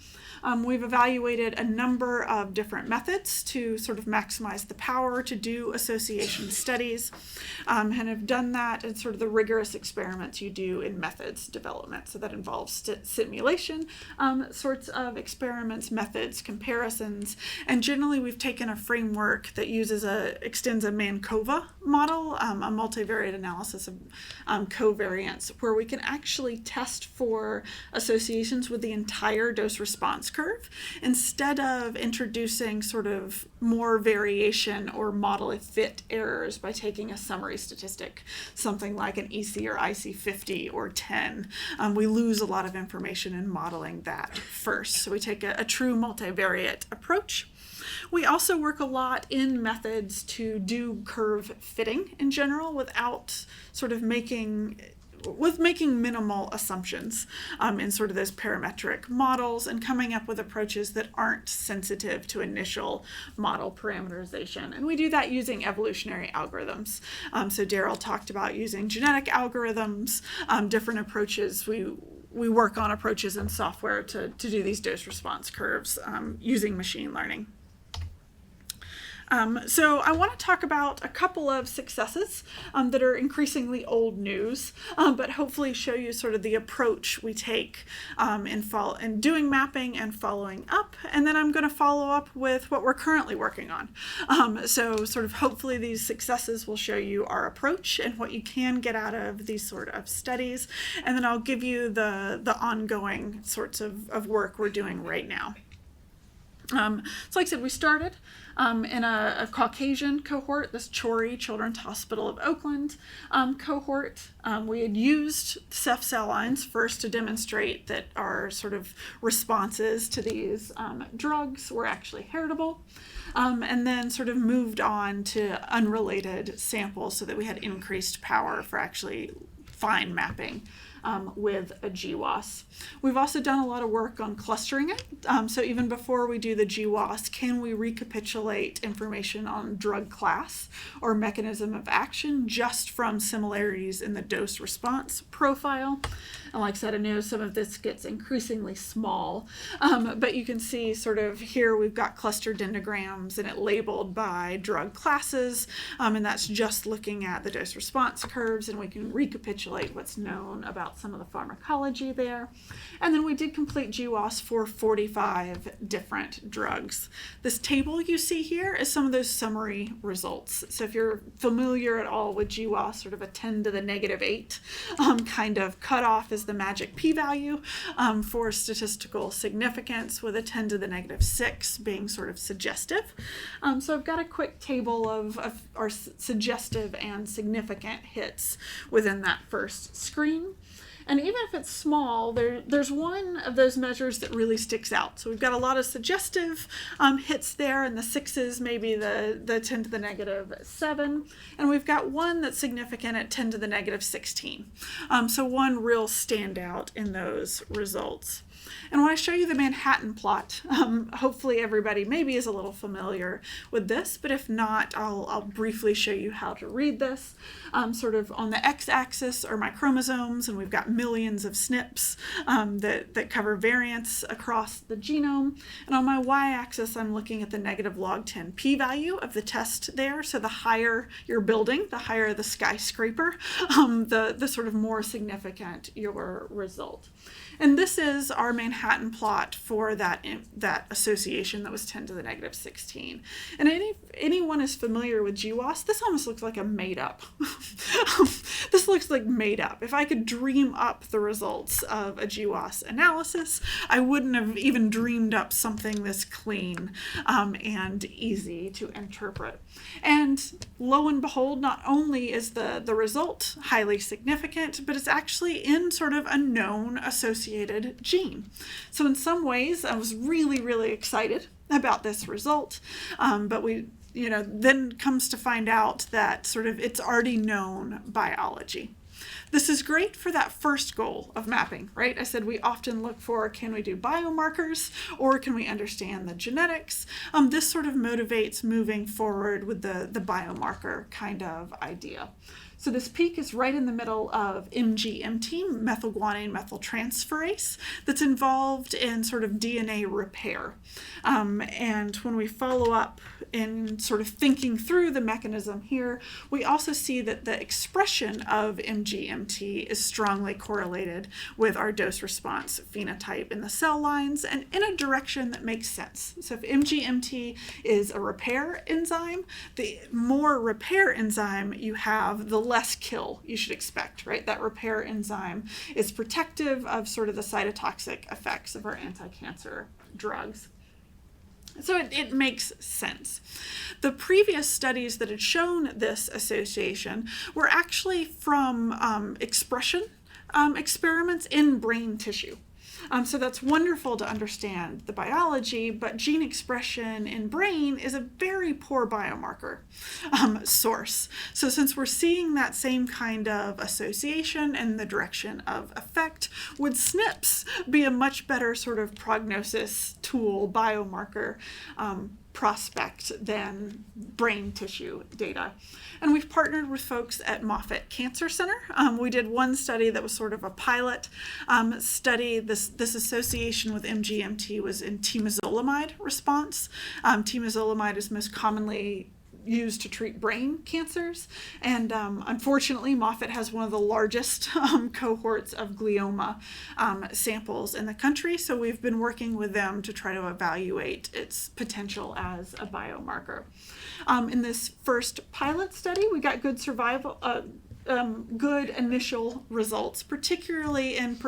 We've evaluated a number of different methods to sort of maximize the power to do association studies, and have done that in sort of the rigorous experiments you do in methods development. So that involves simulation sorts of experiments, methods, comparisons, and generally we've taken a framework that extends a Mancova model, a multivariate analysis of covariance, where we can actually test for associations with the entire dose response curve instead of introducing sort of more variation or model fit errors by taking a summary statistic, something like an EC or IC 50 or 10. We lose a lot of information in modeling that first. So we take a true multivariate approach. We also work a lot in methods to do curve fitting in general without sort of making minimal assumptions in sort of those parametric models, and coming up with approaches that aren't sensitive to initial model parameterization. And we do that using evolutionary algorithms. So Daryl talked about using genetic algorithms, different approaches. We work on approaches in software to do these dose response curves using machine learning. So I want to talk about a couple of successes that are increasingly old news, but hopefully show you sort of the approach we take in doing mapping and following up. And then I'm going to follow up with what we're currently working on. So sort of hopefully these successes will show you our approach and what you can get out of these sort of studies. And then I'll give you the ongoing sorts of work we're doing right now. So like I said, we started in a Caucasian cohort, this Chori Children's Hospital of Oakland cohort. We had used Ceph cell lines first to demonstrate that our sort of responses to these drugs were actually heritable, and then sort of moved on to unrelated samples so that we had increased power for actually fine mapping with a GWAS. We've also done a lot of work on clustering it. So even before we do the GWAS, can we recapitulate information on drug class or mechanism of action just from similarities in the dose response profile? And like I said, I know some of this gets increasingly small, but you can see sort of here we've got cluster dendrograms and it labeled by drug classes, and that's just looking at the dose response curves, and we can recapitulate what's known about some of the pharmacology there. And then we did complete GWAS for 45 different drugs. This table you see here is some of those summary results. So if you're familiar at all with GWAS, sort of a 10 to the negative 8 kind of cutoff is the magic p-value for statistical significance, with a 10 to the negative 6 being sort of suggestive. So I've got a quick table of our suggestive and significant hits within that first screen. And even if it's small, there's one of those measures that really sticks out. So we've got a lot of suggestive hits there, and the 6s, maybe the 10 to the negative 7. And we've got one that's significant at 10 to the negative 16. So one real standout in those results. And when I show you the Manhattan plot, hopefully everybody maybe is a little familiar with this, but if not, I'll briefly show you how to read this. Sort of on the x-axis are my chromosomes, and we've got millions of SNPs that cover variants across the genome. And on my y-axis, I'm looking at the negative log 10 p-value of the test there. So the higher your building, the higher the skyscraper, the sort of more significant your result. And this is our Manhattan plot for that association that was 10 to the negative 16. And if anyone is familiar with GWAS, this almost looks like a made up. This looks like made up. If I could dream up the results of a GWAS analysis, I wouldn't have even dreamed up something this clean and easy to interpret. And lo and behold, not only is the result highly significant, but it's actually in sort of a known associated gene. So in some ways, I was really, really excited about this result, but we, then comes to find out that sort of it's already known biology. This is great for that first goal of mapping, right? I said we often look for, can we do biomarkers or can we understand the genetics? This sort of motivates moving forward with the biomarker kind of idea. So this peak is right in the middle of MGMT, methylguanine methyltransferase, that's involved in sort of DNA repair. And when we follow up in sort of thinking through the mechanism here, we also see that the expression of MGMT is strongly correlated with our dose response phenotype in the cell lines and in a direction that makes sense. So if MGMT is a repair enzyme, the more repair enzyme you have, the less kill you should expect, right? That repair enzyme is protective of sort of the cytotoxic effects of our anti-cancer drugs. So it makes sense. The previous studies that had shown this association were actually from expression experiments in brain tissue. So that's wonderful to understand the biology, but gene expression in brain is a very poor biomarker source. So since we're seeing that same kind of association in the direction of effect, would SNPs be a much better sort of prognosis tool, biomarker prospect than brain tissue data? And we've partnered with folks at Moffitt Cancer Center. We did one study that was sort of a pilot study. This association with MGMT was in temozolomide response. Temozolomide is most commonly used to treat brain cancers. And unfortunately, Moffitt has one of the largest cohorts of glioma samples in the country. So we've been working with them to try to evaluate its potential as a biomarker. In this first pilot study, we got good survival, good initial results, particularly in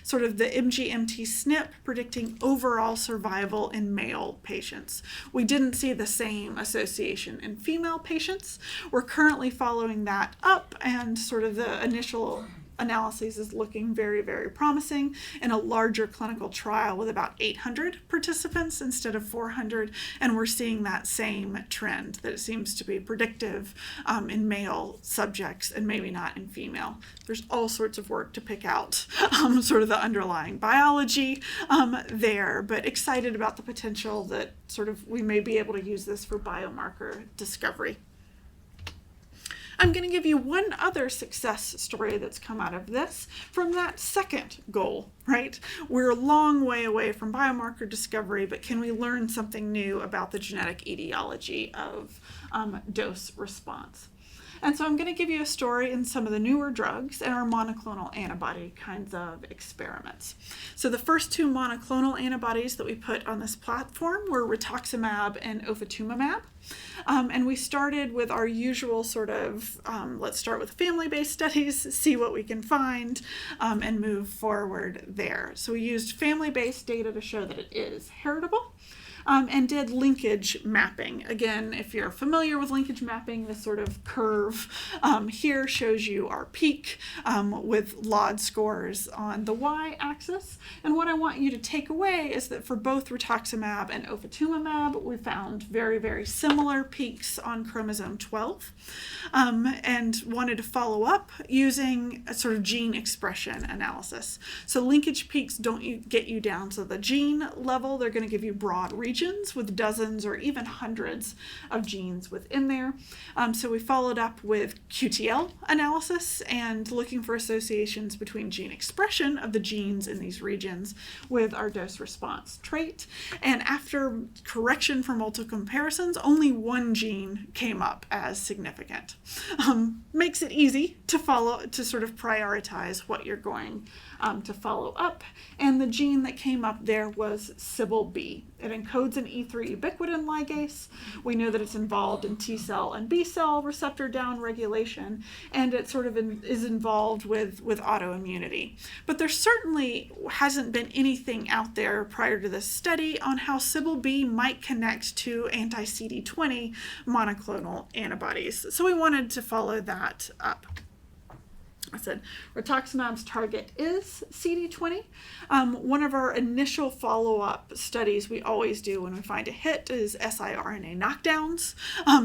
sort of the MGMT SNP predicting overall survival in male patients. We didn't see the same association in female patients. We're currently following that up, and sort of the initial analysis is looking very, very promising in a larger clinical trial with about 800 participants instead of 400, and we're seeing that same trend, that it seems to be predictive in male subjects and maybe not in female. There's all sorts of work to pick out sort of the underlying biology there, but excited about the potential that sort of we may be able to use this for biomarker discovery. I'm going to give you one other success story that's come out of this from that second goal, right? We're a long way away from biomarker discovery, but can we learn something new about the genetic etiology of dose response? And so I'm going to give you a story in some of the newer drugs and our monoclonal antibody kinds of experiments. So the first two monoclonal antibodies that we put on this platform were rituximab and ofatumumab. And we started with our usual sort of, let's start with family-based studies, see what we can find, and move forward there. So we used family-based data to show that it is heritable. And did linkage mapping. Again, if you're familiar with linkage mapping, this sort of curve here shows you our peak with LOD scores on the y-axis. And what I want you to take away is that for both rituximab and ofatumumab, we found very, very similar peaks on chromosome 12, and wanted to follow up using a sort of gene expression analysis. So linkage peaks don't get you down to the gene level. They're going to give you broad regions with dozens or even hundreds of genes within there. So we followed up with QTL analysis and looking for associations between gene expression of the genes in these regions with our dose response trait. And after correction for multiple comparisons, only one gene came up as significant. Makes it easy to sort of prioritize what you're going to follow up. And the gene that came up there was CBL-B. It encodes an E3 ubiquitin ligase. We know that it's involved in T cell and B cell receptor downregulation, and it sort of is involved with autoimmunity. But there certainly hasn't been anything out there prior to this study on how CBL-B might connect to anti-CD20 monoclonal antibodies. So we wanted to follow that up. I said rituximab's target is CD20. One of our initial follow-up studies we always do when we find a hit is siRNA knockdowns.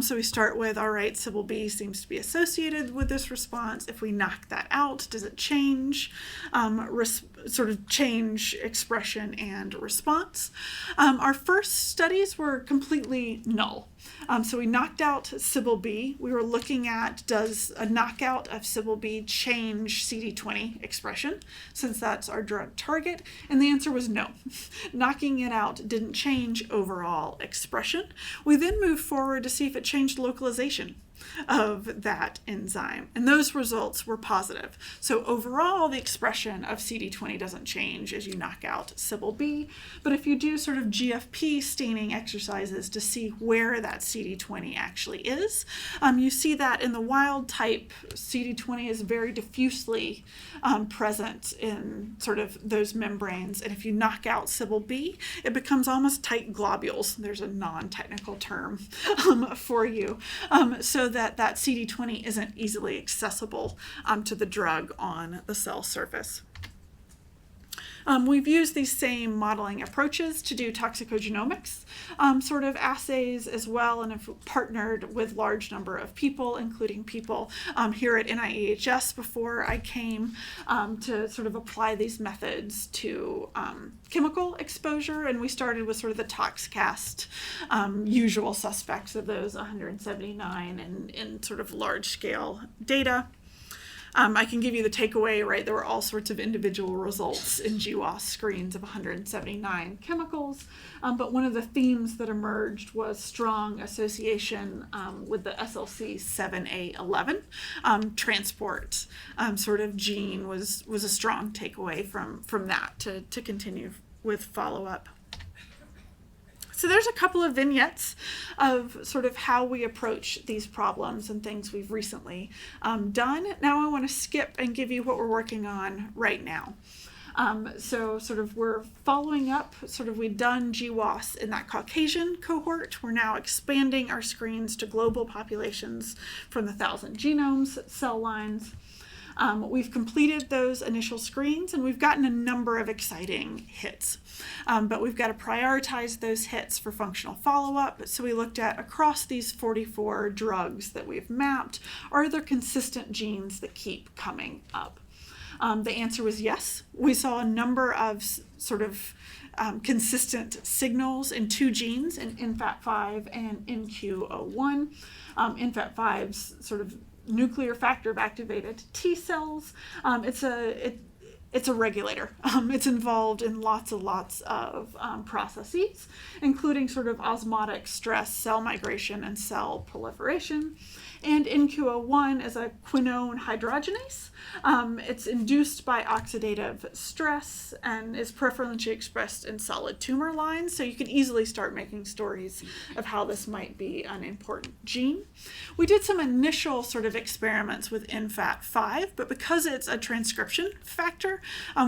So we start with, all right, CBL-B seems to be associated with this response. If we knock that out, does it change, sort of change expression and response? Our first studies were completely null. So we knocked out CBL-B. We were looking at, does a knockout of CBL-B change CD20 expression, since that's our drug target? And the answer was no. Knocking it out didn't change overall expression. We then moved forward to see if it changed localization of that enzyme, and those results were positive. So overall, the expression of CD20 doesn't change as you knock out CBL-B, but if you do sort of GFP staining exercises to see where that CD20 actually is, you see that in the wild type, CD20 is very diffusely present in sort of those membranes, and if you knock out CBL-B, it becomes almost tight globules. There's a non-technical term for you, so that CD20 isn't easily accessible to the drug on the cell surface. We've used these same modeling approaches to do toxicogenomics sort of assays as well, and have partnered with large number of people, including people here at NAEHS before I came to sort of apply these methods to chemical exposure. And we started with sort of the ToxCast usual suspects of those 179 in sort of large scale data. I can give you the takeaway, right? There were all sorts of individual results in GWAS screens of 179 chemicals, but one of the themes that emerged was strong association with the SLC7A11 transport sort of gene was a strong takeaway from that to continue with follow-up. So there's a couple of vignettes of sort of how we approach these problems and things we've recently done. Now I want to skip and give you what we're working on right now. So sort of we're following up, sort of we've done GWAS in that Caucasian cohort. We're now expanding our screens to global populations from the 1,000 genomes cell lines. We've completed those initial screens and we've gotten a number of exciting hits. But we've got to prioritize those hits for functional follow-up. So we looked at across these 44 drugs that we've mapped, are there consistent genes that keep coming up? The answer was yes. We saw a number of sort of consistent signals in 2 genes, in INFAT5 and NQ01. INFAT5's sort of nuclear factor activated T cells. It's a regulator. It's involved in lots of processes, including sort of osmotic stress, cell migration, and cell proliferation. And NQ01 is a quinone hydrogenase. It's induced by oxidative stress and is preferentially expressed in solid tumor lines. So you can easily start making stories of how this might be an important gene. We did some initial sort of experiments with INFAT5, but because it's a transcription factor,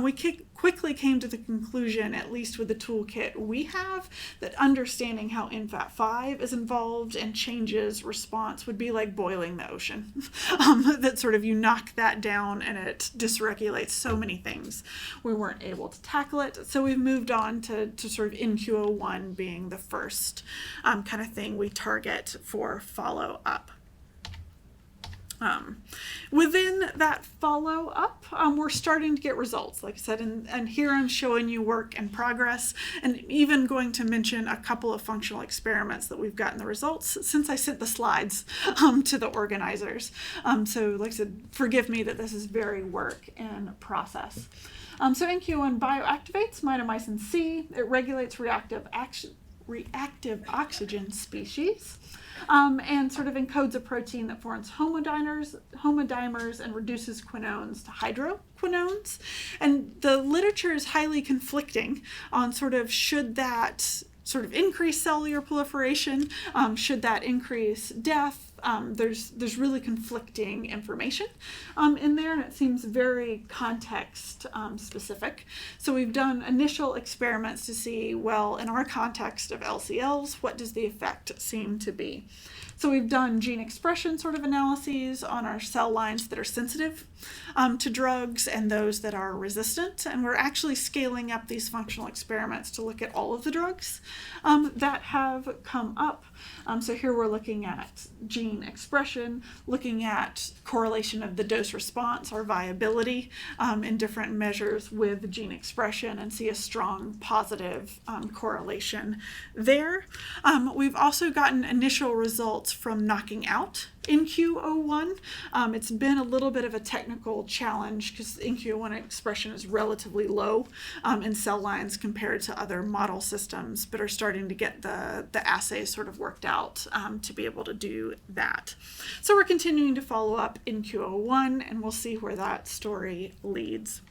we quickly came to the conclusion, at least with the toolkit we have, that understanding how INFAT5 is involved and changes response would be like boiling the ocean. That sort of you knock that down and it dysregulates so many things. We weren't able to tackle it, so we've moved on to sort of NQ01 being the first kind of thing we target for follow-up. Within that follow-up, we're starting to get results, like I said, and here I'm showing you work in progress, and even going to mention a couple of functional experiments that we've gotten the results since I sent the slides to the organizers. So like I said, forgive me that this is very work in process. So NQ1 bioactivates mitomycin C. It regulates reactive oxygen species. And sort of encodes a protein that forms homodimers and reduces quinones to hydroquinones. And the literature is highly conflicting on sort of should that sort of increase cellular proliferation, should that increase death. There's really conflicting information in there, and it seems very context specific. So we've done initial experiments to see, well, in our context of LCLs, what does the effect seem to be? So we've done gene expression sort of analyses on our cell lines that are sensitive to drugs and those that are resistant, and we're actually scaling up these functional experiments to look at all of the drugs that have come up. So here we're looking at gene expression, looking at correlation of the dose response or viability in different measures with gene expression, and see a strong positive correlation there. We've also gotten initial results from knocking out NQ01. It's been a little bit of a technical challenge because NQ01 expression is relatively low in cell lines compared to other model systems, but are starting to get the assays sort of worked out to be able to do that. So we're continuing to follow up NQ01, and we'll see where that story leads.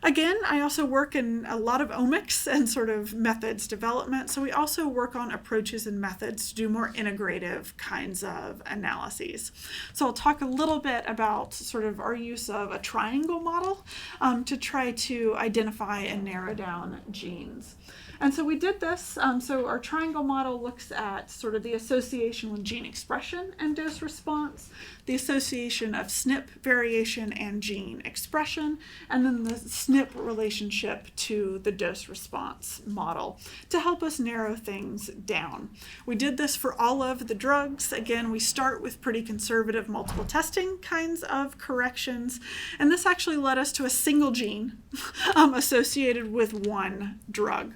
Again, I also work in a lot of omics and sort of methods development. So we also work on approaches and methods to do more integrative kinds of analyses. So I'll talk a little bit about sort of our use of a triangle model to try to identify and narrow down genes. And so we did this. So our triangle model looks at sort of the association with gene expression and dose response, the association of SNP variation and gene expression, and then the SNP relationship to the dose response model to help us narrow things down. We did this for all of the drugs. Again, we start with pretty conservative multiple testing kinds of corrections, and this actually led us to a single gene associated with one drug.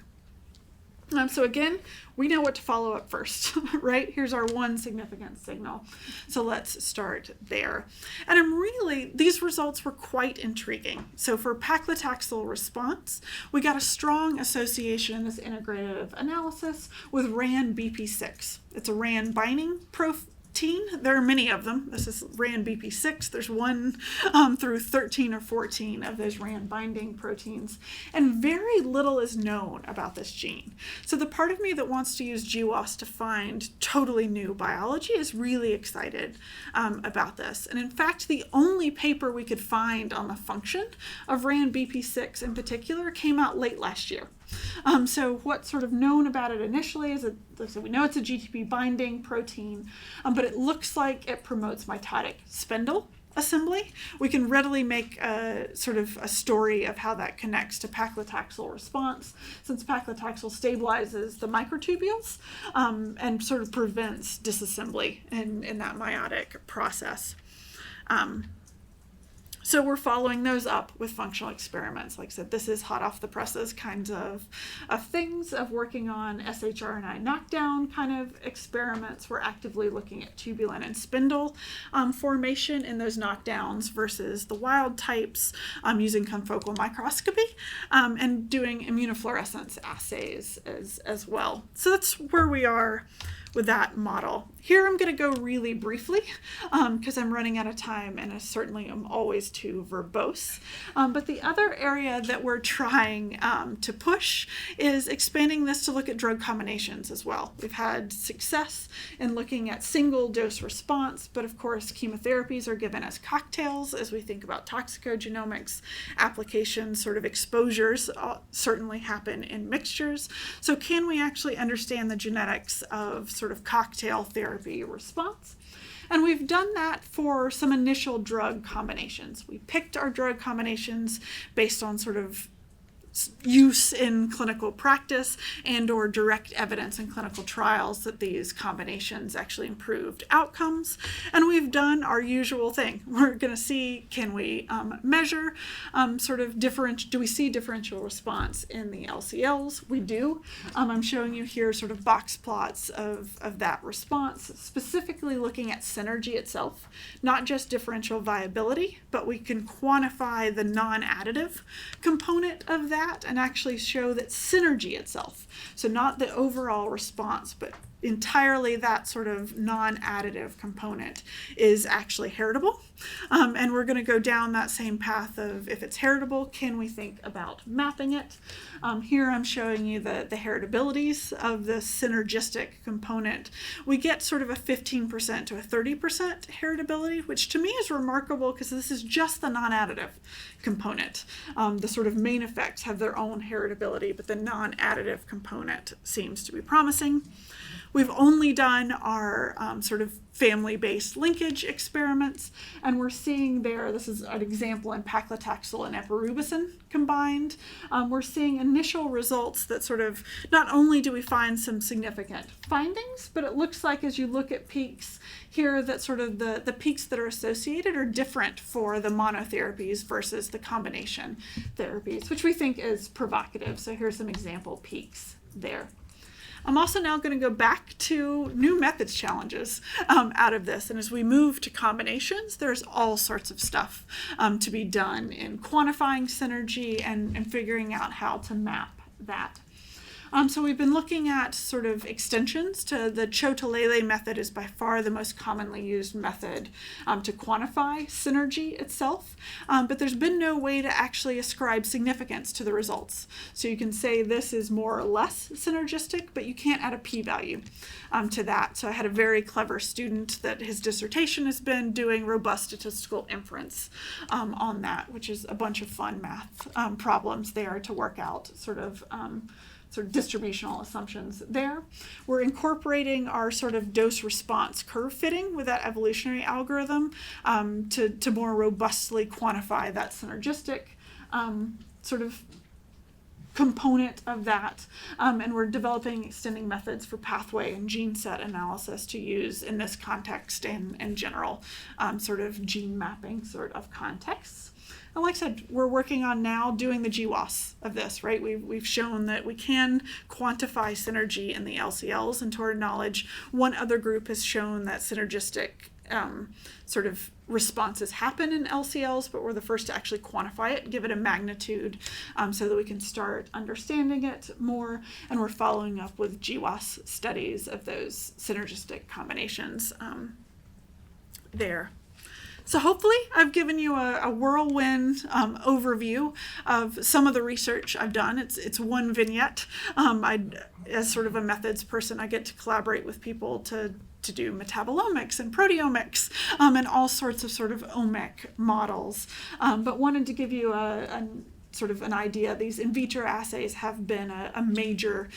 So again, we know what to follow up first, right? Here's our one significant signal. So let's start there. And these results were quite intriguing. So for paclitaxel response, we got a strong association in this integrative analysis with RAN BP6. It's a RAN binding There are many of them. This is RAN BP6. There's 1 through 13 or 14 of those RAN binding proteins, and very little is known about this gene. So the part of me that wants to use GWAS to find totally new biology is really excited about this. And in fact, the only paper we could find on the function of RAN BP6 in particular came out late last year. So what's sort of known about it initially is that we know it's a GTP binding protein, but it looks like it promotes mitotic spindle assembly. We can readily make a sort of a story of how that connects to paclitaxel response, since paclitaxel stabilizes the microtubules and sort of prevents disassembly in that meiotic process. So we're following those up with functional experiments. Like I said, this is hot off the presses kinds of things, of working on shRNA knockdown kind of experiments. We're actively looking at tubulin and spindle formation in those knockdowns versus the wild types, using confocal microscopy and doing immunofluorescence assays as well. So that's where we are with that model. Here I'm going to go really briefly because I'm running out of time, and I certainly am always too verbose. But the other area that we're trying to push is expanding this to look at drug combinations as well. We've had success in looking at single dose response, but of course chemotherapies are given as cocktails as we think about toxicogenomics. Applications, sort of exposures certainly happen in mixtures. So can we actually understand the genetics of sort of cocktail therapy response? And we've done that for some initial drug combinations. We picked our drug combinations based on sort of use in clinical practice and or direct evidence in clinical trials that these combinations actually improved outcomes. And we've done our usual thing. We're going to see, can we measure sort of do we see differential response in the LCLs? We do. I'm showing you here sort of box plots of that response, specifically looking at synergy itself, not just differential viability, but we can quantify the non-additive component of that and actually show that synergy itself, so not the overall response, but entirely that sort of non-additive component is actually heritable. And we're going to go down that same path of, if it's heritable, can we think about mapping it? Here I'm showing you the heritabilities of the synergistic component. We get sort of a 15% to a 30% heritability, which to me is remarkable because this is just the non-additive component. The sort of main effects have their own heritability, but the non-additive component seems to be promising. We've only done our sort of family-based linkage experiments, and we're seeing there, this is an example in paclitaxel and epirubicin combined. We're seeing initial results that sort of, not only do we find some significant findings, but it looks like as you look at peaks here that sort of the peaks that are associated are different for the monotherapies versus the combination therapies, which we think is provocative. So here's some example peaks there. I'm also now going to go back to new methods challenges out of this. And as we move to combinations, there's all sorts of stuff to be done in quantifying synergy and figuring out how to map that. So we've been looking at sort of extensions to the Cho-Tolele method is by far the most commonly used method to quantify synergy itself, but there's been no way to actually ascribe significance to the results. So you can say this is more or less synergistic, but you can't add a p-value to that. So I had a very clever student that his dissertation has been doing robust statistical inference on that, which is a bunch of fun math problems there to work out sort of distributional assumptions there. We're incorporating our sort of dose response curve fitting with that evolutionary algorithm to more robustly quantify that synergistic sort of component of that. And we're developing extending methods for pathway and gene set analysis to use in this context and in general sort of gene mapping sort of contexts. And like I said, we're working on now doing the GWAS of this, right? We've shown that we can quantify synergy in the LCLs, and to our knowledge, one other group has shown that synergistic sort of responses happen in LCLs, but we're the first to actually quantify it, give it a magnitude so that we can start understanding it more, and we're following up with GWAS studies of those synergistic combinations there. So hopefully I've given you a whirlwind overview of some of the research I've done. It's one vignette. As sort of a methods person, I get to collaborate with people to do metabolomics and proteomics and all sorts of sort of omic models. But wanted to give you a sort of an idea. These in vitro assays have been a major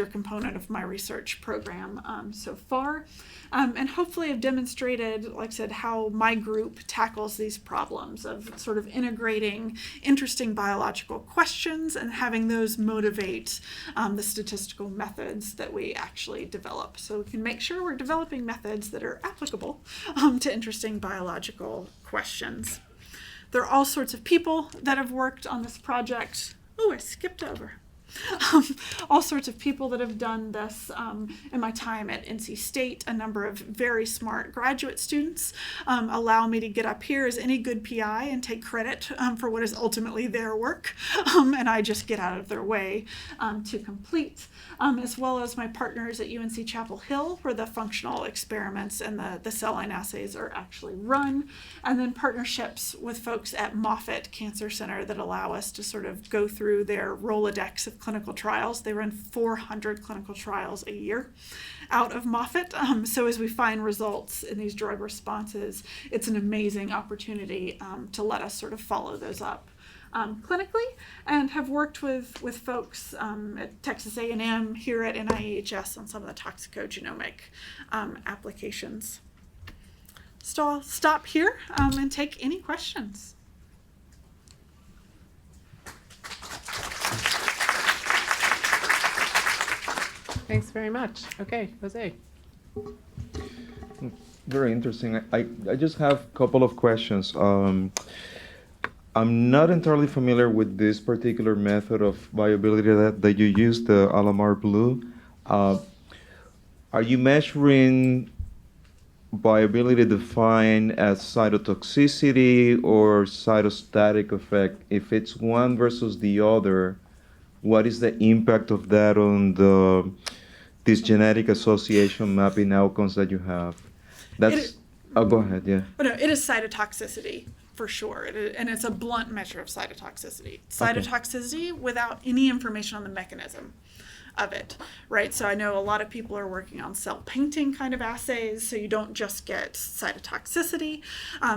component of my research program so far. And hopefully I've demonstrated, like I said, how my group tackles these problems of sort of integrating interesting biological questions and having those motivate the statistical methods that we actually develop. So we can make sure we're developing methods that are applicable to interesting biological questions. There are all sorts of people that have worked on this project. Oh, I skipped over. All sorts of people that have done this in my time at NC State. A number of very smart graduate students allow me to get up here as any good PI and take credit for what is ultimately their work, and I just get out of their way to complete, as well as my partners at UNC Chapel Hill, where the functional experiments and the cell line assays are actually run, and then partnerships with folks at Moffitt Cancer Center that allow us to sort of go through their Rolodex of clinical trials. They run 400 clinical trials a year out of Moffitt. So as we find results in these drug responses, it's an amazing opportunity to let us sort of follow those up clinically, and have worked with folks at Texas A&M, here at NAEHS, on some of the toxicogenomic applications. So I'll stop here and take any questions. Thanks very much. Okay, Jose. Very interesting. I just have a couple of questions. I'm not entirely familiar with this particular method of viability that you use, the Alamar Blue. Are you measuring viability defined as cytotoxicity or cytostatic effect? If it's one versus the other, what is the impact of that on this genetic association mapping outcomes that you have? Oh, go ahead, yeah. Oh, no, it is cytotoxicity for sure, and it's a blunt measure of cytotoxicity. Cytotoxicity without any information on the mechanism of it, right? So I know a lot of people are working on cell painting kind of assays, so you don't just get cytotoxicity.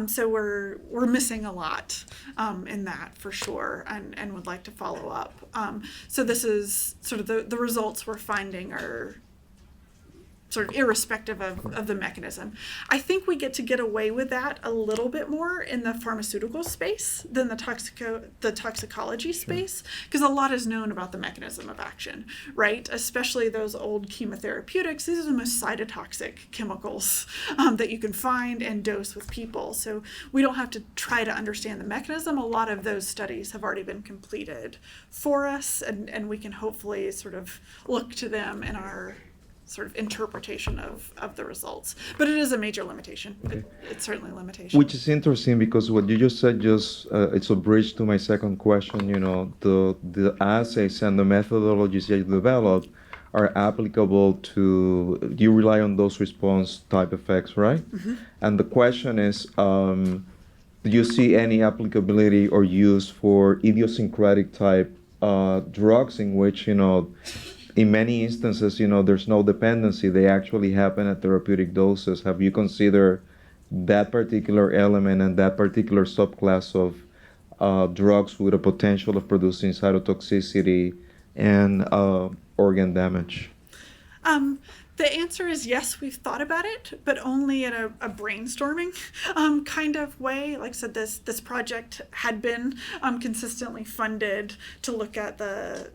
So we're missing a lot in that for sure, and would like to follow up. So this is sort of the results we're finding are sort of irrespective of the mechanism. I think we get away with that a little bit more in the pharmaceutical space than the toxicology space, because a lot is known about the mechanism of action, right? Especially those old chemotherapeutics. These are the most cytotoxic chemicals that you can find and dose with people. So we don't have to try to understand the mechanism. A lot of those studies have already been completed for us, and we can hopefully sort of look to them in our sort of interpretation of the results. But it is a major limitation. Okay. It's certainly a limitation. Which is interesting because what you just said it's a bridge to my second question. You know, the assays and the methodologies that you develop are applicable to, you rely on those response type effects, right? Mm-hmm. And the question is, do you see any applicability or use for idiosyncratic type drugs in which, you know, in many instances, you know, there's no dependency. They actually happen at therapeutic doses. Have you considered that particular element and that particular subclass of drugs with a potential of producing cytotoxicity and organ damage? The answer is yes, we've thought about it, but only in a brainstorming kind of way. Like I said, this project had been consistently funded to look at the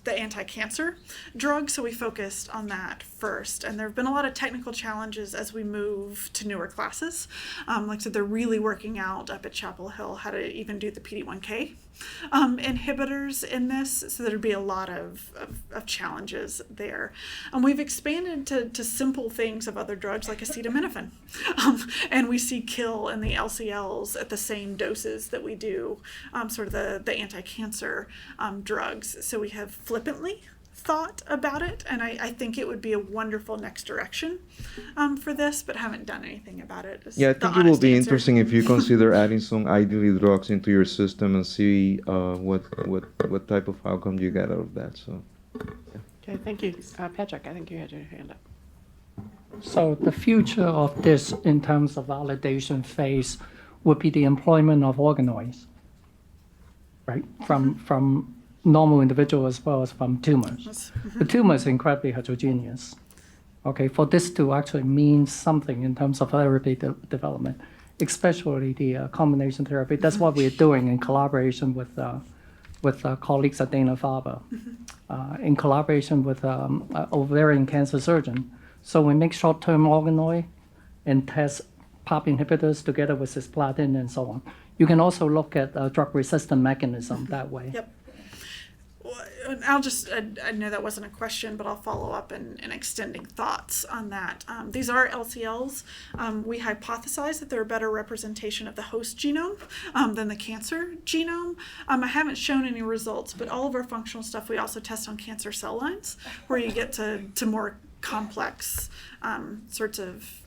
anti-cancer drug, so we focused on that first. And there have been a lot of technical challenges as we move to newer classes. Like I said, they're really working out up at Chapel Hill how to even do the PD-1K inhibitors in this, so there'd be a lot of challenges there. And we've expanded to simple things of other drugs like acetaminophen. And we see kill in the LCLs at the same doses that we do sort of the anti-cancer drugs. So we have flippantly thought about it, and I think it would be a wonderful next direction for this, but haven't done anything about it. is Yeah, I the think it will honest be answer. interesting if you consider adding some ideally drugs into your system and see what type of outcome you get out of that. So. Okay, thank you. Patrick, I think you had your hand up. So the future of this in terms of validation phase would be the employment of organoids, right? From normal individuals as well as from tumors. The tumor is incredibly heterogeneous. Okay, for this to actually mean something in terms of therapy development, especially the combination therapy, that's what we're doing in collaboration with colleagues at Dana-Farber, in collaboration with an ovarian cancer surgeon. So we make short-term organoid and test PARP inhibitors together with cisplatin and so on. You can also look at drug-resistant mechanism that way. Yep. Well, and I'll just, I know that wasn't a question, but I'll follow up in extending thoughts on that. These are LCLs. We hypothesize that they're a better representation of the host genome than the cancer genome. I haven't shown any results, but all of our functional stuff we also test on cancer cell lines, where you get to more complex sorts of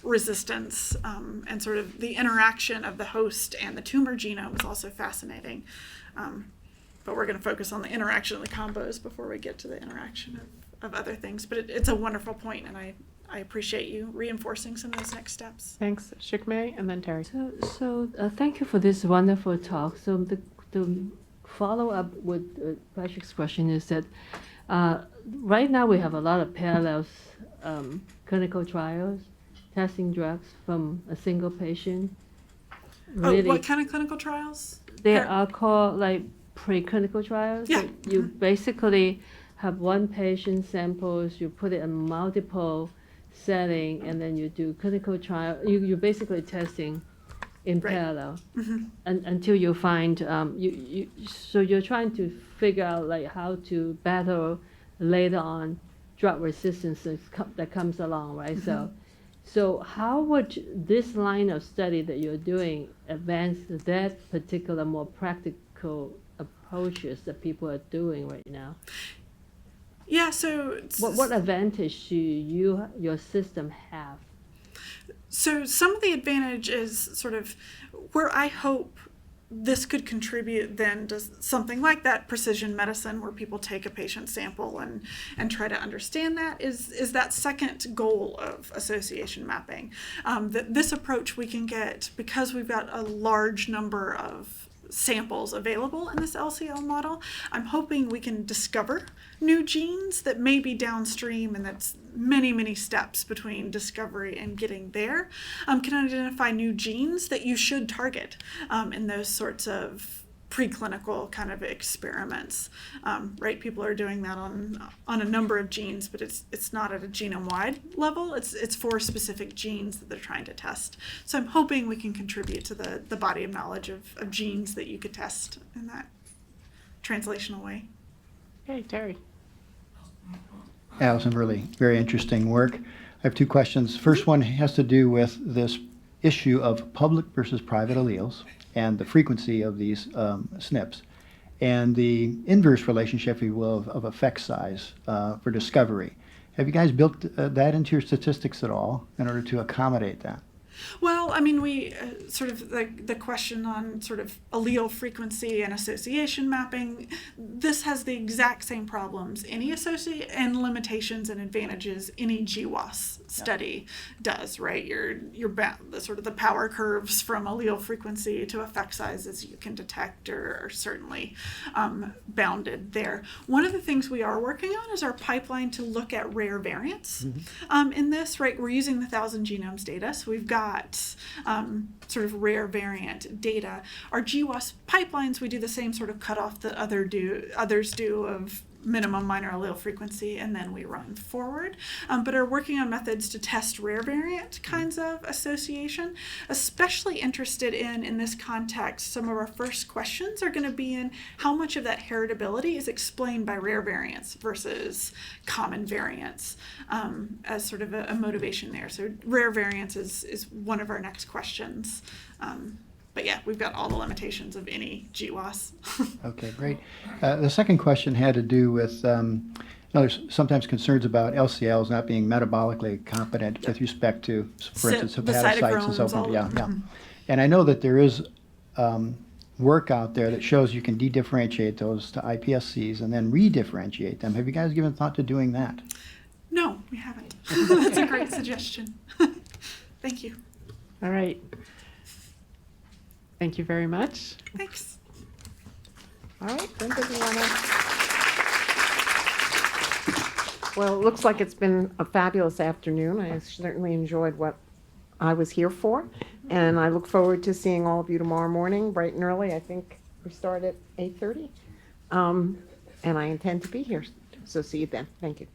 resistance and sort of the interaction of the host and the tumor genome is also fascinating. But we're going to focus on the interaction of the combos before we get to the interaction of other things. But it's a wonderful point, and I appreciate you reinforcing some of those next steps. Thanks, Shikmei, and then Terry. So thank you for this wonderful talk. So the follow up with Patrick's question is that right now we have a lot of parallel clinical trials testing drugs from a single patient. Really, what kind of clinical trials? They are called like preclinical trials. Yeah. So you basically have one patient samples, you put it in multiple setting, and then you do clinical trial. You're basically testing in parallel until you find so you're trying to figure out like how to battle later on drug resistance that comes along, right? So how would this line of study that you're doing advance that particular more practical approaches that people are doing right now? Yeah, so what advantage do your system have? So some of the advantage is sort of where I hope this could contribute then to something like that precision medicine where people take a patient sample and try to understand that is that second goal of association mapping. That this approach we can get because we've got a large number of samples available in this LCL model. I'm hoping we can discover new genes that may be downstream, and that's many steps between discovery and getting there. Can identify new genes that you should target in those sorts of preclinical kind of experiments, right? People are doing that on a number of genes, but it's not at a genome-wide level. It's for specific genes that they're trying to test. So I'm hoping we can contribute to the body of knowledge of genes that you could test in that translational way. Okay, Terry. Allison, really very interesting work. I have two questions. First one has to do with this issue of public versus private alleles and the frequency of these SNPs, and the inverse relationship, if you will, of effect size for discovery. Have you guys built that into your statistics at all in order to accommodate that? Well, I mean, we sort of the question on sort of allele frequency and association mapping, this has the exact same problems any and limitations and advantages any GWAS study does, right? You're the sort of the power curves from allele frequency to effect sizes you can detect are certainly bounded there. One of the things we are working on is our pipeline to look at rare variants in this, right? We're using the 1,000 genomes data, so we've got sort of rare variant data. Our GWAS pipelines, we do the same sort of cutoff that others do of minimum minor allele frequency, and then we run forward, but are working on methods to test rare variant kinds of association. Especially interested in this context, some of our first questions are going to be in how much of that heritability is explained by rare variants versus common variants as sort of a motivation there. So rare variants is one of our next questions But yeah, we've got all the limitations of any GWAS. Okay, great. The second question had to do with, there's sometimes concerns about LCLs not being metabolically competent with respect to, for instance, the hepatocytes and so cytochromes, all forth. Yeah, of yeah. them. And I know that there is work out there that shows you can de-differentiate those to iPSCs and then re-differentiate them. Have you guys given thought to doing that? No, we haven't. That's a great suggestion. Thank you. All right. Thank you very much. Thanks. All right, Linda, do you want to? Well, it looks like it's been a fabulous afternoon. I certainly enjoyed what I was here for, and I look forward to seeing all of you tomorrow morning, bright and early. I think we start at 8:30, and I intend to be here, so see you then. Thank you.